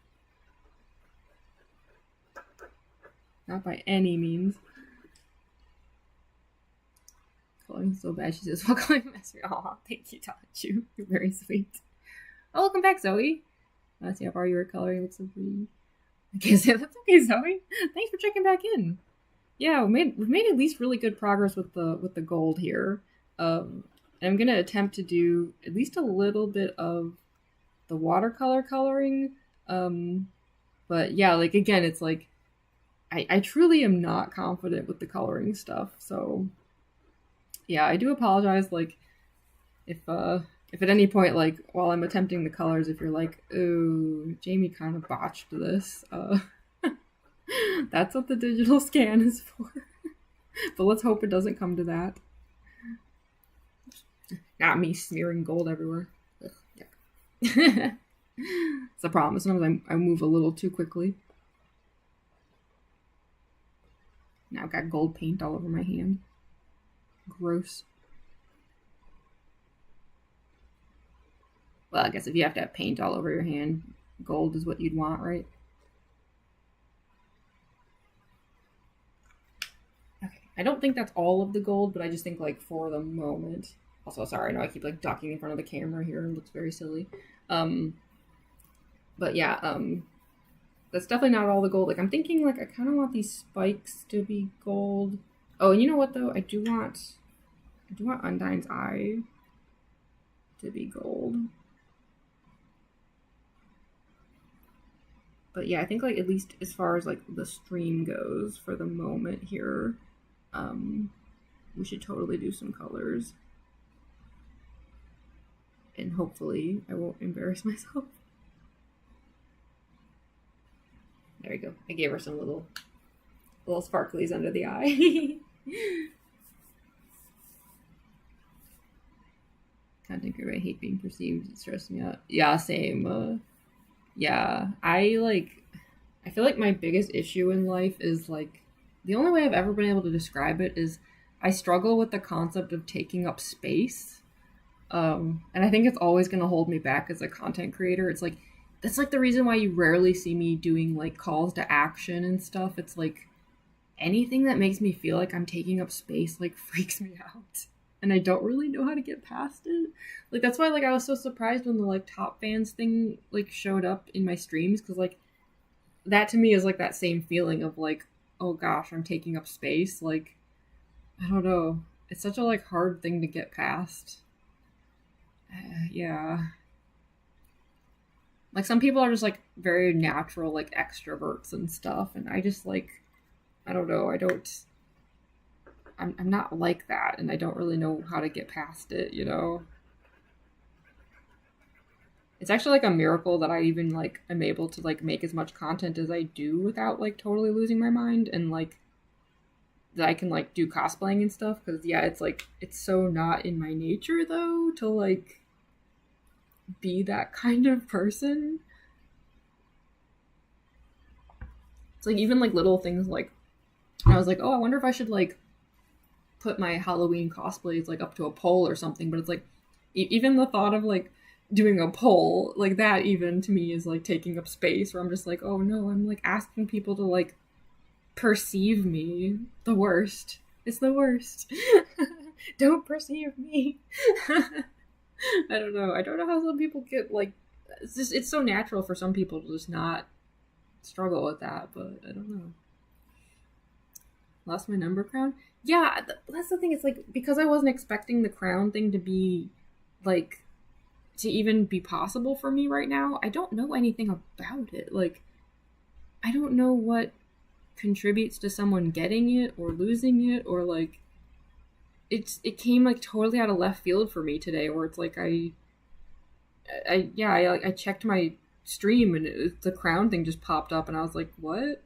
Not by any means. coloring so bad. She says, "What coloring master?" Aw, thank you, Tachu. You're very sweet. Oh, welcome back, Zoe. Let's see how far you were coloring. Looks so pretty. I can't say that's okay, Zoe. Thanks for checking back in. Yeah, we've made at least really good progress with the gold here. And I'm gonna attempt to do at least a little bit of the watercolor coloring. But yeah, like again, it's like I truly am not confident with the coloring stuff. So yeah, I do apologize. Like if at any point, like while I'm attempting the colors, if you're like, "Oh, Jamie kind of botched this," that's what the digital scan is for. But let's hope it doesn't come to that. Not me smearing gold everywhere. Ugh, yuck. It's the problem. Sometimes I move a little too quickly. Now I've got gold paint all over my hand. Gross. Well, I guess if you have to have paint all over your hand, gold is what you'd want, right? Okay. I don't think that's all of the gold, but I just think, like, for the moment. Also, sorry, I know I keep, like, ducking in front of the camera here. It looks very silly. But yeah, that's definitely not all the gold. Like, I'm thinking, like, I kind of want these spikes to be gold. Oh, and you know what, though? I do want Undyne's eye to be gold. But yeah, I think, like, at least as far as, like, the stream goes for the moment here, we should totally do some colors. And hopefully I won't embarrass myself. There we go. I gave her some little sparklies under the eye. Content creator, I hate being perceived. It stresses me out. Yeah, same. Yeah, I feel like my biggest issue in life is, like, the only way I've ever been able to describe it is I struggle with the concept of taking up space. And I think it's always going to hold me back as a content creator. It's like, that's like the reason why you rarely see me doing, like, calls to action and stuff. It's like anything that makes me feel like I'm taking up space, like, freaks me out. And I don't really know how to get past it. Like, that's why, like, I was so surprised when the, like, top fans thing, like, showed up in my streams. Because, like, that to me is, like, that same feeling of, like, oh gosh, I'm taking up space. Like, I don't know. It's such a, like, hard thing to get past. Yeah. Like, some people are just, like, very natural, like, extroverts and stuff. And I just, like, I don't know. I'm not like that, and I don't really know how to get past it, you know? It's actually, like, a miracle that I even, like, am able to, like, make as much content as I do without, like, totally losing my mind, and, like, that I can, like, do cosplaying and stuff, because, yeah, it's, like, it's so not in my nature, though, to, like, be that kind of person. It's, like, even, like, little things, like, I was like, oh, I wonder if I should, like, put my Halloween cosplays, like, up to a poll or something, but it's, like, even the thought of, like, doing a poll, like, that even to me is, like, taking up space, where I'm just like, oh no, I'm, like, asking people to, like, perceive me. The worst. It's the worst. Don't perceive me. I don't know how some people get, like, it's so natural for some people to just not struggle with that, but I don't know. Lost my number crown? Yeah, that's the thing. It's like, because I wasn't expecting the crown thing to be, like, to even be possible for me right now, I don't know anything about it. Like, I don't know what contributes to someone getting it or losing it, or, like, it came, like, totally out of left field for me today, where it's like I checked my stream and the crown thing just popped up and I was like, what?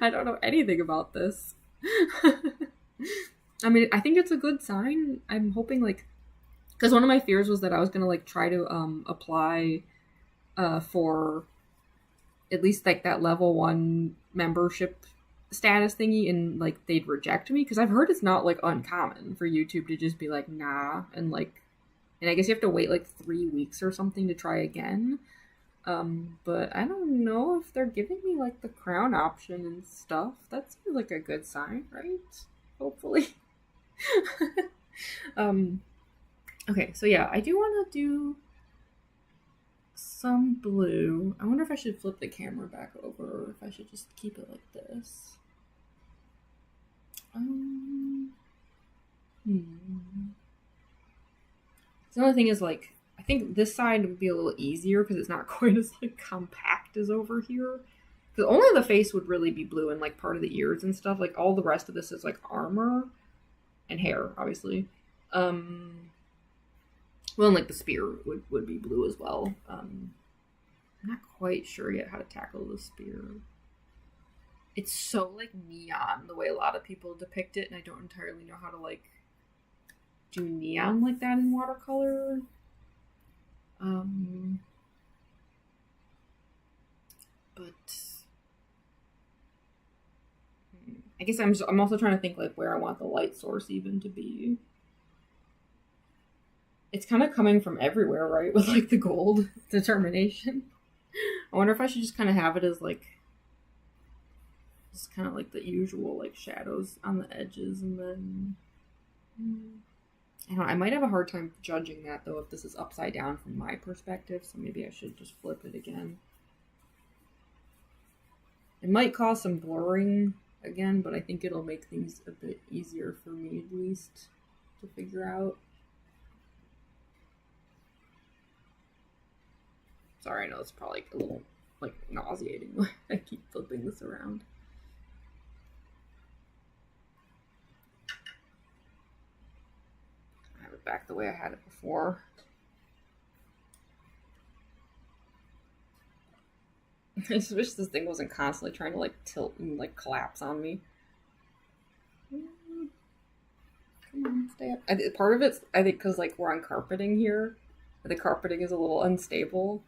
I don't know anything about this. I mean, I think it's a good sign. I'm hoping, like, because one of my fears was that I was gonna, like, try to apply for at least, like, that level 1 membership status thingy, and, like, they'd reject me, because I've heard it's not, like, uncommon for YouTube to just be like, nah, and, like, and I guess you have to wait, like, 3 weeks or something to try again. But I don't know if they're giving me, like, the crown option and stuff. That seems like a good sign, right? Hopefully. Okay, so yeah, I do want to do some blue. I wonder if I should flip the camera back over or if I should just keep it like this. The only thing is, like, I think this side would be a little easier because it's not quite as like compact as over here. Because only the face would really be blue and like part of the ears and stuff. Like all the rest of this is like armor and hair, obviously. Well, and like the spear would be blue as well. I'm not quite sure yet how to tackle the spear. It's so like neon the way a lot of people depict it, and I don't entirely know how to like do neon like that in watercolor. But I guess I'm also trying to think like where I want the light source even to be. It's kind of coming from everywhere, right? With like the gold determination. I wonder if I should just kind of have it as like just kind of like the usual like shadows on the edges, and then I don't know, I might have a hard time judging that though if this is upside down from my perspective, so maybe I should just flip it again. It might cause some blurring again, but I think it'll make things a bit easier for me at least to figure out. Sorry, I know it's probably a little like nauseating when I keep flipping this around. I have it back the way I had it before. I just wish this thing wasn't constantly trying to like tilt and like collapse on me. Come on, stay up. Part of it's, I think, because like we're on carpeting here. The carpeting is a little unstable.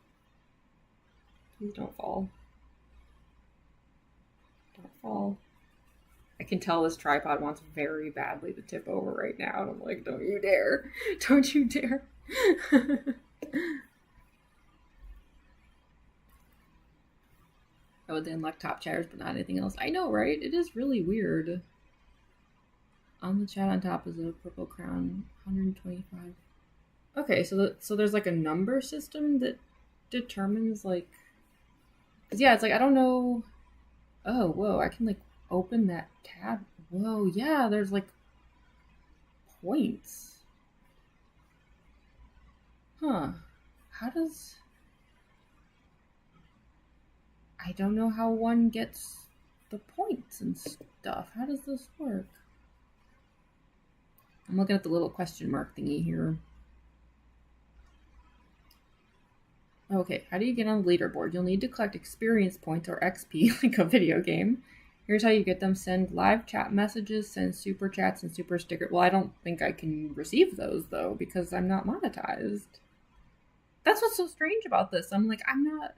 Please don't fall. Don't fall. I can tell this tripod wants very badly to tip over right now. And I'm like, don't you dare. Don't you dare. Oh, they unlock top chatters, but not anything else. I know, right? It is really weird. On the chat on top is a purple crown, 125. Okay, so there's like a number system that determines like, cause yeah, it's like I don't know. Oh, whoa! I can like open that tab. Whoa, yeah, there's like points. Huh? How does? I don't know how one gets the points and stuff. How does this work? I'm looking at the little question mark thingy here. Okay, how do you get on the leaderboard? You'll need to collect experience points or XP like a video game. Here's how you get them. Send live chat messages, send super chats, and super stickers. Well, I don't think I can receive those, though, because I'm not monetized. That's what's so strange about this. I'm like, I'm not...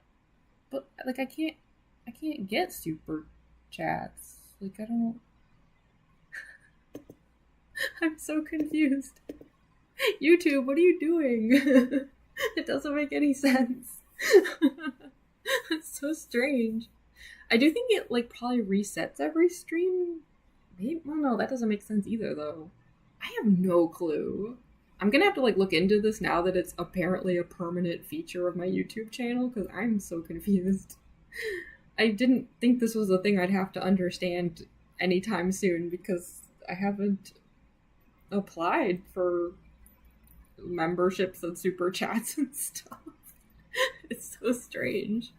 But, like, I can't get super chats. Like, I don't... I'm so confused. YouTube, what are you doing? It doesn't make any sense. It's so strange. I do think it like probably resets every stream. Maybe, well, no, that doesn't make sense either, though. I have no clue. I'm gonna have to like look into this now that it's apparently a permanent feature of my YouTube channel because I'm so confused. I didn't think this was a thing I'd have to understand anytime soon because I haven't applied for memberships and super chats and stuff. It's so strange.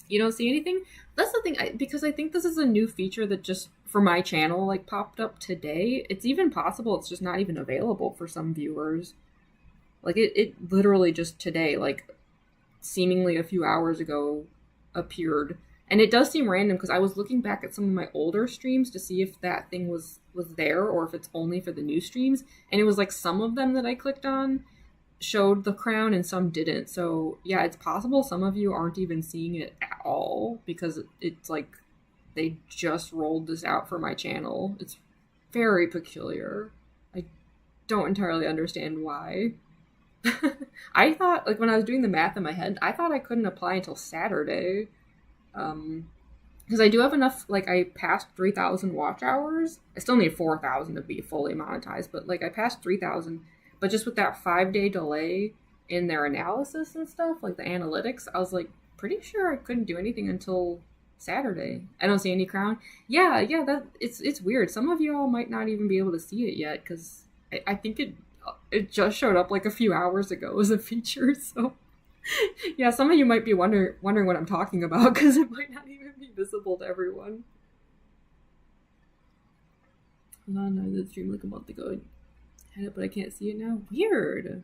You don't see anything? That's the thing, because I think this is a new feature that just for my channel like popped up today. It's even possible it's just not even available for some viewers. Like it literally just today, like seemingly a few hours ago, appeared. And it does seem random because I was looking back at some of my older streams to see if that thing was there or if it's only for the new streams. And it was like some of them that I clicked on showed the crown and some didn't. So yeah, it's possible some of you aren't even seeing it at all because it's like they just rolled this out for my channel. It's very peculiar. I don't entirely understand why. I thought, like when I was doing the math in my head, I thought I couldn't apply until Saturday. because I do have enough, like, I passed 3,000 watch hours. I still need 4,000 to be fully monetized, but, like, I passed 3,000. But just with that 5-day delay in their analysis and stuff, like the analytics, I was, like, pretty sure I couldn't do anything until Saturday. I don't see any crown. Yeah, that it's weird. Some of y'all might not even be able to see it yet, because I think it just showed up, like, a few hours ago as a feature, so... Yeah, some of you might be wondering what I'm talking about, because it might not even be visible to everyone. Hold on, I did stream like a month ago. I had it, but I can't see it now. Weird.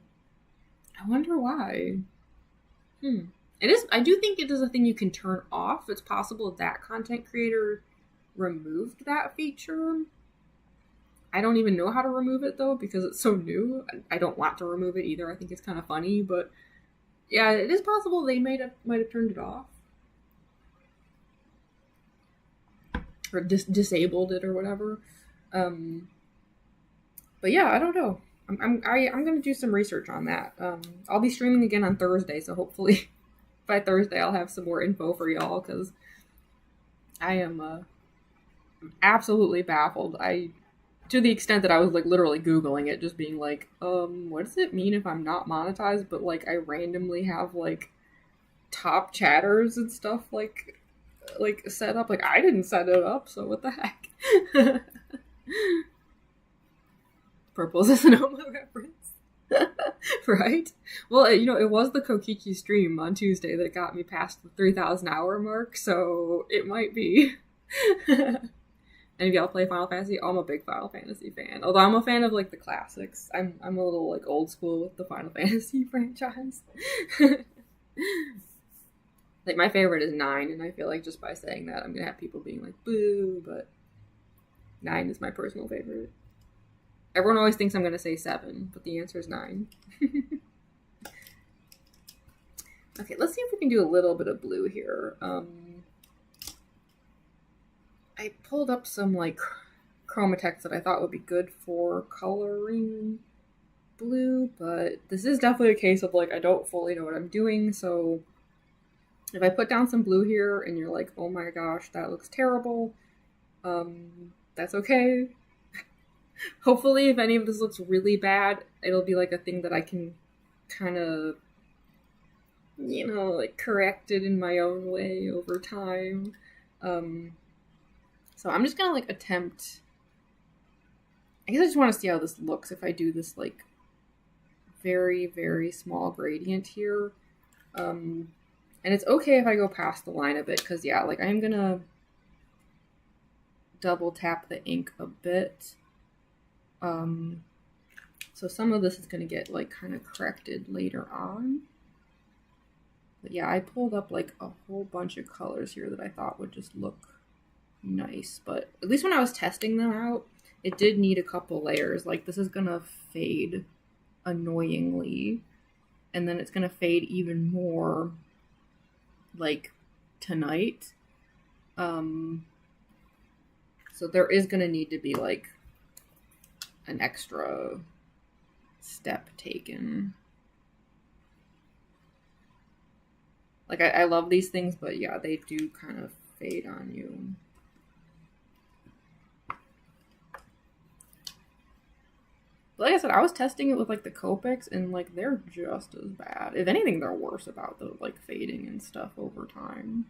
I wonder why. It is. I do think it is a thing you can turn off. It's possible that content creator removed that feature. I don't even know how to remove it though, because it's so new. I don't want to remove it either. I think it's kind of funny, but yeah, it is possible they might have turned it off or disabled it or whatever. But yeah, I don't know. I'm gonna do some research on that. I'll be streaming again on Thursday, so hopefully by Thursday I'll have some more info for y'all, because I am absolutely baffled. To the extent that I was, like, literally Googling it, just being like, what does it mean if I'm not monetized, but, like, I randomly have, like, top chatters and stuff, like set up? Like, I didn't set it up, so what the heck? Purple's is an Oma reference. Right? Well, it was the Kokichi stream on Tuesday that got me past the 3,000 hour mark, so it might be. Any of y'all play Final Fantasy? Oh, I'm a big Final Fantasy fan. Although I'm a fan of, like, the classics. I'm a little, like, old school with the Final Fantasy franchise. Like, my favorite is 9, and I feel like just by saying that, I'm gonna have people being like, boo, but 9 is my personal favorite. Everyone always thinks I'm gonna say 7, but the answer is 9. Okay, let's see if we can do a little bit of blue here. I pulled up some, like, Chromatex that I thought would be good for coloring blue, but this is definitely a case of, like, I don't fully know what I'm doing, so if I put down some blue here and you're like, oh my gosh, that looks terrible, that's okay. Hopefully, if any of this looks really bad, it'll be, like, a thing that I can kind of, like, correct it in my own way over time. So I'm just gonna, like, attempt... I guess I just want to see how this looks if I do this, like, very, very small gradient here. And it's okay if I go past the line a bit, because, yeah, like, I'm gonna double tap the ink a bit. So some of this is gonna get, like, kind of corrected later on. But yeah, I pulled up, like, a whole bunch of colors here that I thought would just look nice, but at least when I was testing them out, it did need a couple layers. Like, this is gonna fade annoyingly, and then it's gonna fade even more, like, tonight. So there is gonna need to be, like, an extra step taken. Like, I love these things, but yeah, they do kind of fade on you. Like I said, I was testing it with, like, the Copics, and, like, they're just as bad. If anything, they're worse about the, like, fading and stuff over time.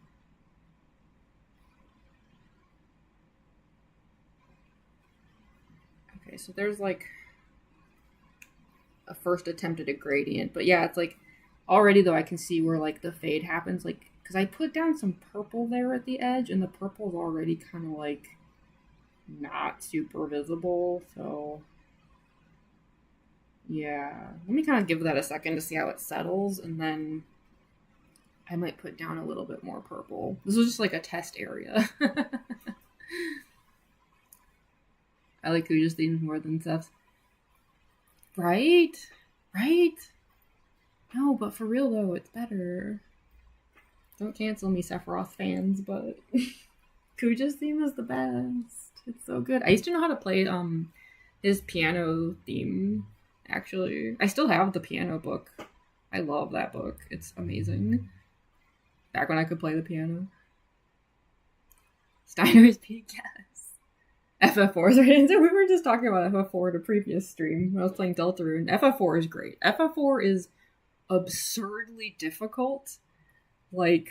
Okay, so there's, like, a first attempt at a gradient. But yeah, it's, like, already, though, I can see where, like, the fade happens. Like, because I put down some purple there at the edge, and the purple's already kind of, like, not super visible, so... Yeah, let me kind of give that a second to see how it settles, and then I might put down a little bit more purple. This was just, like, a test area. I like Kuja's themes more than Steph's. Right? Right? No, but for real, though, it's better. Don't cancel me, Sephiroth fans, but Kuja's theme is the best. It's so good. I used to know how to play his piano theme. Actually, I still have the piano book. I love that book. It's amazing. Back when I could play the piano. Steiner's Peak, yes. FF4 is right answer. We were just talking about FF4 in a previous stream when I was playing Deltarune. FF4 is great. FF4 is absurdly difficult. Like,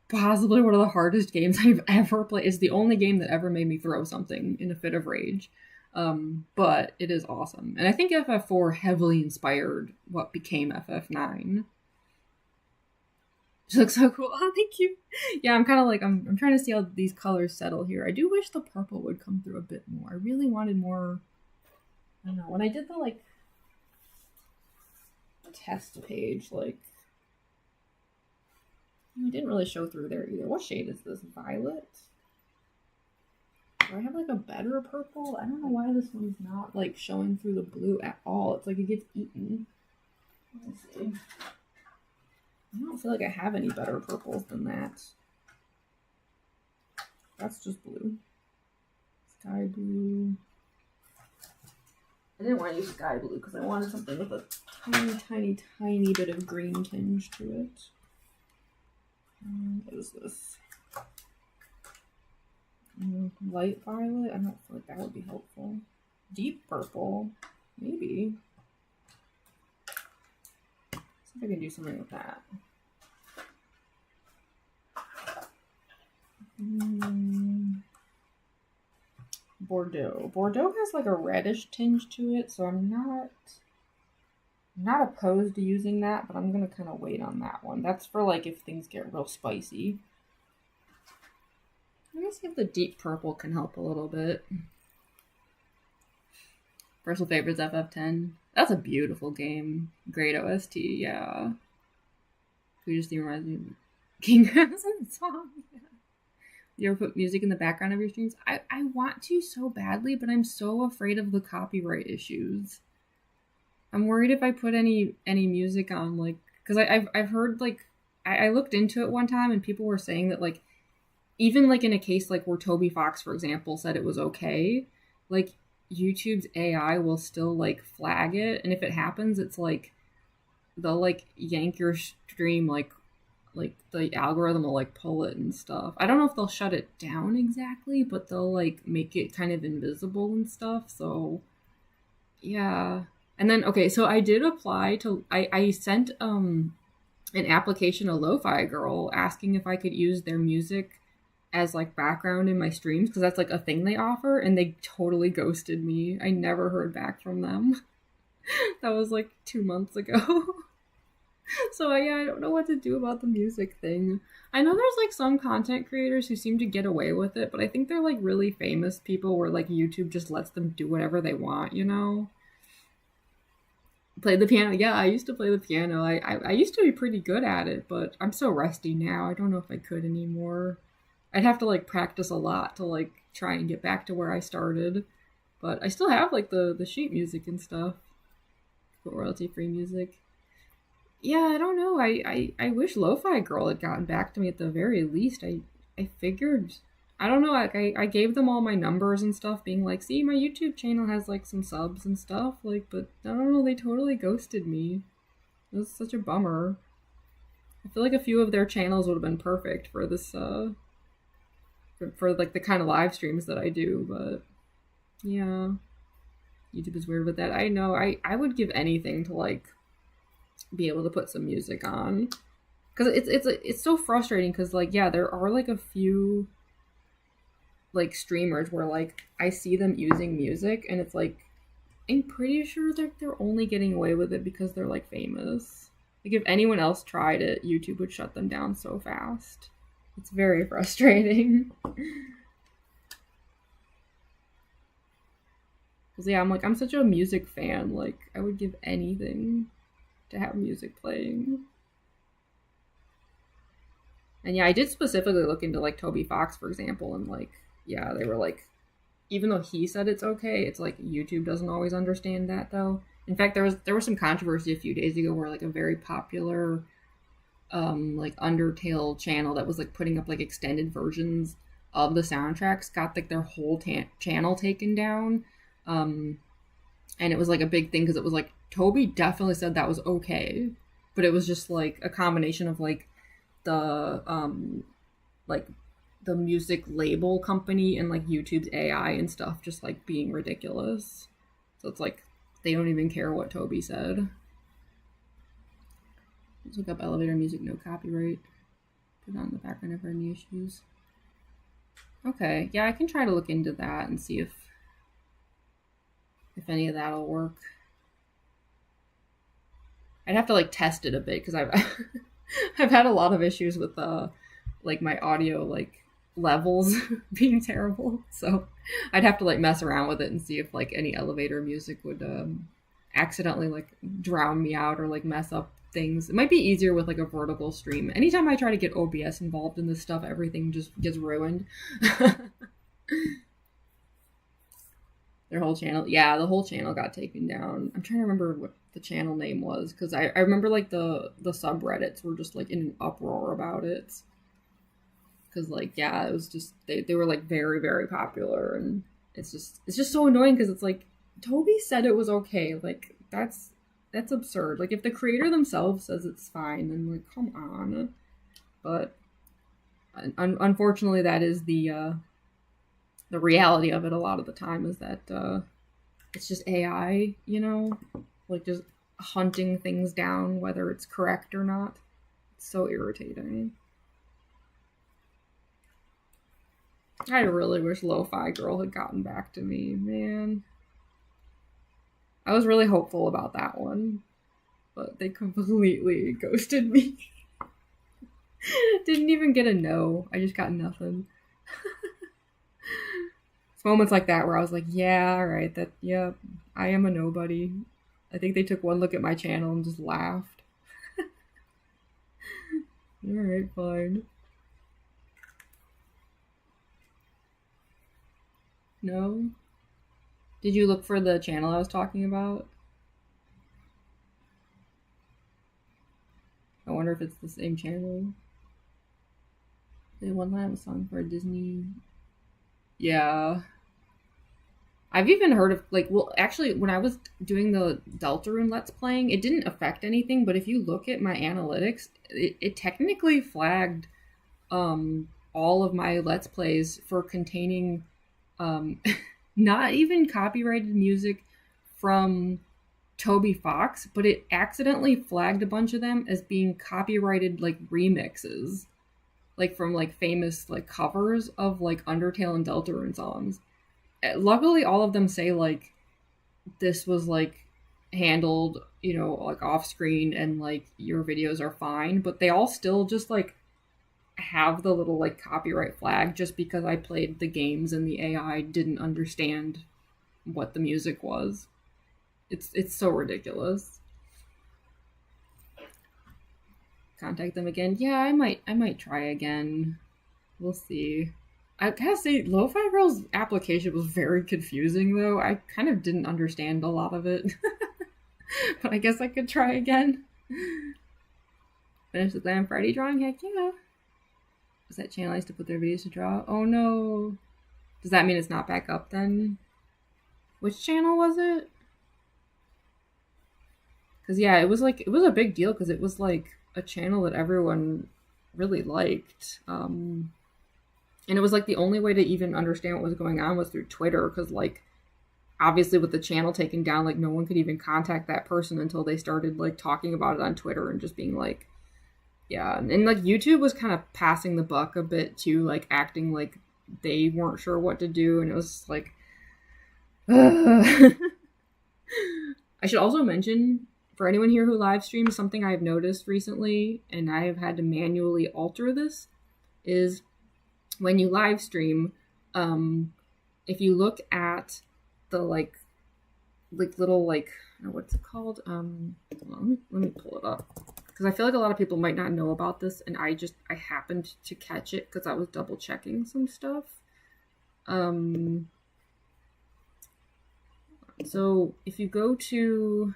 possibly one of the hardest games I've ever played. It's the only game that ever made me throw something in a fit of rage. But it is awesome. And I think FF4 heavily inspired what became FF9. She looks so cool. Oh, thank you. Yeah, I'm kind of like, I'm trying to see how these colors settle here. I do wish the purple would come through a bit more. I really wanted more, I don't know, when I did the, like, test page, like, it didn't really show through there either. What shade is this? Violet? Do I have, like, a better purple? I don't know why this one's not, like, showing through the blue at all. It's like it gets eaten. Let me see. I don't feel like I have any better purples than that. That's just blue. Sky blue. I didn't want to use sky blue because I wanted something with a tiny, tiny, tiny bit of green tinge to it. What is this? Light violet? I don't feel like that would be helpful. Deep purple? Maybe. See if I can do something with that. Bordeaux. Bordeaux has like a reddish tinge to it, so I'm not opposed to using that, but I'm gonna kind of wait on that one. That's for like if things get real spicy. I guess if the deep purple can help a little bit. Personal favorites FF10. That's a beautiful game. Great OST, yeah. We just reminds me of King Crimson song. Yeah. You ever put music in the background of your streams? I want to so badly, but I'm so afraid of the copyright issues. I'm worried if I put any music on, like, because I've heard, like, I looked into it one time and people were saying that, like, even like in a case like where Toby Fox, for example, said it was okay, like YouTube's AI will still like flag it, and if it happens, it's like they'll like yank your stream, like the algorithm will like pull it and stuff. I don't know if they'll shut it down exactly, but they'll like make it kind of invisible and stuff. So yeah. And then okay, so I did apply to I sent an application to Lo-Fi Girl asking if I could use their music as like background in my streams, because that's like a thing they offer, and they totally ghosted me. I never heard back from them. That was like 2 months ago. So yeah, I don't know what to do about the music thing. I know there's like some content creators who seem to get away with it, but I think they're like really famous people where like YouTube just lets them do whatever they want, you know? Play the piano. Yeah, I used to play the piano. I used to be pretty good at it, but I'm so rusty now. I don't know if I could anymore. I'd have to like practice a lot to like try and get back to where I started. But I still have like the sheet music and stuff. Royalty free music. Yeah, I don't know. I wish Lo-Fi Girl had gotten back to me at the very least. I figured, I don't know, like I gave them all my numbers and stuff, being like, see, my YouTube channel has like some subs and stuff, like, but I don't know, they totally ghosted me. It was such a bummer. I feel like a few of their channels would have been perfect for this for like the kind of live streams that I do, but yeah, YouTube is weird with that. I know. I would give anything to like be able to put some music on, because it's so frustrating, because like yeah, there are like a few like streamers where like I see them using music and it's like I'm pretty sure that they're only getting away with it because they're like famous. Like if anyone else tried it, YouTube would shut them down so fast. It's very frustrating. Because yeah, I'm such a music fan, like I would give anything to have music playing. And yeah, I did specifically look into like Toby Fox, for example, and like yeah, they were like, even though he said it's okay, it's like YouTube doesn't always understand that though. In fact, there was some controversy a few days ago where like a very popular like Undertale channel that was like putting up like extended versions of the soundtracks got like their whole channel taken down. And it was like a big thing because it was like Toby definitely said that was okay, but it was just like a combination of like the like the music label company and like YouTube's AI and stuff just like being ridiculous. So it's like they don't even care what Toby said. Let's look up elevator music, no copyright. Put on the background if any issues. Okay, yeah, I can try to look into that and see if any of that'll work. I'd have to like test it a bit because I've I've had a lot of issues with like my audio like levels being terrible, so I'd have to like mess around with it and see if like any elevator music would accidentally like drown me out or like mess up things. It might be easier with like a vertical stream. Anytime I try to get OBS involved in this stuff, everything just gets ruined. Their whole channel, yeah, the whole channel got taken down. I'm trying to remember what the channel name was because I remember like the subreddits were just like in an uproar about it. Because like, yeah, it was just they were like very, very popular, and it's just so annoying because it's like Toby said it was okay. Like that's absurd. Like if the creator themselves says it's fine, then like come on. But unfortunately, that is the reality of it a lot of the time is that it's just AI, you know, like just hunting things down whether it's correct or not. It's so irritating. I really wish Lo-Fi Girl had gotten back to me, man. I was really hopeful about that one, but they completely ghosted me. Didn't even get a no. I just got nothing. It's moments like that where I was like, yeah, all right, I am a nobody. I think they took one look at my channel and just laughed. All right, fine. No? Did you look for the channel I was talking about? I wonder if it's the same channel. They one line song for a Disney. Yeah. I've even heard of, like, well, actually, when I was doing the Deltarune Let's Playing, it didn't affect anything, but if you look at my analytics, it technically flagged all of my Let's Plays for containing not even copyrighted music from Toby Fox, but it accidentally flagged a bunch of them as being copyrighted, like, remixes. Like, from, like, famous, like, covers of, like, Undertale and Deltarune songs. Luckily, all of them say, like, this was, like, handled, you know, like, off-screen and, like, your videos are fine. But they all still just, like, have the little, like, copyright flag just because I played the games and the AI didn't understand what the music was. It's so ridiculous. Contact them again. Yeah, I might try again. We'll see. I gotta say, Lo-Fi Girl's application was very confusing, though. I kind of didn't understand a lot of it. But I guess I could try again. Finish the Glam Friday drawing? Heck yeah. Was that channel I used to put their videos to draw? Oh no. Does that mean it's not back up then? Which channel was it? Because yeah, it was a big deal because it was like a channel that everyone really liked. And it was like the only way to even understand what was going on was through Twitter, because like obviously with the channel taken down, like no one could even contact that person until they started like talking about it on Twitter and just being like, yeah. And like YouTube was kind of passing the buck a bit too, like acting like they weren't sure what to do, and it was like I should also mention, for anyone here who live streams, something I've noticed recently, and I have had to manually alter this, is when you live stream, if you look at the like little like, what's it called? Let me pull it up, because I feel like a lot of people might not know about this, and I happened to catch it because I was double checking some stuff. So if you go to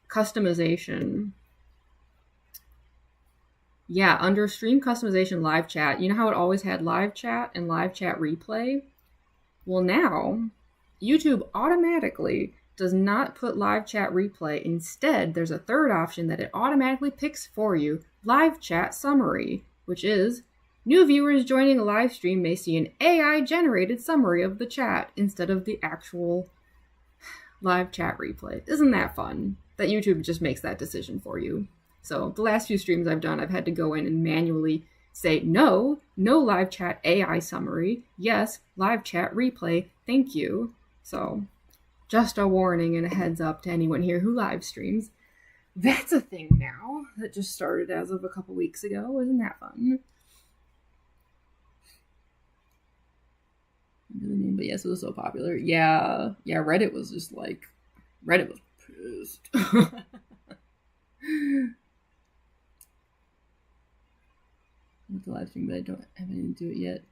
customization, yeah, under stream customization live chat, you know how it always had live chat and live chat replay? Well, now YouTube automatically does not put live chat replay. Instead, there's a third option that it automatically picks for you, live chat summary. which is, new viewers joining a live stream may see an AI-generated summary of the chat instead of the actual live chat replay. Isn't that fun? That YouTube just makes that decision for you. So the last few streams I've done, I've had to go in and manually say, no live chat AI summary. Yes, live chat replay. Thank you. So just a warning and a heads up to anyone here who live streams. That's a thing now. That just started as of a couple weeks ago. Isn't that fun? But yes, it was so popular. Yeah, Reddit was just like, Reddit was pissed. With the live stream, but I don't have anything to do it yet.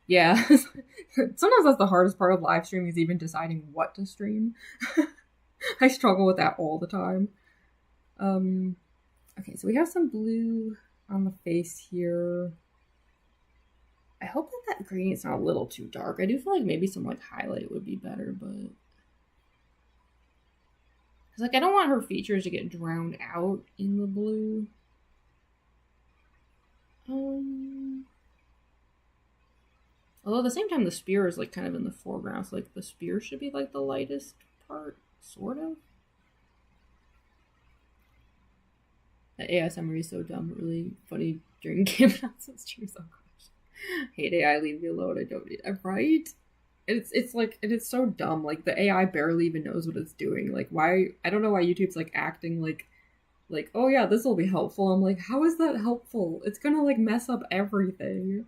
Yeah, sometimes that's the hardest part of live streaming, is even deciding what to stream. I struggle with that all the time. Okay, so we have some blue on the face here. I hope that gradient's not a little too dark. I do feel like maybe some like highlight would be better, but because like I don't want her features to get drowned out in the blue. Although at the same time the spear is like kind of in the foreground, so like the spear should be like the lightest part, sort of. The AI summary is so dumb, but really funny during game announcements. Cheers, oh gosh. Hate AI, leave me alone. I don't need it. Right? It's like, and it's so dumb. Like the AI barely even knows what it's doing. Like why? I don't know why YouTube's like acting like, oh yeah, this will be helpful. I'm like, how is that helpful? It's gonna like mess up everything.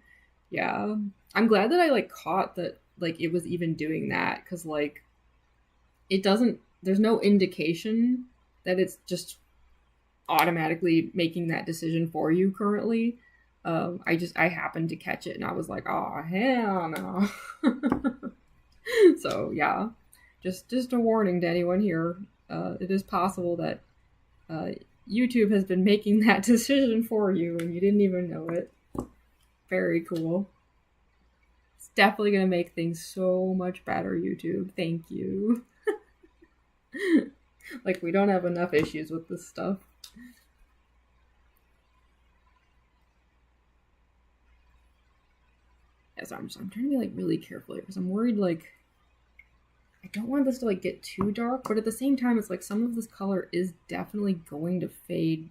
Yeah, I'm glad that I like caught that like it was even doing that, because like it doesn't. There's no indication that it's just automatically making that decision for you currently. I happened to catch it and I was like, oh hell no. So yeah, just a warning to anyone here. It is possible that YouTube has been making that decision for you and you didn't even know it. Very cool. It's definitely gonna make things so much better, YouTube. Thank you. Like we don't have enough issues with this stuff. Yeah, so I'm trying to be like really careful here because I'm worried like I don't want this to like get too dark, but at the same time it's like some of this color is definitely going to fade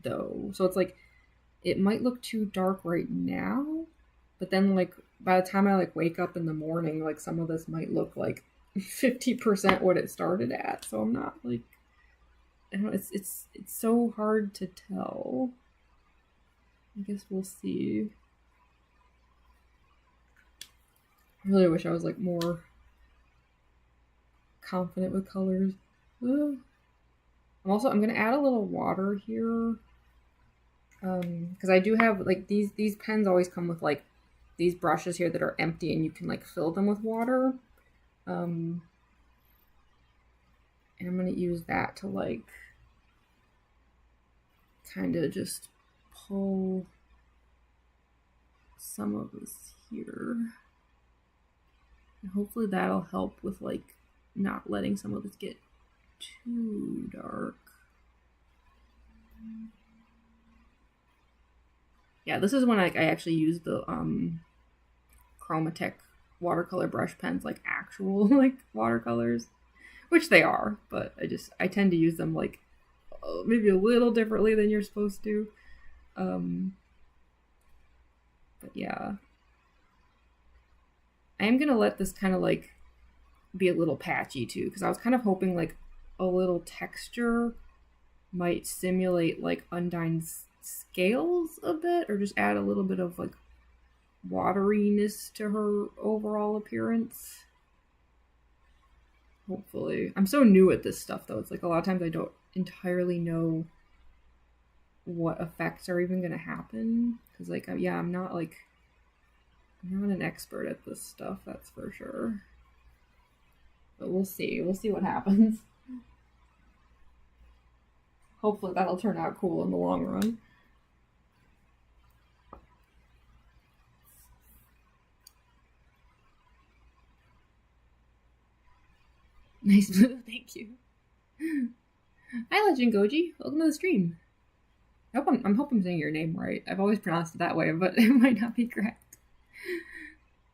though. So it's like it might look too dark right now, but then like by the time I like wake up in the morning, like some of this might look like 50% what it started at. So I'm not like, I don't know, it's so hard to tell. I guess we'll see. I really wish I was like more confident with colors. I'm gonna add a little water here. Because I do have like these pens always come with like these brushes here that are empty and you can like fill them with water. And I'm gonna use that to like kind of just pull some of this here. And hopefully that'll help with like not letting some of this get too dark. Yeah, this is when I actually use the Chromatech watercolor brush pens, like actual like watercolors, which they are, but I tend to use them like maybe a little differently than you're supposed to. But yeah, I am gonna let this kind of like be a little patchy too, because I was kind of hoping like a little texture might simulate like Undyne's scales a bit, or just add a little bit of like wateriness to her overall appearance. Hopefully. I'm so new at this stuff though. It's like a lot of times I don't entirely know what effects are even gonna happen, because like I'm not an expert at this stuff, that's for sure. But we'll see what happens. Hopefully that'll turn out cool in the long run. Nice blue, thank you. Hi Legend Goji, welcome to the stream. I'm hoping I'm saying your name right. I've always pronounced it that way, but it might not be correct.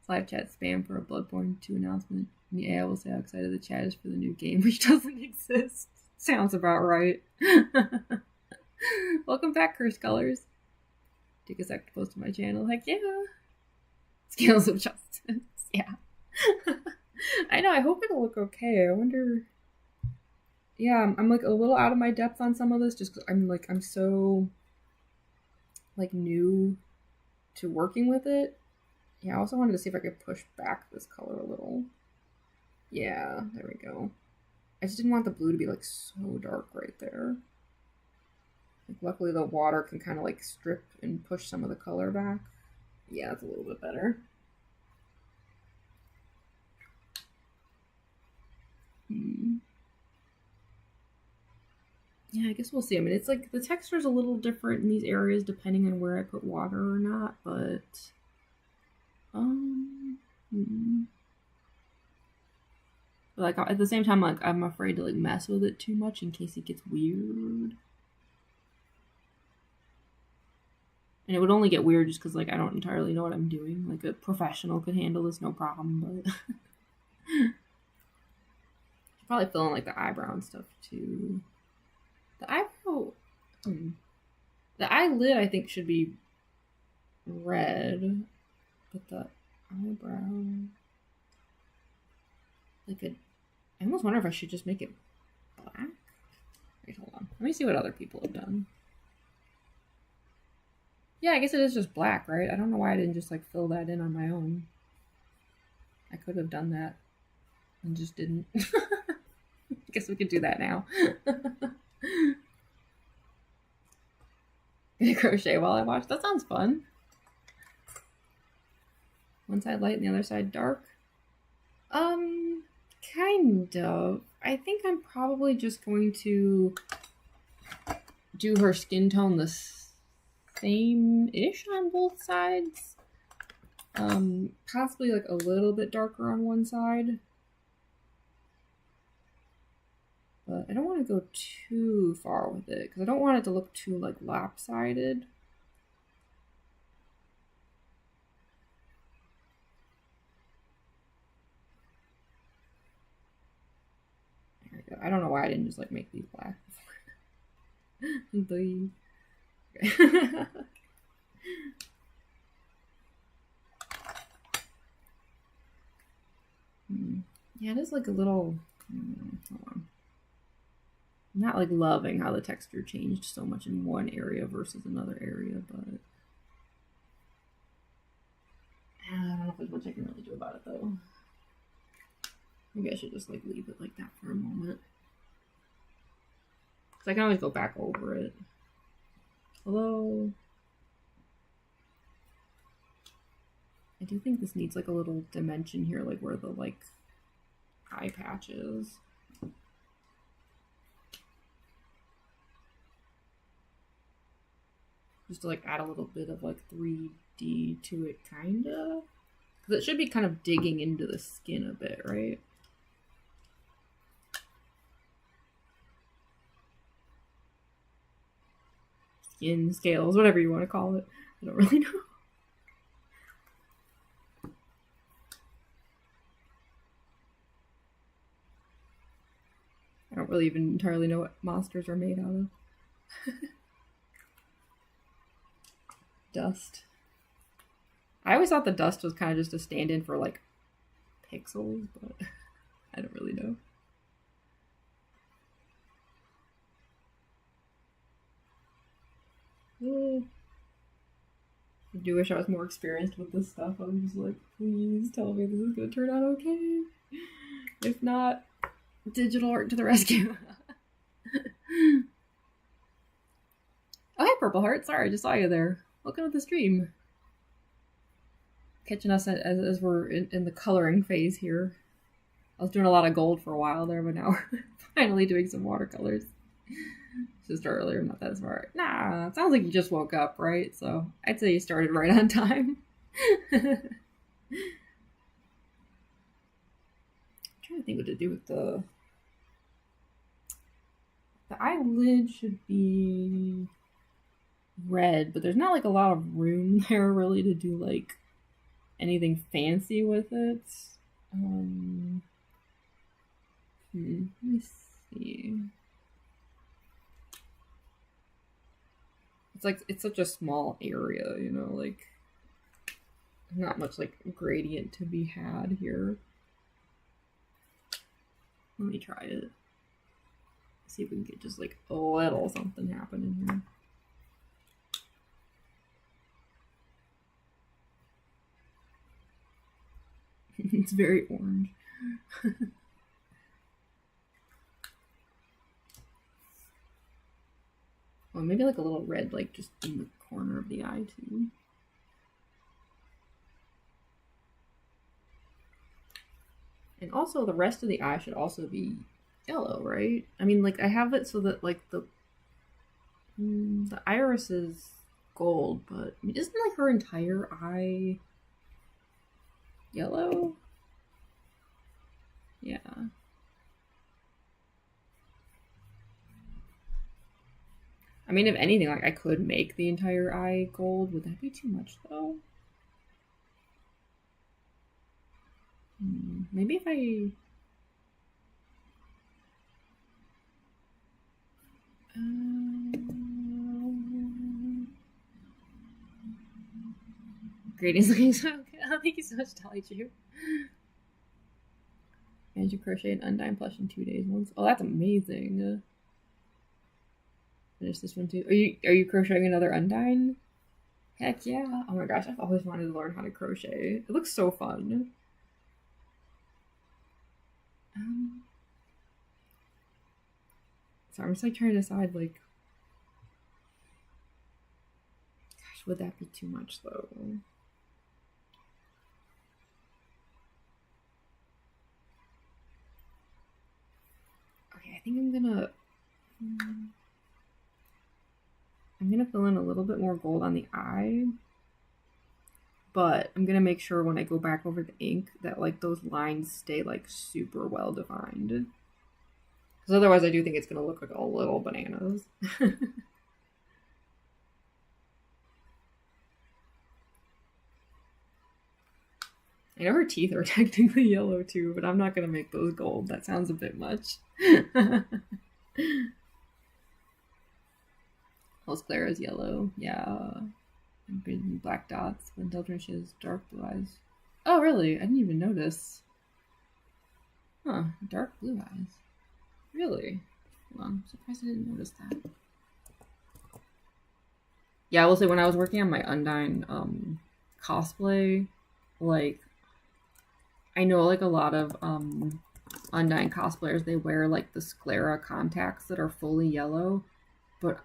Live chat spam for a Bloodborne 2 announcement. Yeah, I will say how excited the chat is for the new game, which doesn't exist. Sounds about right. Welcome back, Curse Colors. Take a sec to post to my channel. Heck yeah. Scales of Justice. Yeah. I know, I hope it'll look okay. I wonder. Yeah, I'm like a little out of my depth on some of this just because I'm so like new to working with it. Yeah, I also wanted to see if I could push back this color a little. Yeah, there we go. I just didn't want the blue to be like so dark right there. Like, luckily the water can kind of like strip and push some of the color back. Yeah, that's a little bit better. Yeah, I guess we'll see. I mean, it's like the texture's a little different in these areas depending on where I put water or not, but like at the same time, like I'm afraid to like mess with it too much in case it gets weird. And it would only get weird just because like I don't entirely know what I'm doing. Like a professional could handle this no problem, but probably fill in like the eyebrow and stuff too. The eyebrow, the eyelid I think should be red, but the eyebrow, like I almost wonder if I should just make it black. Wait, hold on. Let me see what other people have done. Yeah, I guess it is just black, right? I don't know why I didn't just like fill that in on my own. I could have done that and just didn't. I guess we could do that now. Gonna crochet while I watch. That sounds fun. One side light and the other side dark. Kind of. I think I'm probably just going to do her skin tone the same-ish on both sides. Possibly like a little bit darker on one side. But I don't want to go too far with it because I don't want it to look too like lopsided. There we go. I don't know why I didn't just like make these black before. Yeah, it is like a little. Hold on. I'm not like loving how the texture changed so much in one area versus another area, but I don't know if there's much I can really do about it though. Maybe I should just like leave it like that for a moment. Because I can always go back over it. Although I do think this needs like a little dimension here, like where the like eye patch is. Just to like add a little bit of like 3D to it, kinda. Because it should be kind of digging into the skin a bit, right? Skin, scales, whatever you want to call it. I don't really know. I don't really even entirely know what monsters are made out of. Dust. I always thought the dust was kind of just a stand-in for like pixels, but I don't really know. I do wish I was more experienced with this stuff. I'm just like, please tell me this is gonna turn out okay. If not, digital art to the rescue. Oh, hi, Purple Heart. Sorry, I just saw you there. Welcome to the stream. Catching us as we're in the coloring phase here. I was doing a lot of gold for a while there, but now we're finally doing some watercolors. Just earlier, not that smart. Nah, it sounds like you just woke up, right? So I'd say you started right on time. I'm trying to think what to do with the eyelid should be red, but there's not like a lot of room there really to do like anything fancy with it. Let me see. It's like it's such a small area, you know, like not much like gradient to be had here. Let me try it. See if we can get just like a little something happening here. It's very orange. Well, maybe like a little red, like just in the corner of the eye too. And also the rest of the eye should also be yellow, right? I mean, like I have it so that like the iris is gold, but I mean, isn't like her entire eye yellow? Yeah. I mean, if anything, like I could make the entire eye gold. Would that be too much though? Maybe if I Greetings looking so good. Oh, thank you so much, Dolly Jew. Managed to crochet an Undyne plush in 2 days once. Oh, that's amazing. Finish this one too. Are you crocheting another Undyne? Heck yeah. Oh my gosh, I've always wanted to learn how to crochet. It looks so fun. So I'm just like trying to decide like, gosh, would that be too much though? Okay, I think I'm gonna fill in a little bit more gold on the eye, but I'm gonna make sure when I go back over the ink that like those lines stay like super well defined. Because otherwise I do think it's gonna look like a little bananas. I know her teeth are technically yellow too, but I'm not gonna make those gold. That sounds a bit much. Well, Clara's yellow. Yeah. And green and black dots. When Deldrin has dark blue eyes. Oh, really? I didn't even notice. Huh. Dark blue eyes. Really? Hold on. I'm surprised I didn't notice that. Yeah, I will say when I was working on my Undyne cosplay, like, I know like a lot of Undyne cosplayers, they wear like the sclera contacts that are fully yellow, but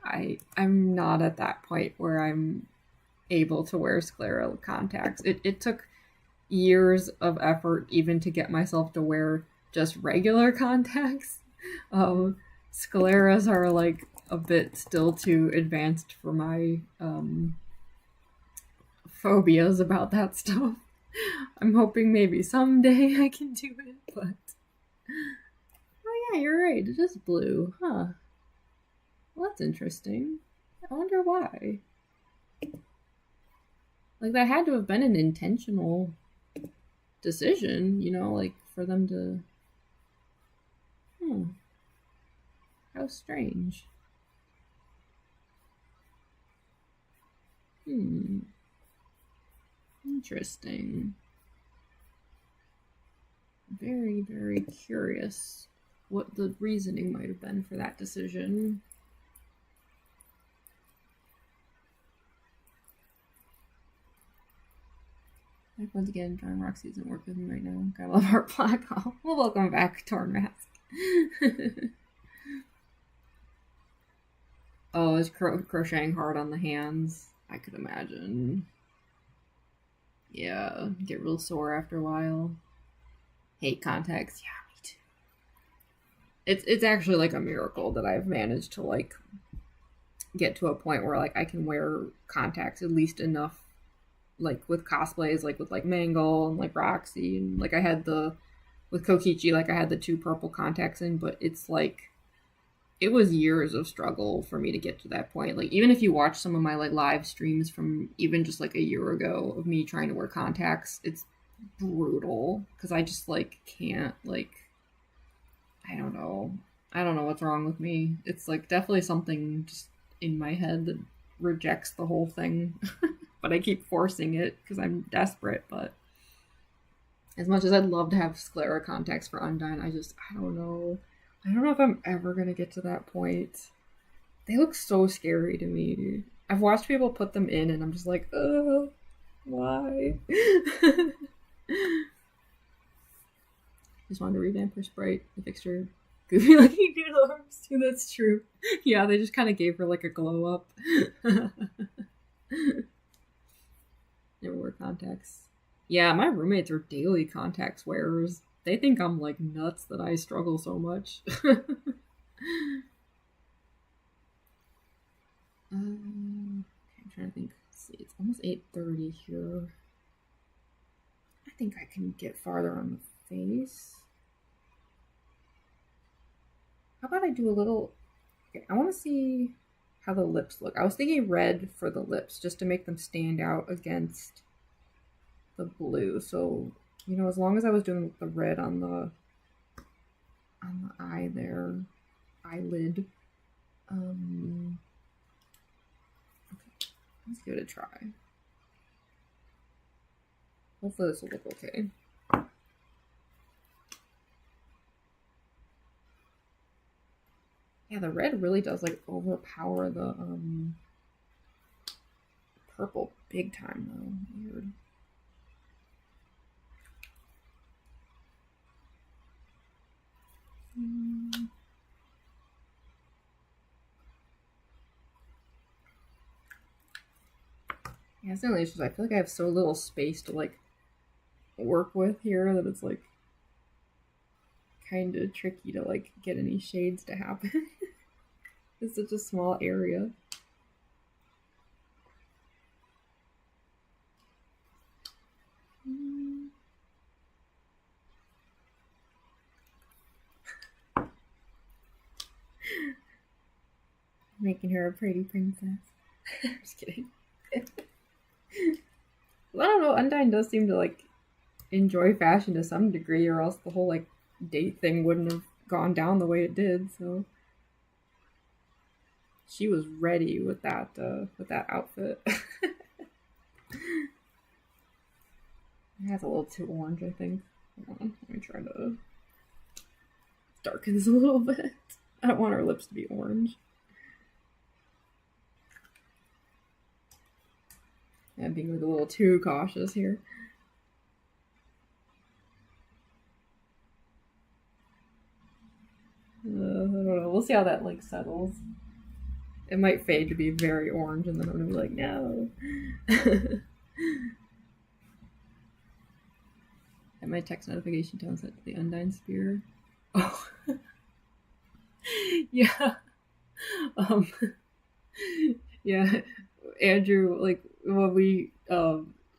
I'm not at that point where I'm able to wear sclera contacts. It took years of effort even to get myself to wear just regular contacts. Scleras are like a bit still too advanced for my phobias about that stuff. I'm hoping maybe someday I can do it, but oh yeah, you're right. It is blue, huh? Well, that's interesting. I wonder why. Like that had to have been an intentional decision, you know, like for them to. How strange. Interesting. Very, very curious what the reasoning might have been for that decision. Like once again, Drawing Roxy doesn't work with me right now. Gotta love Art Black. Oh, well, welcome back, Torn Mask. Oh, it's crocheting hard on the hands. I could imagine. Yeah, get real sore after a while. Hate contacts. Yeah, me too. It's actually like a miracle that I've managed to like get to a point where like I can wear contacts at least enough, like with cosplays, like with like Mangle and like Roxy, and like I had with Kokichi, like I had the 2 purple contacts in, but it's like it was years of struggle for me to get to that point. Like, even if you watch some of my like live streams from even just like a year ago of me trying to wear contacts, it's brutal because I just like can't like I don't know. I don't know what's wrong with me. It's like definitely something just in my head that rejects the whole thing. But I keep forcing it because I'm desperate. But as much as I'd love to have sclera contacts for Undyne, I don't know. I don't know if I'm ever gonna get to that point. They look so scary to me. I've watched people put them in and I'm just like, why? Just wanted to revamp her sprite, the fixture. Goofy looking noodle arms too, that's true. Yeah, they just kind of gave her like a glow up. Never wear contacts. Yeah, my roommates are daily contacts wearers. They think I'm like nuts that I struggle so much. I'm trying to think. Let's see, it's almost 8:30 here. I think I can get farther on the face. How about I do a little... Okay, I want to see how the lips look. I was thinking red for the lips, just to make them stand out against the blue. So, you know, as long as I was doing the red on the eye there, eyelid. Okay, let's give it a try. Hopefully this will look okay. Yeah, the red really does like overpower the purple big time though. Weird. Yeah, it's the only issue. I feel like I have so little space to like work with here that it's like kind of tricky to like get any shades to happen. It's such a small area. Making her a pretty princess. I'm just kidding. Well, I don't know, Undyne does seem to like enjoy fashion to some degree, or else the whole like date thing wouldn't have gone down the way it did. So she was ready with that outfit. That's a little too orange, I think. Hold on, let me try to darken this a little bit. I don't want her lips to be orange. I'm being like a little too cautious here. I don't know. We'll see how that like settles. It might fade to be very orange, and then I'm gonna be like, no. And my text notification tone set to the Undyne spear. Oh, yeah. Yeah. Andrew, like when we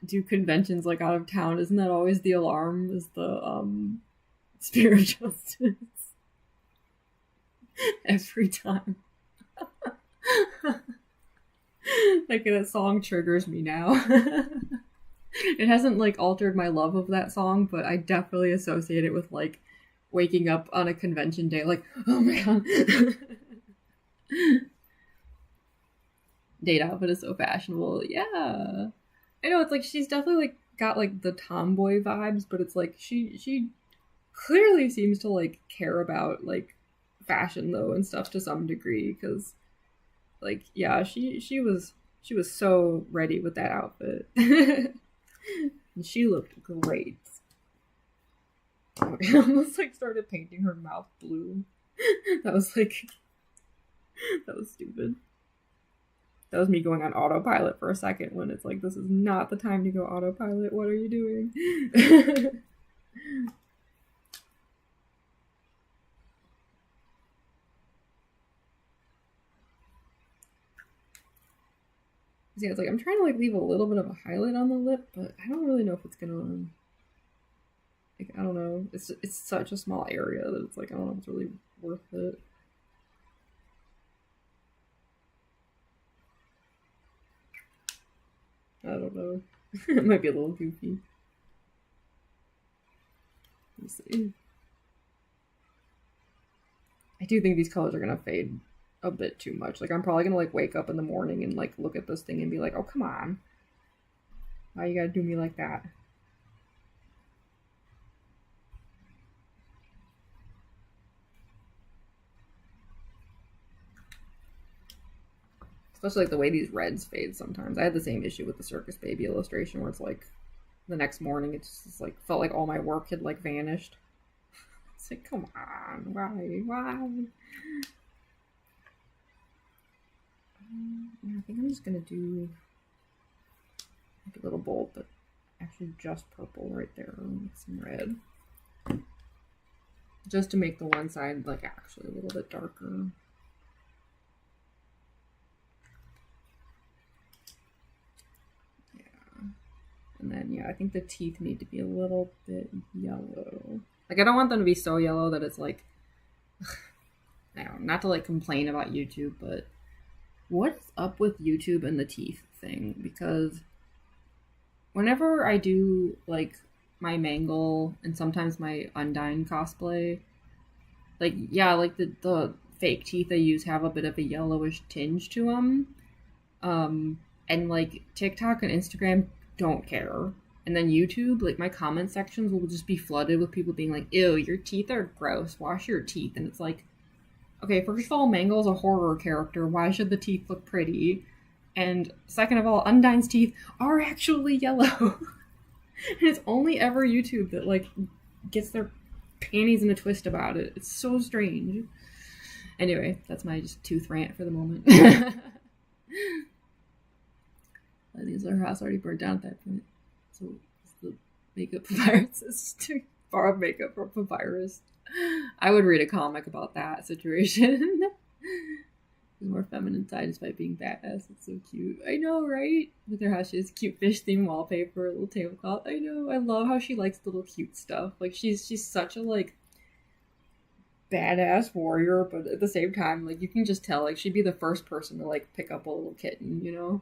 do conventions like out of town, isn't that always the alarm? Is the spirit justice every time? Like that song triggers me now. It hasn't like altered my love of that song, but I definitely associate it with like waking up on a convention day, like, oh my god. Date outfit is so fashionable. Yeah, I know, it's like she's definitely like got like the tomboy vibes, but it's like she clearly seems to like care about like fashion though and stuff to some degree, because like yeah, she was so ready with that outfit. And she looked great. I almost like started painting her mouth blue. That was stupid. That was me going on autopilot for a second when it's like, this is not the time to go autopilot. What are you doing? Yeah, it's like I'm trying to like leave a little bit of a highlight on the lip, but I don't really know if it's gonna. Like, I don't know. It's such a small area that it's like I don't know if it's really worth it. I don't know. It might be a little goofy. Let's see. I do think these colors are gonna fade a bit too much. Like, I'm probably gonna like wake up in the morning and like look at this thing and be like, oh, come on. Why you gotta do me like that? Especially like the way these reds fade sometimes. I had the same issue with the Circus Baby illustration where it's like the next morning it's just like felt like all my work had like vanished. It's like, come on, why? Yeah, I think I'm just gonna do like a little bold, but actually just purple right there with some red. Just to make the one side like actually a little bit darker. Yeah. And then, yeah, I think the teeth need to be a little bit yellow. Like, I don't want them to be so yellow that it's like, I don't know, not to like complain about YouTube, but what is up with YouTube and the teeth thing? Because whenever I do like my Mangle and sometimes my Undyne cosplay, like, yeah, like the fake teeth I use have a bit of a yellowish tinge to them. And like TikTok and Instagram don't care. And then YouTube, like my comment sections will just be flooded with people being like, ew, your teeth are gross, wash your teeth. And it's like, okay, first of all, Mangle's a horror character. Why should the teeth look pretty? And second of all, Undyne's teeth are actually yellow. And it's only ever YouTube that like gets their panties in a twist about it. It's so strange. Anyway, that's my just tooth rant for the moment. These are house already burned down at that point. So it's the makeup papyrus to borrow makeup from papyrus. I would read a comic about that situation. The more feminine side despite being badass. It's so cute. I know, right? With her house, she has cute fish theme wallpaper, a little tablecloth. I know. I love how she likes little cute stuff. Like she's such a like badass warrior, but at the same time, like you can just tell like she'd be the first person to like pick up a little kitten, you know?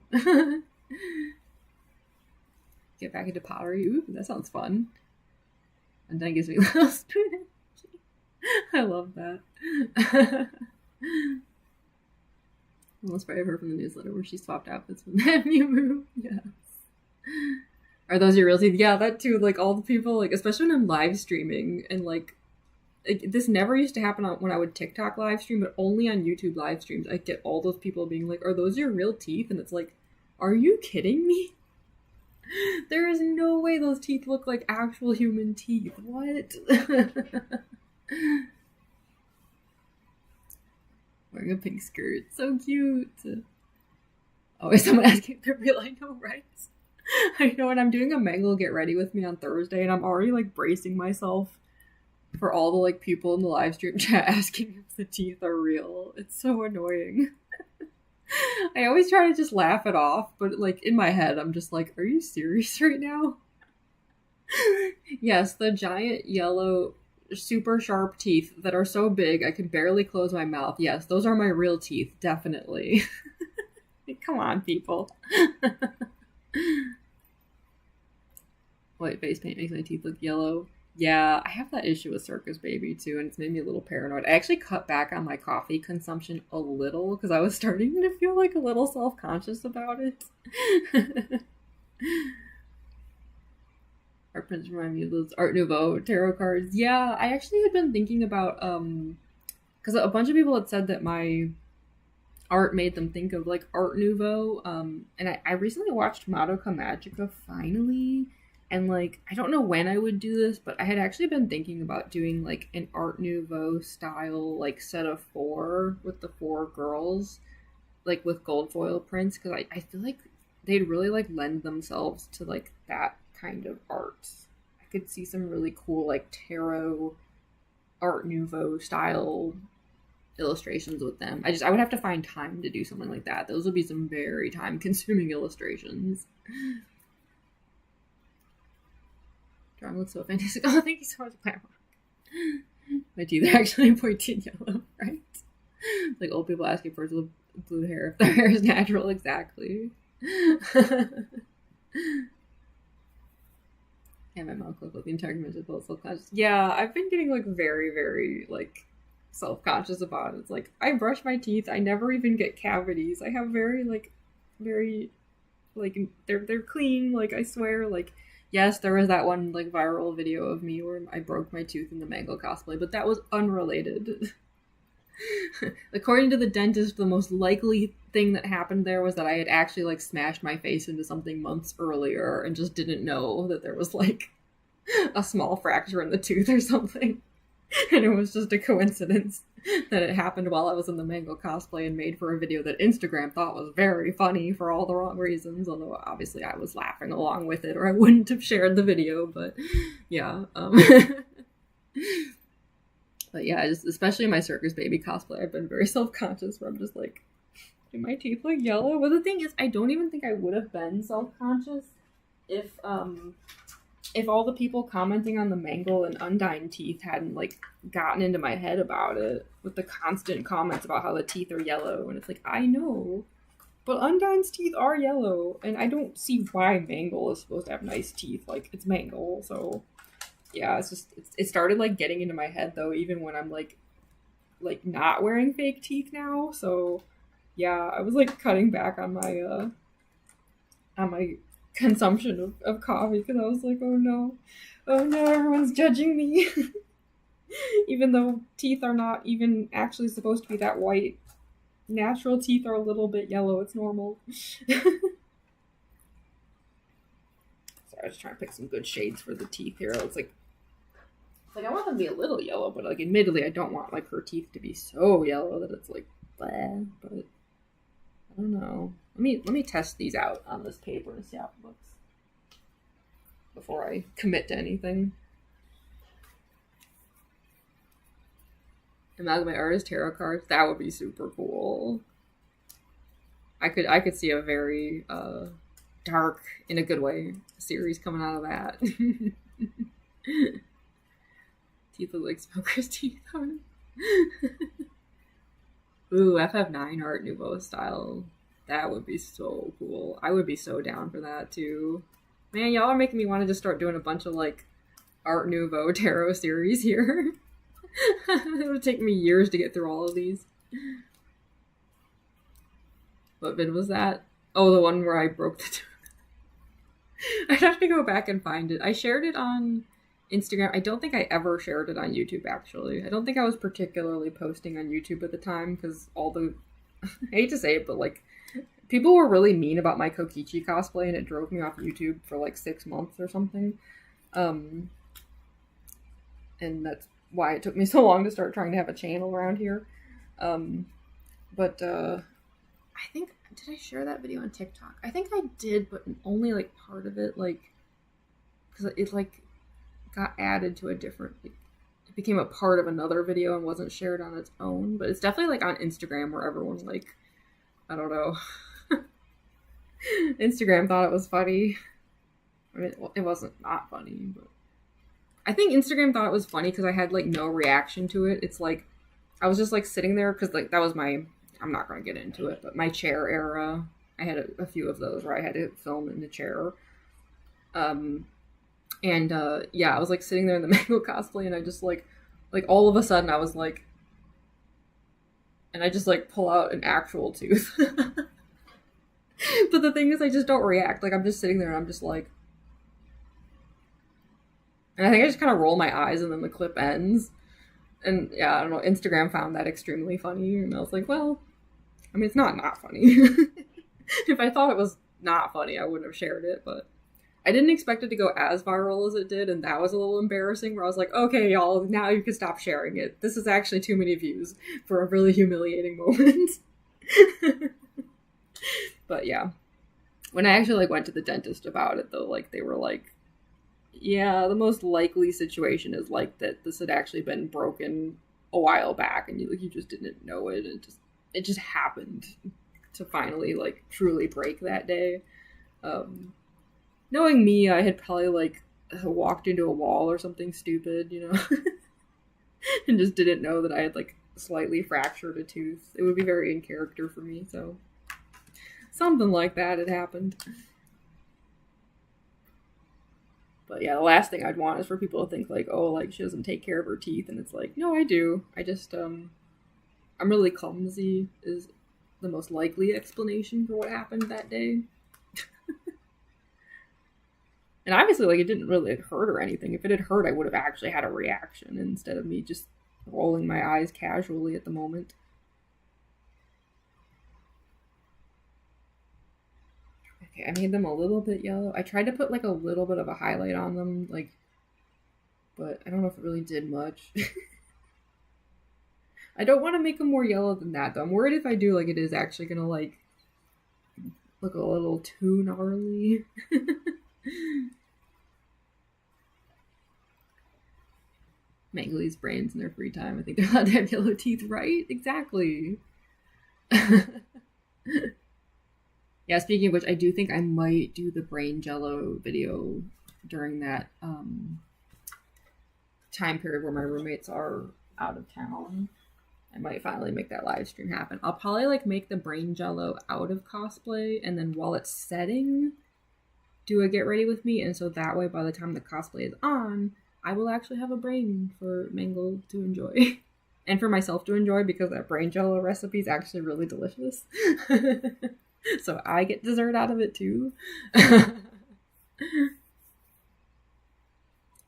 Get back into pottery. Ooh, that sounds fun. And then gives me a little spoon energy. I love that. Almost probably heard from the newsletter where she swapped outfits with that Mew Moo. Yes. Are those your real teeth? Yeah, that too. Like all the people, like especially when I'm live streaming and like this never used to happen when I would TikTok live stream, but only on YouTube live streams. I get all those people being like, "Are those your real teeth?" And it's like, are you kidding me? There is no way those teeth look like actual human teeth. What? Wearing a pink skirt. So cute. Always someone asking if they're real. I know, right? I know, and I'm doing a Mangle Get Ready With Me on Thursday, and I'm already, like, bracing myself for all the, like, people in the live stream chat asking if the teeth are real. It's so annoying. I always try to just laugh it off, but like in my head, I'm just like, are you serious right now? Yes, the giant yellow, super sharp teeth that are so big I can barely close my mouth. Yes, those are my real teeth, definitely. Come on, people. White face paint makes my teeth look yellow. Yeah, I have that issue with Circus Baby too, and it's made me a little paranoid. I actually cut back on my coffee consumption a little because I was starting to feel like a little self-conscious about it. Art prints remind me of those Art Nouveau tarot cards. Yeah, I actually had been thinking about, because a bunch of people had said that my art made them think of like Art Nouveau, and I recently watched Madoka Magica finally. And, like, I don't know when I would do this, but I had actually been thinking about doing, like, an Art Nouveau style, like, set of 4 with the 4 girls, like, with gold foil prints, because I feel like they'd really, like, lend themselves to, like, that kind of art. I could see some really cool, like, tarot Art Nouveau style illustrations with them. I would have to find time to do something like that. Those would be some very time-consuming illustrations. Drawing looks so fantastic. Oh, thank you so much, Clara. My teeth are actually pointed yellow, right? Like old people asking for blue hair if their hair is natural, exactly. And my mom closed with the entire convention felt self-conscious. Yeah, I've been getting like very, very like self-conscious about it. It's like I brush my teeth, I never even get cavities. I have very like they're clean, like I swear, like yes, there was that one like viral video of me where I broke my tooth in the mango cosplay, but that was unrelated. According to the dentist, the most likely thing that happened there was that I had actually like smashed my face into something months earlier and just didn't know that there was like a small fracture in the tooth or something. And it was just a coincidence that it happened while I was in the mango cosplay and made for a video that Instagram thought was very funny for all the wrong reasons, although obviously I was laughing along with it or I wouldn't have shared the video, but yeah. But yeah, just, especially in my Circus Baby cosplay, I've been very self-conscious where I'm just like, do my teeth look yellow? Well, the thing is, I don't even think I would have been self-conscious if all the people commenting on the Mangle and Undyne teeth hadn't like gotten into my head about it with the constant comments about how the teeth are yellow. And it's like, I know, but Undyne's teeth are yellow, and I don't see why Mangle is supposed to have nice teeth. Like, it's Mangle, so... Yeah, it's just it started like getting into my head though, even when I'm like not wearing fake teeth now. So yeah, I was like cutting back on my consumption of coffee because I was like, oh no, everyone's judging me. Even though teeth are not even actually supposed to be that white. Natural teeth are a little bit yellow. It's normal. Sorry, I was trying to pick some good shades for the teeth here. It's like I want them to be a little yellow, but like admittedly I don't want like her teeth to be so yellow that it's like bleh, but I don't know. Let me test these out on this paper and see how it looks before I commit to anything. Amalgamate artist tarot cards. That would be super cool. I could see a very dark, in a good way, series coming out of that. Teeth look like smoker's teeth on Ooh, FF9 Art Nouveau style. That would be so cool. I would be so down for that too. Man, y'all are making me want to just start doing a bunch of like Art Nouveau tarot series here. It would take me years to get through all of these. What vid was that? Oh, the one where I broke the tooth. I'd have to go back and find it. I shared it on Instagram. I don't think I ever shared it on YouTube, actually. I don't think I was particularly posting on YouTube at the time because all the... I hate to say it, but like people were really mean about my Kokichi cosplay and it drove me off YouTube for like 6 months or something. And that's why it took me so long to start trying to have a channel around here. But I think, did I share that video on TikTok? I think I did, but only like part of it, like, because it like got added to a different, like, it became a part of another video and wasn't shared on its own. But it's definitely like on Instagram where everyone like, I don't know, Instagram thought it was funny. I mean, it wasn't not funny, but I think Instagram thought it was funny because I had like no reaction to it. It's like I was just like sitting there because like that was my, I'm not going to get into it, but my chair era. I had a few of those where I had to film in the chair. Yeah, I was like sitting there in the Mango cosplay and I just like all of a sudden I was like, and I just like pull out an actual tooth. But the thing is I just don't react. Like I'm just sitting there and I'm just like, and I think I just kind of roll my eyes and then the clip ends. And yeah, I don't know, Instagram found that extremely funny. And I was like, well, I mean, it's not funny. If I thought it was not funny, I wouldn't have shared it. But I didn't expect it to go as viral as it did. And that was a little embarrassing where I was like, okay, y'all, now you can stop sharing it. This is actually too many views for a really humiliating moment. But yeah, when I actually like went to the dentist about it though, like they were like, yeah, the most likely situation is like that this had actually been broken a while back and you just didn't know it. And it just happened to finally like truly break that day. Knowing me, I had probably like walked into a wall or something stupid, you know, and just didn't know that I had like slightly fractured a tooth. It would be very in character for me. So something like that had happened. But yeah, the last thing I'd want is for people to think like, oh, like she doesn't take care of her teeth, and it's like, no, I do. I just I'm really clumsy is the most likely explanation for what happened that day. And obviously, like, it didn't really hurt or anything. If it had hurt, I would have actually had a reaction instead of me just rolling my eyes casually at the moment. Okay, I made them a little bit yellow. I tried to put, like, a little bit of a highlight on them, like, but I don't know if it really did much. I don't want to make them more yellow than that, though. I'm worried if I do, like, it is actually gonna, like, look a little too gnarly. Mangley's brains in their free time. I think they're allowed to have yellow teeth, right? Exactly. Yeah, speaking of which, I do think I might do the brain jello video during that time period where my roommates are out of town. I might finally make that live stream happen. I'll probably like make the brain jello out of cosplay, and then while it's setting, do a get ready with me, and so that way by the time the cosplay is on, I will actually have a brain for Mangle to enjoy. And for myself to enjoy, because that brain jello recipe is actually really delicious. So I get dessert out of it too. Don't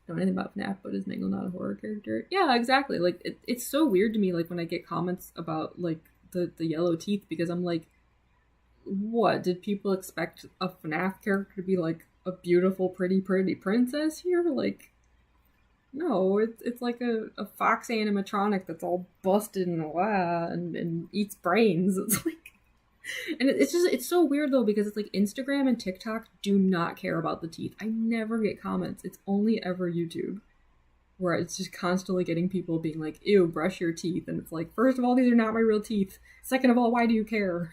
know anything about FNAF, but is Mangle not a horror character? Yeah, exactly. Like it's so weird to me, like when I get comments about like the yellow teeth, because I'm like, what did people expect a FNAF character to be like a beautiful, pretty princess here? Like, no, it's like a fox animatronic that's all busted and eats brains. It's like. And it's so weird though, because it's like Instagram and TikTok do not care about the teeth. I never get comments. It's only ever YouTube, where it's just constantly getting people being like, ew, brush your teeth. And it's like, first of all, these are not my real teeth. Second of all, why do you care?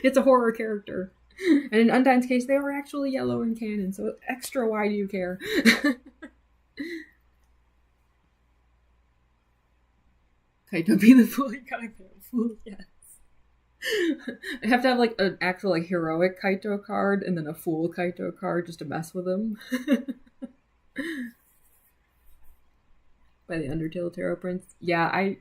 It's a horror character. And in Undyne's case, they are actually yellow in canon, so extra why do you care? Okay, don't be the fool, you gotta be the fool, yes. I have to have like an actual like heroic Kaito card and then a fool Kaito card just to mess with him. By the Undertale Tarot Prince. Yeah, I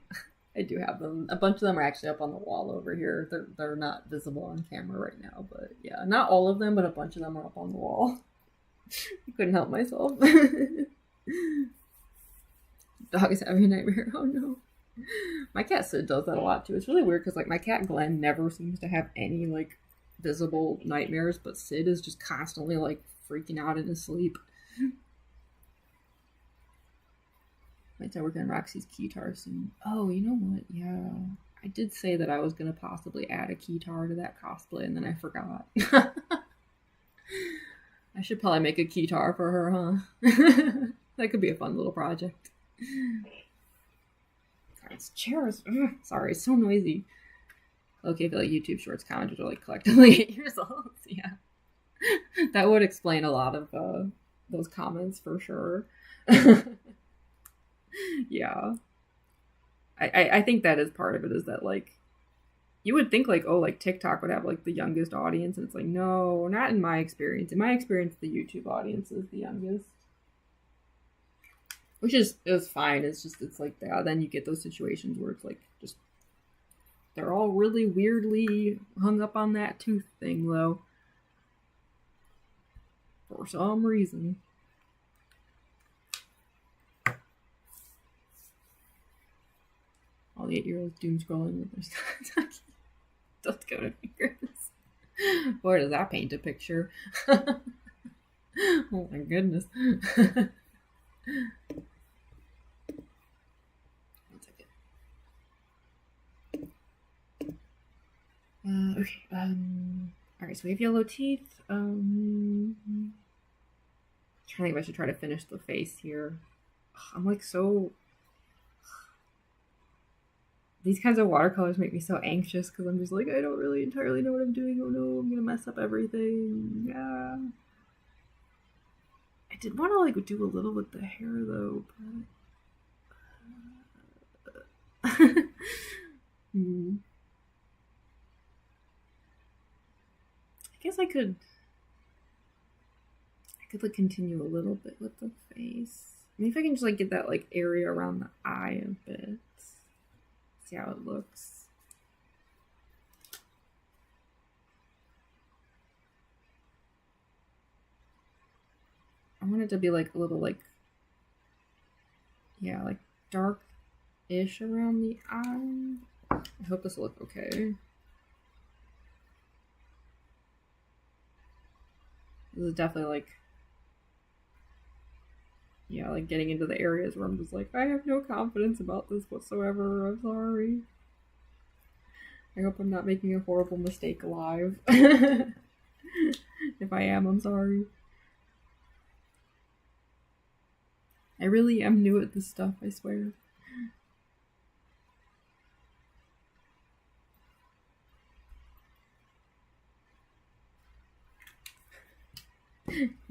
do have them. A bunch of them are actually up on the wall over here. They're not visible on camera right now, but yeah, not all of them, but a bunch of them are up on the wall. I couldn't help myself. Dog is having a nightmare. Oh no. My cat Sid does that a lot too. It's really weird because like my cat Glenn never seems to have any like visible nightmares, but Sid is just constantly like freaking out in his sleep. Might start working on Roxy's keytar soon. Oh, you know what? Yeah, I did say that I was gonna possibly add a keytar to that cosplay, and then I forgot. I should probably make a keytar for her, huh? That could be a fun little project. It's chairs. Ugh, sorry, it's so noisy. Okay, I feel like YouTube Shorts comments are like collectively 8 years old. Yeah, that would explain a lot of those comments for sure. Yeah, I think that is part of it. Is that like you would think like, oh, like TikTok would have like the youngest audience, and it's like, no, not in my experience. In my experience, the YouTube audience is the youngest. Which is fine. It's just, it's like, yeah, then you get those situations where it's like, just, they're all really weirdly hung up on that tooth thing, though. For some reason. All the 8-year-olds doom scrolling with their stuff. Don't go to fingers. Boy, does that paint a picture. Oh my goodness. Okay, alright, so we have yellow teeth. I'm trying to think if I should try to finish the face here. I'm like so... These kinds of watercolors make me so anxious because I'm just like, I don't really entirely know what I'm doing. Oh no, I'm gonna mess up everything. Yeah. I did want to like do a little with the hair though, but... I guess I could could like continue a little bit with the face. Maybe if I can just like get that like area around the eye a bit. See how it looks. I want it to be like a little like, yeah, like dark-ish around the eye. I hope this will look okay. This is definitely like, yeah, like getting into the areas where I'm just like, I have no confidence about this whatsoever. I'm sorry. I hope I'm not making a horrible mistake live. If I am, I'm sorry. I really am new at this stuff, I swear.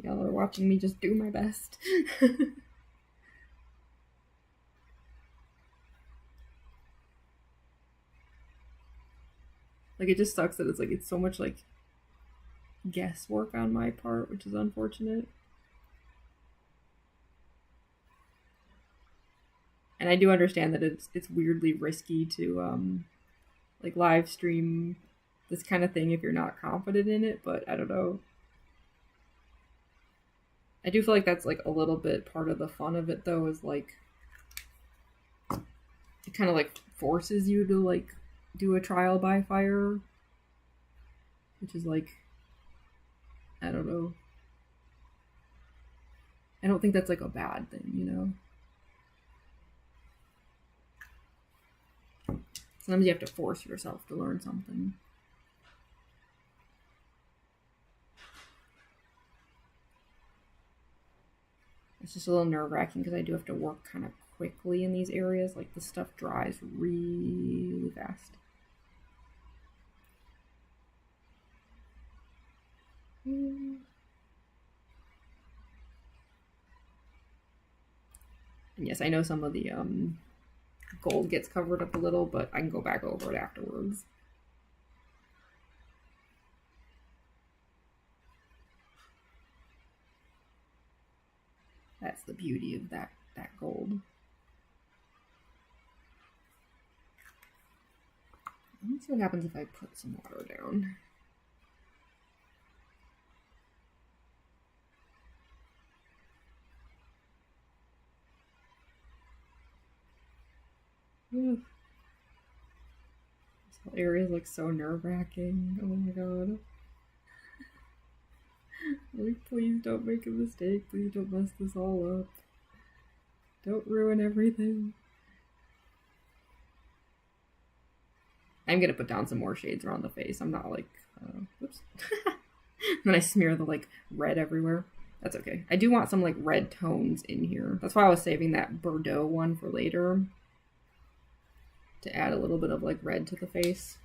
Y'all are watching me just do my best. Like, it just sucks that it's like, it's so much like guesswork on my part, which is unfortunate. And I do understand that it's weirdly risky to like live stream this kind of thing if you're not confident in it, but I don't know. I do feel like that's like a little bit part of the fun of it though, is like it kind of like forces you to like do a trial by fire, which is like, I don't know. I don't think that's like a bad thing, you know? Sometimes you have to force yourself to learn something. It's just a little nerve-wracking because I do have to work kind of quickly in these areas. Like, the stuff dries really fast. And yes, I know some of the gold gets covered up a little, but I can go back over it afterwards. That's the beauty of that gold. Let's see what happens if I put some water down. This whole area is like so nerve-wracking. Oh my god. Like, please don't make a mistake. Please don't mess this all up. Don't ruin everything. I'm gonna put down some more shades around the face. I'm not like, whoops. Then I smear the like red everywhere. That's okay. I do want some like red tones in here. That's why I was saving that Bordeaux one for later. To add a little bit of like red to the face.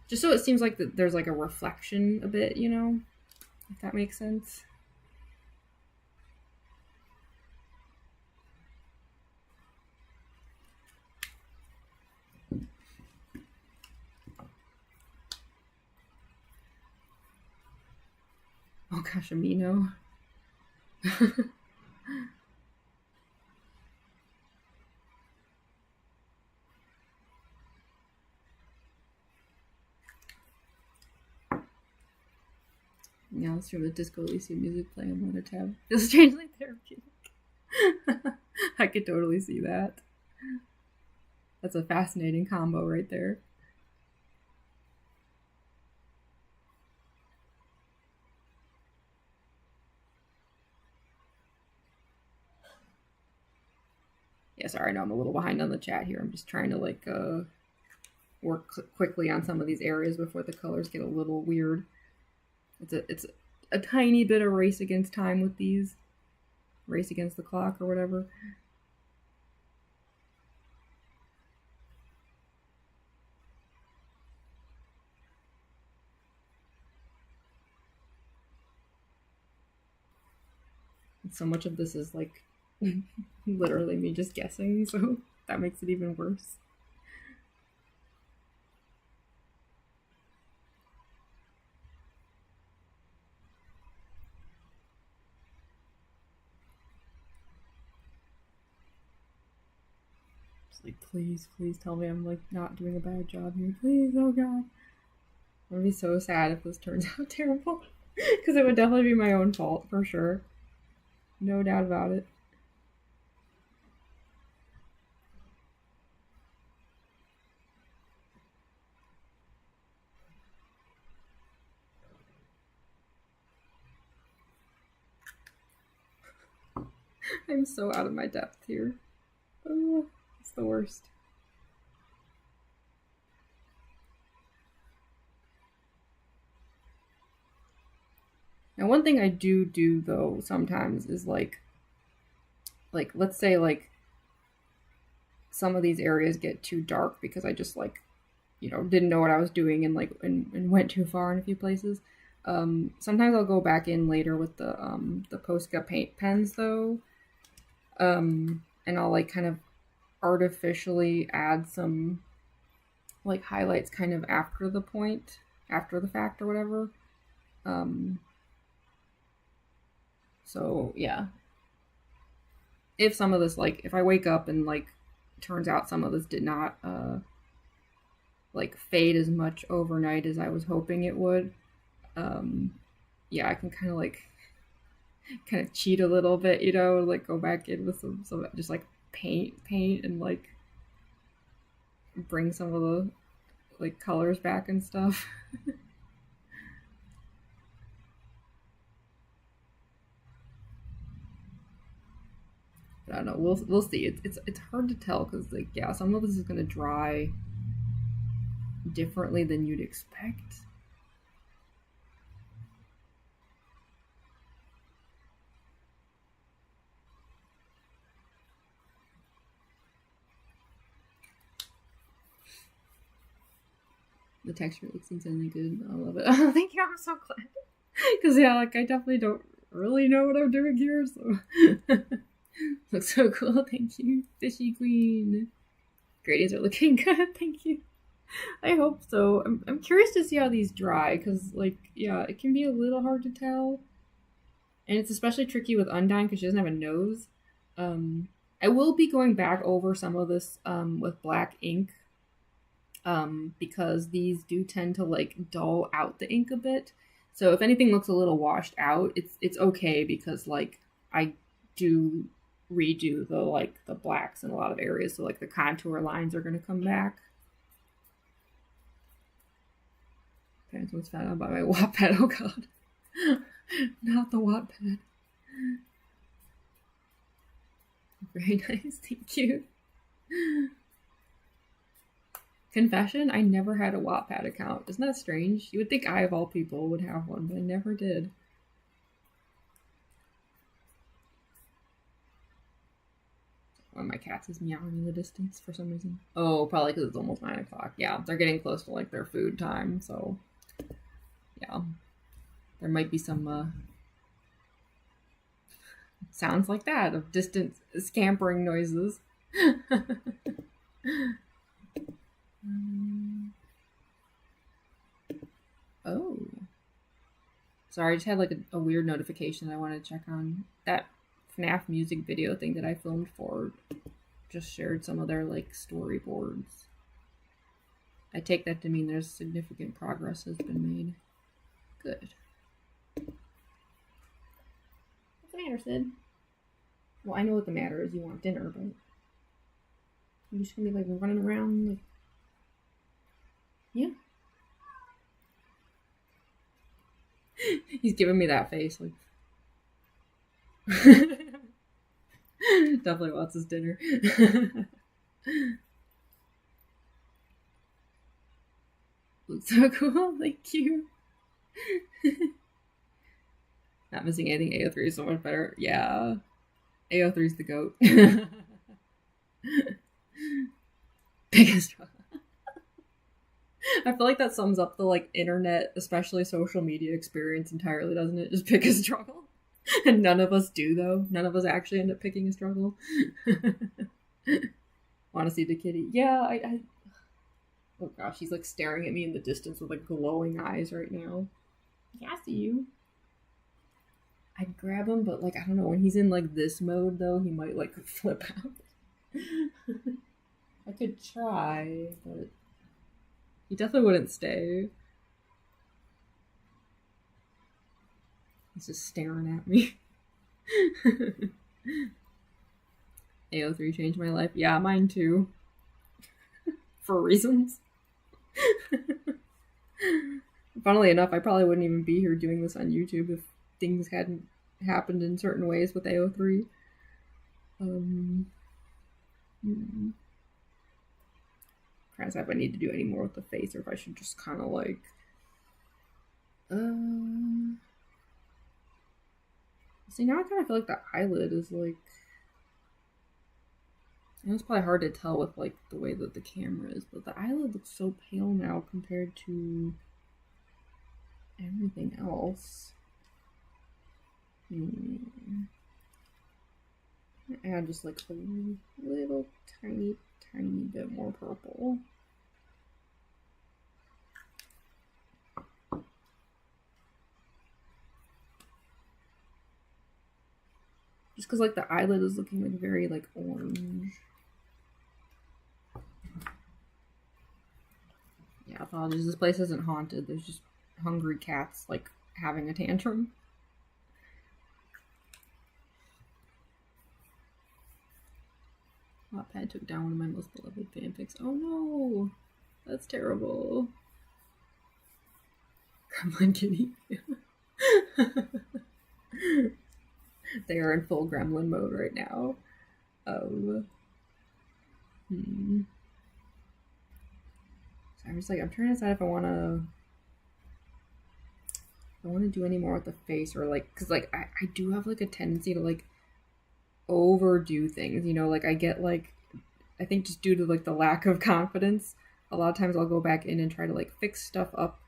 Just so it seems like there's like a reflection a bit, you know? If that makes sense. Oh gosh, amino. Yeah, let's stream the Disco Elysium music playing on another tab. Feels strangely therapeutic. I could totally see that. That's a fascinating combo right there. Yeah, sorry, I know I'm a little behind on the chat here. I'm just trying to like work quickly on some of these areas before the colors get a little weird. It's a tiny bit of race against time with these. Race against the clock or whatever. And so much of this is like literally me just guessing, so that makes it even worse. Just like, please, please tell me I'm like not doing a bad job here. Please, oh god. I'm gonna be so sad if this turns out terrible. Because it would definitely be my own fault, for sure. No doubt about it. I'm so out of my depth here. Oh, it's the worst. Now, one thing I do though sometimes is like let's say like some of these areas get too dark because I just like didn't know what I was doing and like and went too far in a few places. Sometimes I'll go back in later with the Posca paint pens though, and I'll like kind of artificially add some like highlights kind of after the point, after the fact or whatever. Um, so yeah, if some of this like if I wake up and like turns out some of this did not like fade as much overnight as I was hoping it would, um, yeah, I can kind of cheat a little bit, like go back in with some just like paint and like bring some of the like colors back and stuff. But I don't know. We'll see. It's hard to tell because like yeah, some of this is gonna dry differently than you'd expect. The texture looks insanely good. I love it. Oh, thank you. I'm so glad. Because yeah, like I definitely don't really know what I'm doing here, so looks so cool. Thank you, Fishy Queen. Gradients are looking good. Thank you. I hope so. I'm curious to see how these dry because like yeah, it can be a little hard to tell, and it's especially tricky with Undyne because she doesn't have a nose. I will be going back over some of this with black ink because these do tend to like dull out the ink a bit. So if anything looks a little washed out, it's okay because like I do redo the blacks in a lot of areas, so like the contour lines are gonna come back. Parents was found out by my Wattpad. Oh god, not the Wattpad. Very nice, thank you. Confession, I never had a Wattpad account. Isn't that strange? You would think I, of all people, would have one, but I never did. One of my cats is meowing in the distance for some reason. Oh, probably because it's almost 9 o'clock. Yeah, they're getting close to like their food time, so yeah. There might be some sounds like that of distant scampering noises. Oh. Sorry, I just had like a weird notification I wanted to check on. That FNAF music video thing that I filmed for just shared some of their like storyboards. I take that to mean there's significant progress has been made. Good. What's the matter, Sid? Well, I know what the matter is. You want dinner, but you're just gonna be like running around like, yeah. He's giving me that face like definitely wants his dinner. Looks so cool, thank you. Not missing anything. AO3 is so much better. Yeah. AO3 is the GOAT. Biggest I feel like that sums up the like internet, especially social media experience entirely, doesn't it? Just pick a struggle. And none of us do though. None of us actually end up picking a struggle. Want to see the kitty? Yeah, I oh gosh, he's like staring at me in the distance with like glowing eyes right now. Yeah, I see you. I'd grab him, but like I don't know, when he's in like this mode though, he might like flip out. I could try, but he definitely wouldn't stay. He's just staring at me. AO3 changed my life. Yeah, mine too. For reasons. Funnily enough, I probably wouldn't even be here doing this on YouTube if things hadn't happened in certain ways with AO3. Trying to decide if I need to do any more with the face or if I should just kind of like. See, now I kind of feel like the eyelid is like. And it's probably hard to tell with like the way that the camera is, but the eyelid looks so pale now compared to everything else. Add just like a little tiny bit more purple. Just because like the eyelid is looking like very like orange. Yeah, apologies. This place isn't haunted. There's just hungry cats like having a tantrum. Wattpad took down one of my most beloved fanfics. Oh no! That's terrible. Gremlin kitty. They are in full gremlin mode right now. So I'm just like, I'm trying to decide if I want to do any more with the face or like, because like I do have like a tendency to like overdo things, you know, like I get like, I think just due to like the lack of confidence, a lot of times I'll go back in and try to like fix stuff up,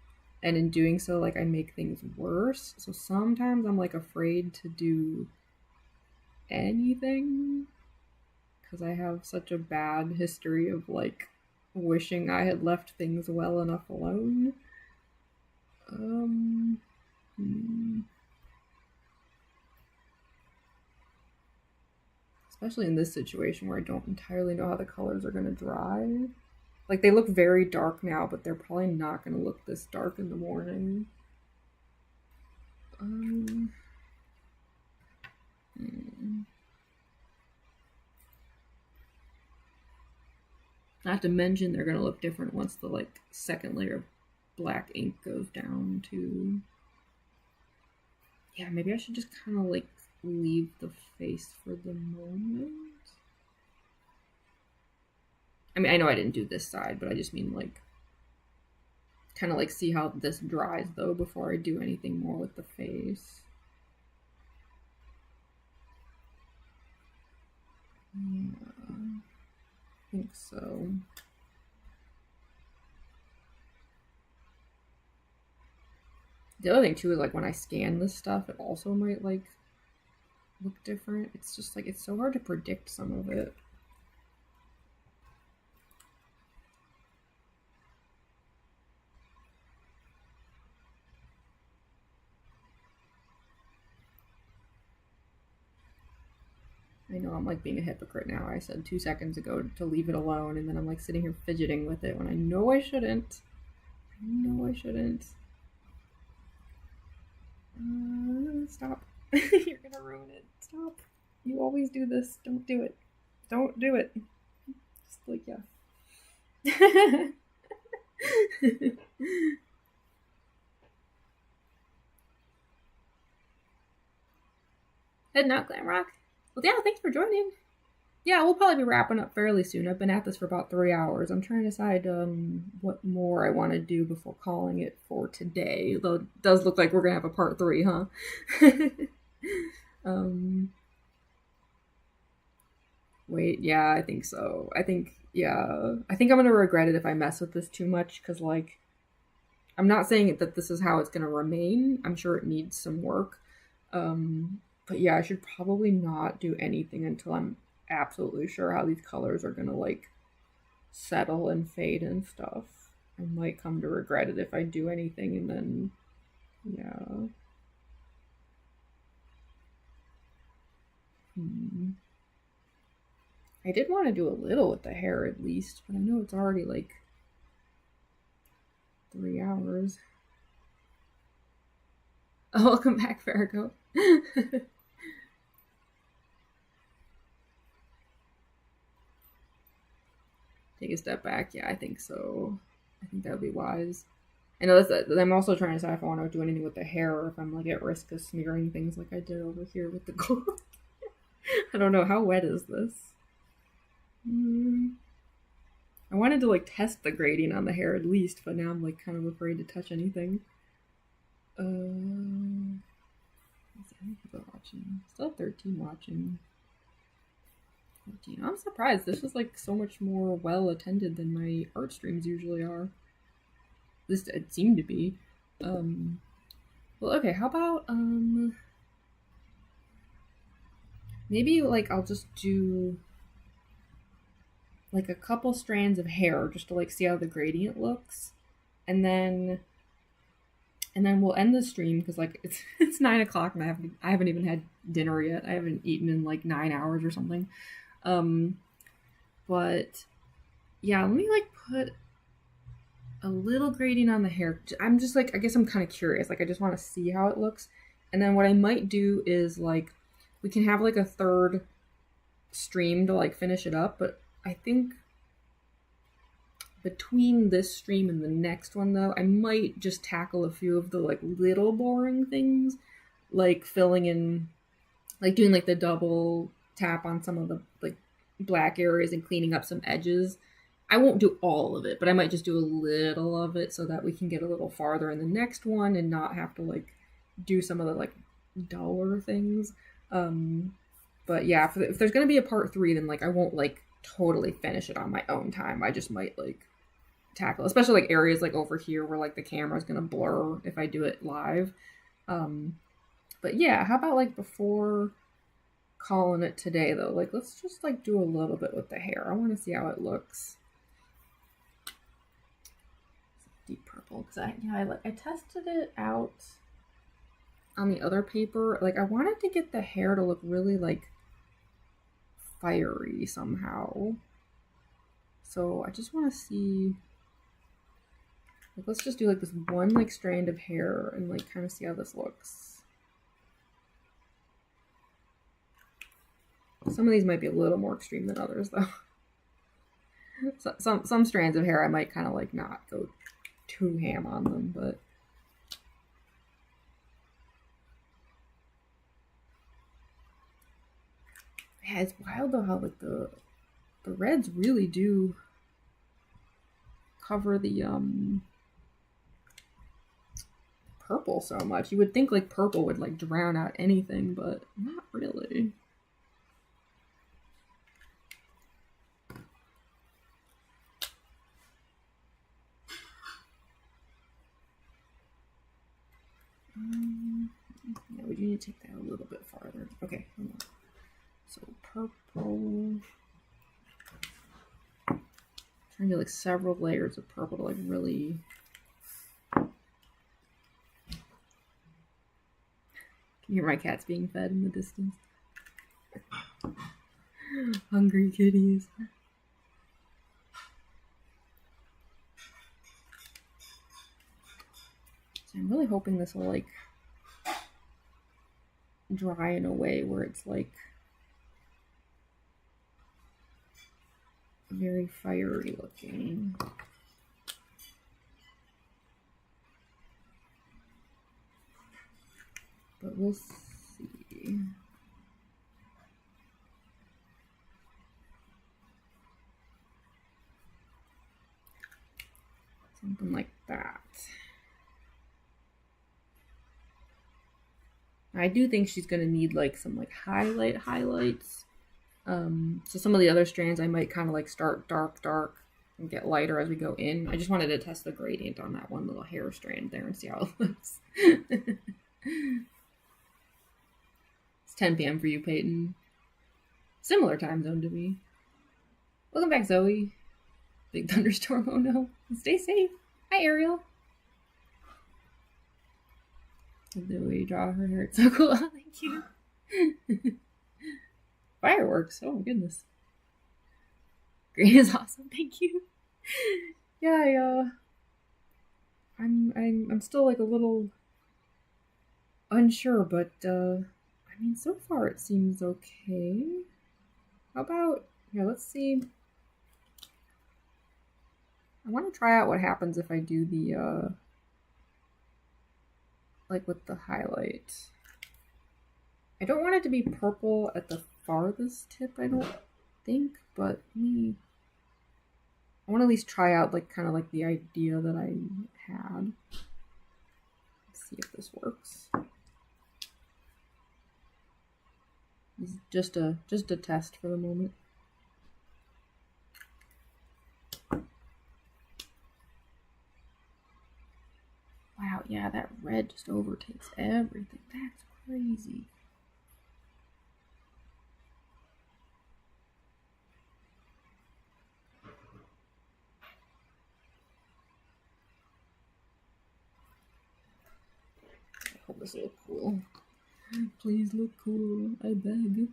and in doing so like I make things worse. So sometimes I'm like afraid to do anything because I have such a bad history of like wishing I had left things well enough alone. Especially in this situation where I don't entirely know how the colors are going to dry. Like, they look very dark now, but they're probably not going to look this dark in the morning. Not to mention they're going to look different once the, like, second layer of black ink goes down, too. Yeah, maybe I should just kind of, like, leave the face for the moment. I mean, I know I didn't do this side, but I just mean, like, kind of, like, see how this dries, though, before I do anything more with the face. Yeah, I think so. The other thing, too, is, like, when I scan this stuff, it also might, like, look different. It's just, like, it's so hard to predict some of it. I know I'm like being a hypocrite now. I said 2 seconds ago to leave it alone, and then I'm like sitting here fidgeting with it when I know I shouldn't. I know I shouldn't. Stop. You're gonna ruin it. Stop. You always do this. Don't do it. Don't do it. Just like, yeah. Heading out, Glamrock. Well, yeah, thanks for joining. Yeah, we'll probably be wrapping up fairly soon. I've been at this for about 3 hours. I'm trying to decide what more I want to do before calling it for today. Though it does look like we're going to have a part 3, huh? Wait, yeah, I think so. I think I'm going to regret it if I mess with this too much, because, like, I'm not saying that this is how it's going to remain. I'm sure it needs some work. But yeah, I should probably not do anything until I'm absolutely sure how these colors are gonna like settle and fade and stuff. I might come to regret it if I do anything, and then yeah. I did want to do a little with the hair at least, but I know it's already like 3 hours. Oh, welcome back, Farrago. Take a step back. Yeah, I think so. I think that would be wise. I know I'm also trying to decide if I want to do anything with the hair or if I'm like at risk of smearing things like I did over here with the gold. I don't know. How wet is this? I wanted to like test the grading on the hair at least, but now I'm like kind of afraid to touch anything. People watching. Still have 13 watching. 14. I'm surprised. This was like so much more well attended than my art streams usually are. This it seemed to be. Well, okay. How about maybe like I'll just do like a couple strands of hair just to like see how the gradient looks, and then we'll end the stream because like it's 9 o'clock and I haven't even had dinner yet. I haven't eaten in like 9 hours or something. But yeah, let me like put a little grading on the hair. I'm just like, I guess I'm kind of curious. Like I just want to see how it looks, and then what I might do is like we can have like a third stream to like finish it up, but I think between this stream and the next one though, I might just tackle a few of the like little boring things, like filling in, like doing like the double tap on some of the like black areas and cleaning up some edges. I won't do all of it, but I might just do a little of it so that we can get a little farther in the next one and not have to like do some of the like duller things. But yeah, if there's gonna be a part 3, then like I won't like totally finish it on my own time. I just might like tackle, especially like areas like over here where like the camera's gonna blur if I do it live. But yeah, how about like before calling it today though, like let's just like do a little bit with the hair. I want to see how it looks. Deep purple because I tested it out on the other paper. Like I wanted to get the hair to look really like fiery somehow, so I just want to see, like, let's just do like this one like strand of hair and like kind of see how this looks. Some of these might be a little more extreme than others though. So, some strands of hair I might kind of like not go too ham on them, but yeah, it's wild though how like the reds really do cover the purple so much. You would think like purple would like drown out anything, but not really. Yeah, we do need to take that a little bit farther. Okay, hold on. So purple. Trying to do like several layers of purple to like really. Can you hear my cats being fed in the distance? Hungry kitties. So I'm really hoping this will like dry in a way where it's like very fiery looking. But we'll see. Something like that. I do think she's gonna need like some like highlights. So some of the other strands I might kind of like start dark and get lighter as we go in. I just wanted to test the gradient on that one little hair strand there and see how it looks. It's 10 p.m. for you, Peyton. Similar time zone to me. Welcome back, Zoe. Big thunderstorm, oh no. Stay safe. Hi, Ariel. The way you draw her hair, it's so cool. Thank you. Fireworks, oh my goodness. Green is awesome. Thank you. Yeah, I'm still like a little unsure, but I mean, so far it seems okay. How about here? Let's see. I want to try out what happens if I do the like with the highlight. I don't want it to be purple at the farthest tip, I don't think, but I want to at least try out like kind of like the idea that I had. Let's see if this works. This is just a test for the moment. Wow, yeah, that red just overtakes everything. That's crazy. I hope this will look cool. Please look cool, I beg.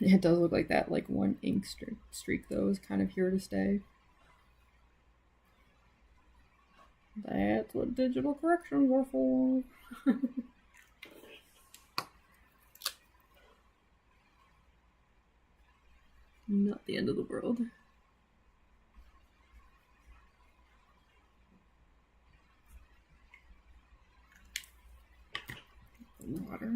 It does look like that, like one ink streak though is kind of here to stay. That's what digital corrections are for. Not the end of the world. Water.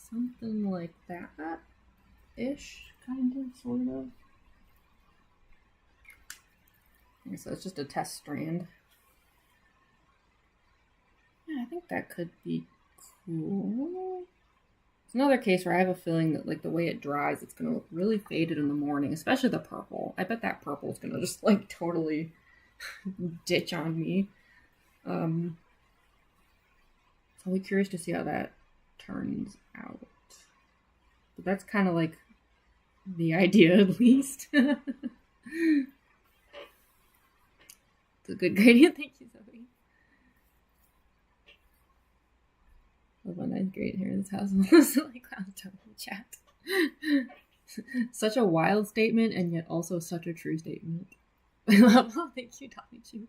Something like that-ish, kind of, sort of. Okay, so it's just a test strand. Yeah, I think that could be cool. It's another case where I have a feeling that like the way it dries, it's gonna look really faded in the morning, especially the purple. I bet that purple is gonna just like totally ditch on me. So I'll be curious to see how that turns out. But that's kind of like the idea, at least. It's a good gradient. Thank you, Zoe. Love my nice gradient here in this house. Like clown tone in the chat. Such a wild statement, and yet also such a true statement. I love how thank you, Tommy Chu.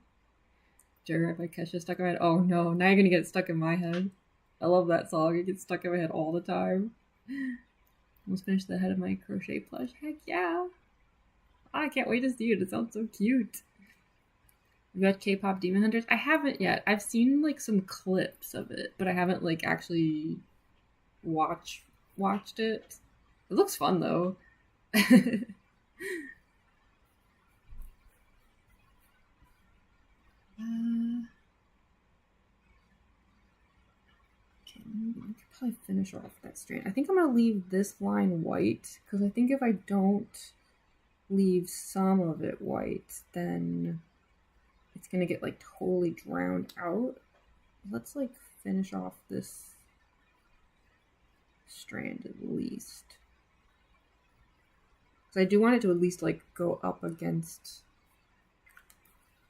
Jerry by Kesha stuck in my head. Oh no, now you're gonna get stuck in my head. I love that song. It gets stuck in my head all the time. Almost finished the head of my crochet plush. Heck yeah. I can't wait to see it. It sounds so cute. You got K-pop Demon Hunters? I haven't yet. I've seen like some clips of it, but I haven't like actually watched it. It looks fun though. Okay, I could probably finish off that strand. I think I'm gonna leave this line white because I think if I don't leave some of it white, then it's gonna get like totally drowned out. Let's like finish off this strand at least. Because I do want it to at least like go up against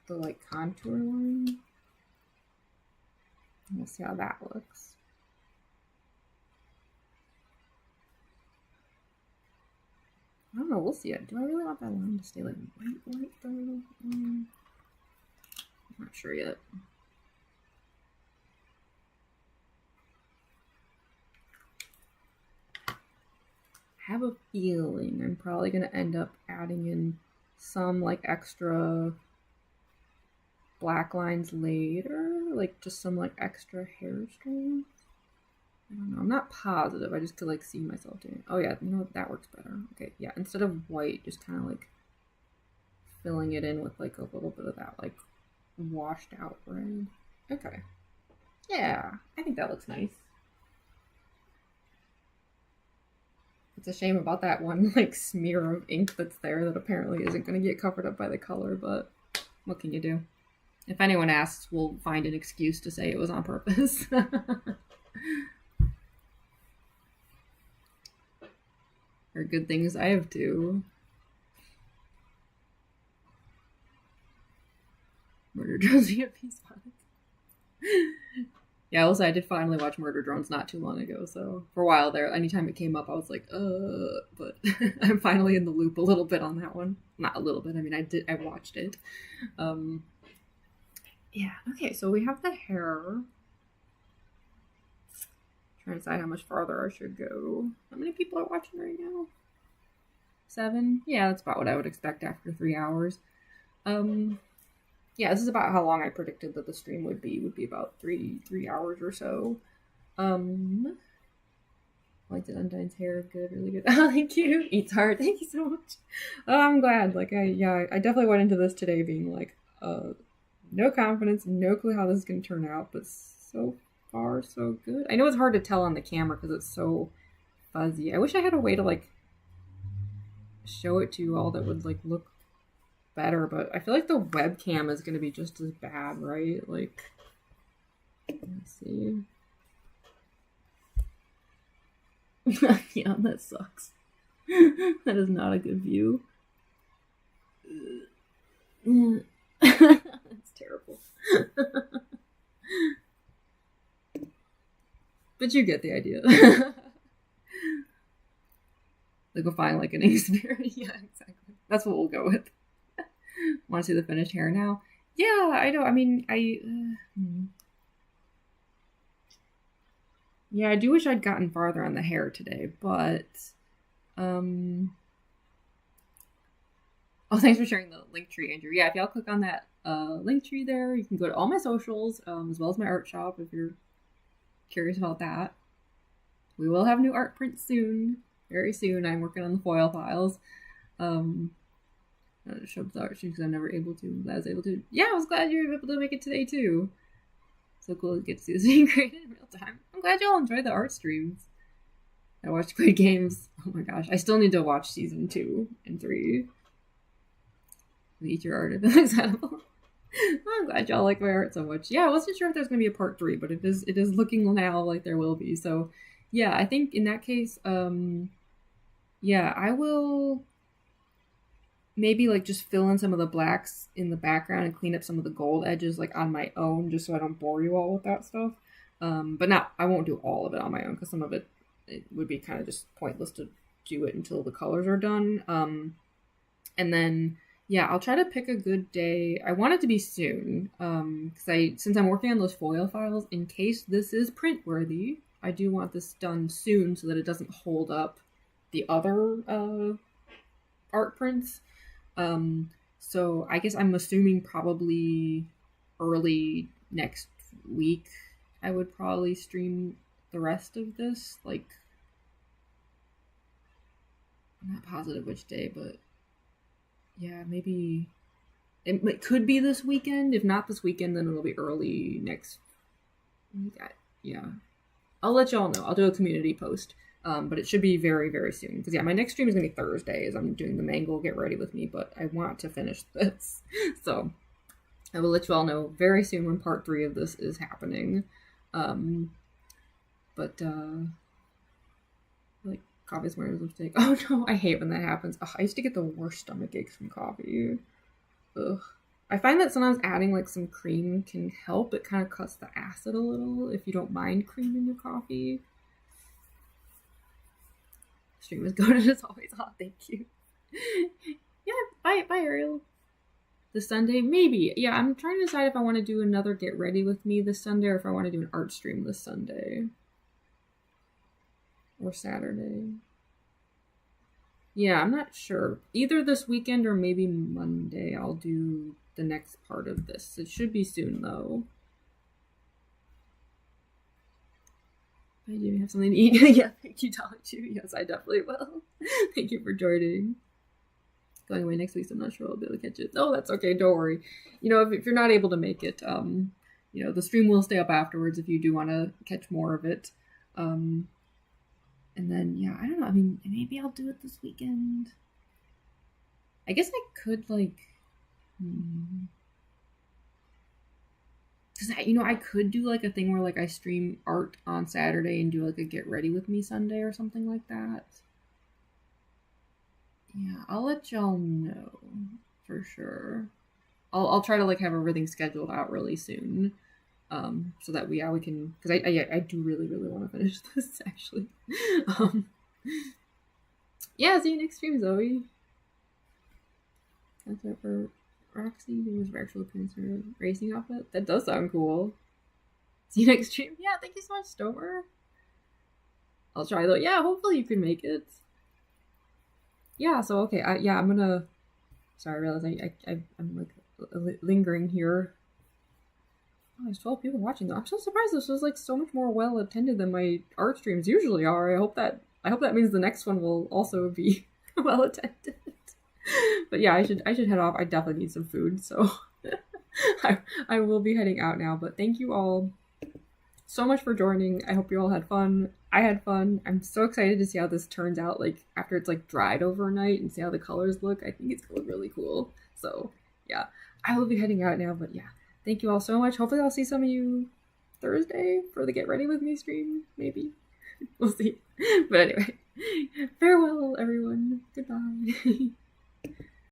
the like contour line. We'll see how that looks. I don't know, we'll see it. Do I really want that line to stay like white though? I'm not sure yet. I have a feeling I'm probably going to end up adding in some like extra black lines later, like just some like extra hair strands. I don't know. I'm not positive. I just could like see myself doing it. Oh yeah, you know what? That works better. Okay, yeah. Instead of white, just kind of like filling it in with like a little bit of that like washed out red. Okay. Yeah, I think that looks nice. It's a shame about that one like smear of ink that's there that apparently isn't going to get covered up by the color, but what can you do? If anyone asks, we'll find an excuse to say it was on purpose. Or good things I have too. Murder Drones VIP spot. Yeah, also I did finally watch Murder Drones not too long ago, so for a while there, anytime it came up, I was like, but I'm finally in the loop a little bit on that one. Not a little bit, I mean, I watched it. Yeah, okay, so we have the hair. Trying to decide how much farther I should go. How many people are watching right now? 7? Yeah, that's about what I would expect after 3 hours. Yeah, this is about how long I predicted that the stream would be. Would be about 3 hours or so. I liked it. Undyne's hair, good, really good. Oh, thank you. Eats hard. Thank you so much. Oh, I'm glad. Like, I definitely went into this today being like, no confidence, no clue how this is going to turn out, but so far so good. I know it's hard to tell on the camera because it's so fuzzy. I wish I had a way to like show it to you all that would like look better, but I feel like the webcam is going to be just as bad, right? Like, let's see. Yeah, that sucks. That is not a good view. That's terrible. But you get the idea. Like, we'll find like an experience. Yeah, exactly. That's what we'll go with. Want to see the finished hair now? Yeah, I know. I mean, yeah, I do wish I'd gotten farther on the hair today, but oh, thanks for sharing the link tree, Andrew. Yeah, if y'all click on that link tree there, you can go to all my socials, as well as my art shop if you're curious about that. We will have new art prints soon, very soon. I'm working on the foil files. Show the art stream because I'm never able to. I'm glad I was able to. Yeah, I was glad you were able to make it today too. So cool to get to see this being created in real time. I'm glad y'all enjoy the art streams. I watched Great Games. Oh my gosh, I still need to watch season 2 and 3. Eat your art if it's acceptable. I'm glad y'all like my art so much. Yeah, I wasn't sure if there's gonna be a part 3, but it is looking now like there will be. So yeah, I think in that case, yeah, I will maybe like just fill in some of the blacks in the background and clean up some of the gold edges like on my own, just so I don't bore you all with that stuff. But I won't do all of it on my own because some of it would be kind of just pointless to do it until the colors are done. And then yeah, I'll try to pick a good day. I want it to be soon because since I'm working on those foil files, in case this is print worthy, I do want this done soon so that it doesn't hold up the other art prints. So I guess I'm assuming probably early next week I would probably stream the rest of this. Like, I'm not positive which day, but yeah, maybe it could be this weekend. If not this weekend, then it'll be early next week. Yeah, I'll let y'all know. I'll do a community post. But it should be very, very soon. Because yeah, my next stream is going to be Thursday as I'm doing the Mangle Get Ready With Me, but I want to finish this. So I will let you all know very soon when part 3 of this is happening. Like, coffee's wearing lipstick. Oh no, I hate when that happens. Ugh, I used to get the worst stomach aches from coffee. Ugh. I find that sometimes adding like some cream can help. It kind of cuts the acid a little if you don't mind cream in your coffee. Stream is goated as always. Oh, thank you. Yeah, bye Ariel. This Sunday, maybe. Yeah, I'm trying to decide if I want to do another Get Ready With Me this Sunday or if I want to do an art stream this Sunday. Or Saturday. Yeah, I'm not sure. Either this weekend or maybe Monday I'll do the next part of this. It should be soon, though. I do have something to eat. Yeah, thank you, Dolly Chu. Yes, I definitely will. Thank you for joining. Going away next week, so I'm not sure I'll be able to catch it. Oh, that's okay. Don't worry. You know, if you're not able to make it, you know, the stream will stay up afterwards if you do want to catch more of it. And then, yeah, I don't know. I mean, maybe I'll do it this weekend. I guess I could, like, because, you know, I could do, like, a thing where, like, I stream art on Saturday and do, like, a get ready with me Sunday or something like that. Yeah, I'll let y'all know for sure. I'll try to, like, have everything scheduled out really soon. So that we can, because I do really want to finish this actually. Yeah, see you next stream, Zoe. That's it for Roxy, who was virtual appearance racing outfit. That does sound cool. See you next stream. Yeah, thank you so much, Stover. I'll try though. Yeah, hopefully you can make it. Yeah, so okay, I'm gonna. Sorry, I realize I'm like lingering here. Oh, there's 12 people watching though. I'm so surprised this was like so much more well attended than my art streams usually are. I hope that means the next one will also be well attended. But yeah, I should head off. I definitely need some food, so I will be heading out now. But thank you all so much for joining. I hope you all had fun. I had fun. I'm so excited to see how this turns out, like after it's like dried overnight, and see how the colors look. I think it's gonna look really cool. So yeah, I will be heading out now. But yeah, thank you all so much. Hopefully I'll see some of you Thursday for the Get Ready With Me stream, maybe. We'll see. But anyway, farewell everyone. Goodbye.